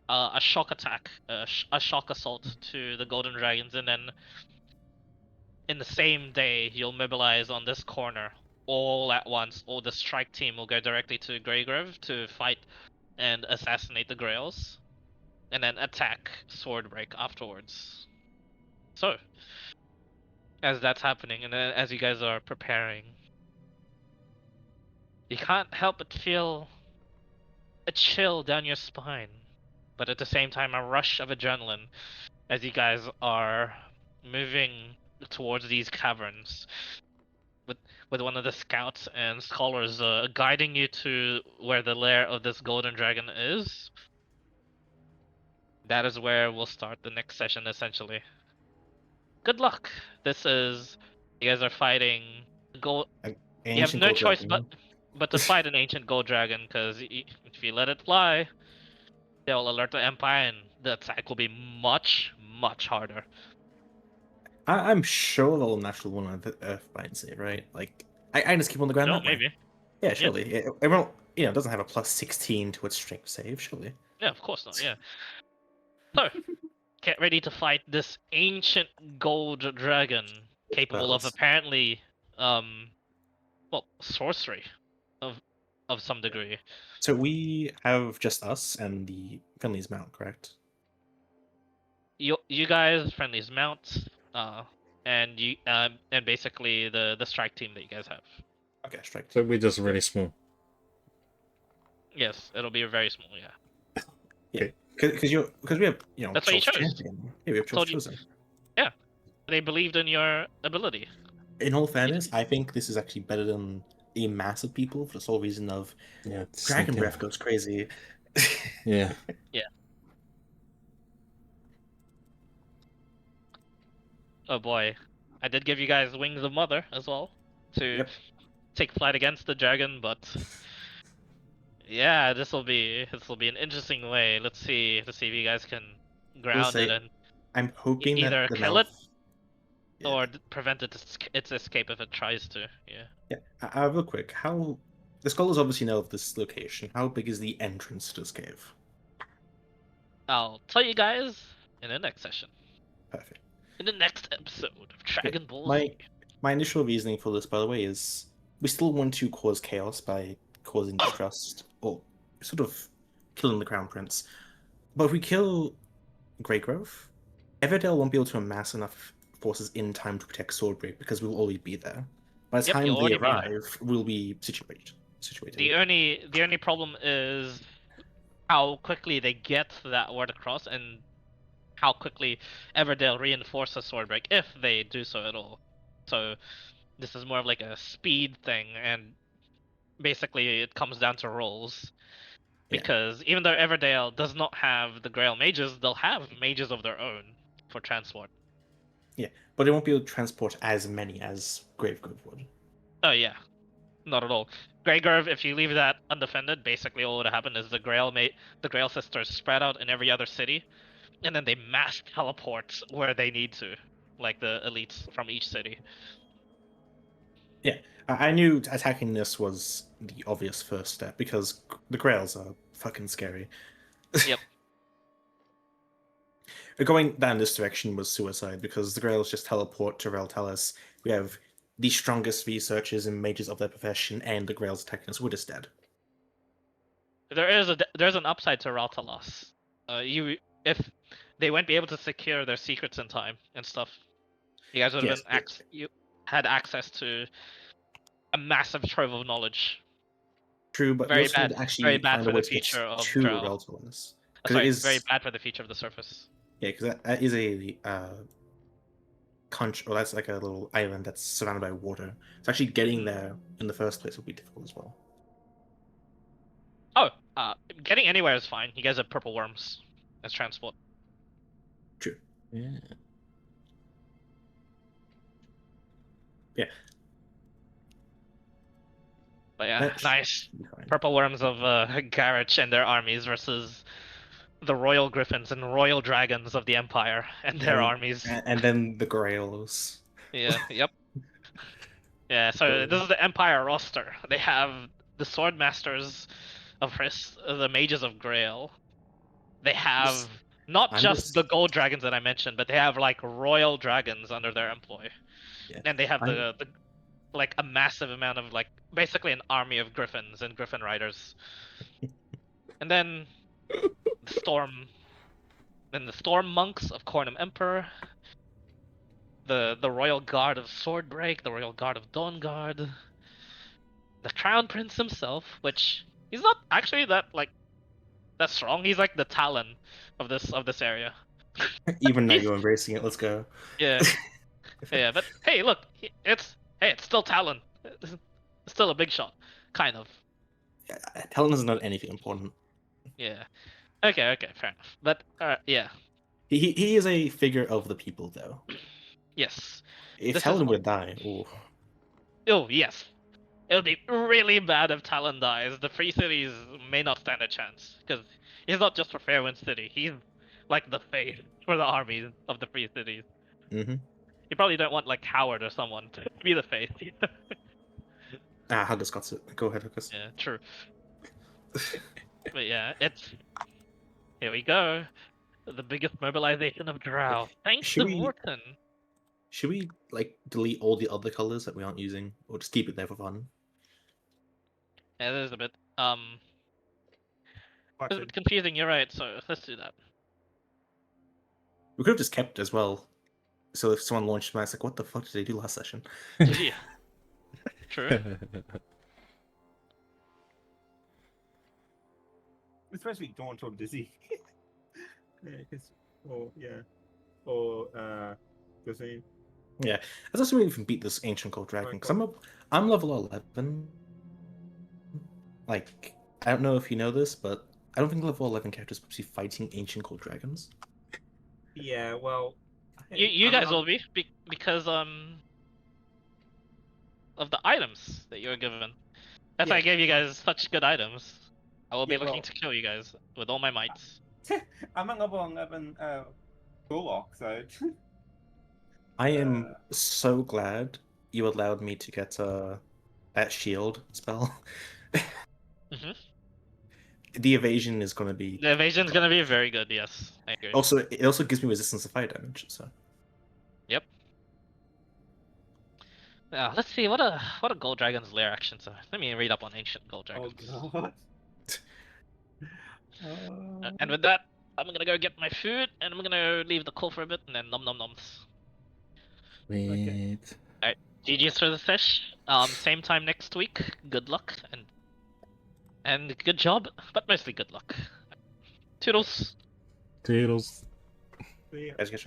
a shock attack, a shock assault to the Golden Dragons, and then in the same day you'll mobilize on this corner all at once. Or the strike team will go directly to Greygrove to fight and assassinate the Grails, and then attack Swordbreak afterwards. So, as that's happening, and then as you guys are preparing, you can't help but feel a chill down your spine, but at the same time a rush of adrenaline as you guys are moving towards these caverns with one of the scouts and scholars guiding you to where the lair of this golden dragon is. That is where we'll start the next session, essentially. Good luck. This is, you guys are fighting gold. You have no choice but to fight an ancient gold dragon, because if you let it fly, they'll alert the Empire, and the attack will be much, much harder. I'm sure they'll naturally want to Earthbind it, right? Like, I just keep on the ground. No, that way. maybe. Yeah, surely. Everyone, it doesn't have a plus 16 to its strength save, surely. Yeah, of course not. Yeah. So, get ready to fight this ancient gold dragon capable of Spells. apparently, sorcery of some degree. So we have just us and the Finley's Mount, correct? You guys, friendly's mount, and and basically the strike team that you guys have. Okay, strike. So we're just really small. Yes, it'll be very small. Yeah. Because we have That's what you Charles chose. Champion. Yeah, we have Told Charles you. chosen. They believed in your ability. In all fairness, I think this is actually better than a mass of people for the sole reason of Yeah. it's Dragon like, Breath goes crazy. Yeah. Oh boy, I did give you guys Wings of Mother as well to Yep. take flight against the dragon, but yeah, this will be an interesting way. Let's see if you guys can ground say, it and I'm hoping either that the kill it Melf- Yeah. or prevent its escape if it tries to. Yeah. Yeah, real quick, how the scholars obviously know of this location. How big is the entrance to this cave? I'll tell you guys in the next session, Perfect. in the next episode of Dragon Ball my- Z. My initial reasoning for this, by the way, is we still want to cause chaos by causing distrust or sort of killing the Crown Prince. But if we kill Greygrove, Everdell won't be able to amass enough forces in time to protect Swordbreak because we'll already be there. By the Yep, time you'll they already be there. arrive, we'll be situated. The only problem is how quickly they get that word across and how quickly Everdale reinforces Swordbreak, if they do so at all. So this is more of like a speed thing, and basically it comes down to rolls. Yeah. Because even though Everdale does not have the Grail mages, they'll have mages of their own for transport. But they won't be able to transport as many as Gravegrove would. Oh yeah, not at all. Greygrove, if you leave that undefended, basically all that would happen is the Grail sisters spread out in every other city, and then they mass teleport where they need to, like the elites from each city. I knew attacking this was the obvious first step because the Grails are fucking scary. Yep. Going down this direction was suicide because the Grails just teleport to Reltalis. We have the strongest researchers and mages of their profession, and the Grails attacking us. We're just dead. There's an upside to Raltalos. If they won't be able to secure their secrets in time and stuff, you guys would have Yes, you had access to a massive trove of knowledge. True, but Very we also bad- would actually very bad find for a way the to get future of to Drow. Reltalis. Sorry, it it's is very bad for the future of the surface. Yeah, because that is a country, or that's like a little island that's surrounded by water. So actually getting there in the first place would be difficult as well. Oh, getting anywhere is fine. You guys have purple worms as transport. True. Yeah. But yeah, That nice. should be fine. Purple worms of Garrosh and their armies versus the royal griffins and royal dragons of the Empire and their And- armies. And then the Grails. Yeah, yep. Yeah, so this is the Empire roster. They have the Sword Masters of Hriss, the Mages of Grail. They have This- not I'm just just- the gold dragons that I mentioned, but they have like royal dragons under their employ. Yeah, And they have I'm- the like a massive amount of like basically an army of griffins and griffin riders. And then the storm monks of Cornum Emperor, the royal guard of Swordbreak, the royal guard of Dawnguard, the Crown Prince himself, which he's not actually that strong. He's like the Talon of this area. Even now you're embracing it. Let's go. Yeah. Yeah, but hey, look, it's still Talon. It's still a big shot, kind of. Talon is not anything important. Yeah. Okay, fair enough. But yeah, He is a figure of the people, though. yes. If This is Talon what- would die, ooh. Oh yes, it would be really bad if Talon dies. The Free Cities may not stand a chance because he's not just for Fairwind City. He's like the face for the armies of the Free Cities. Mm-hmm. You probably don't want like Howard or someone to be the face. Huggus got it. Go ahead, Huggus. Yeah, true. But yeah, it's here we go. The biggest mobilization of Drow. Thanks Should to we- Vorten. Should we like delete all the other colors that we aren't using, or just keep it there for fun? Yeah, that is a bit Watch it's a it. bit confusing. You're right. So let's do that. We could have just kept it as well. So if someone launched Mass, like, what the fuck did they do last session? Yeah. True. Especially Daunt or Dizzy. Or Gazine. Yeah, I was assuming we can beat this ancient gold dragon because I'm level 11. Like, I don't know if you know this, but I don't think level 11 characters are supposed to be fighting ancient gold dragons. Yeah, well. You guys will be because of the items that you're given. If I Yeah. gave you guys such good items, I will be Yeah, looking well- to kill you guys with all my mights. I'm on level 11 Gorlock, so. I am so glad you allowed me to get that shield spell. Mhm. The evasion is going to be. The evasion's gonna be very good. Yes, I agree. Also, it also gives me resistance to fire damage. So Yep. Yeah, let's see what a gold dragon's lair actions are. Let me read up on ancient gold Oh dragons. god. And with that, I'm gonna go get my food, and I'm gonna leave the call for a bit, and then nom nom noms. Wait. GG's for the fish. Same time next week. Good luck and good job, but mostly good luck. Toodles. Toodles. Yeah. guys get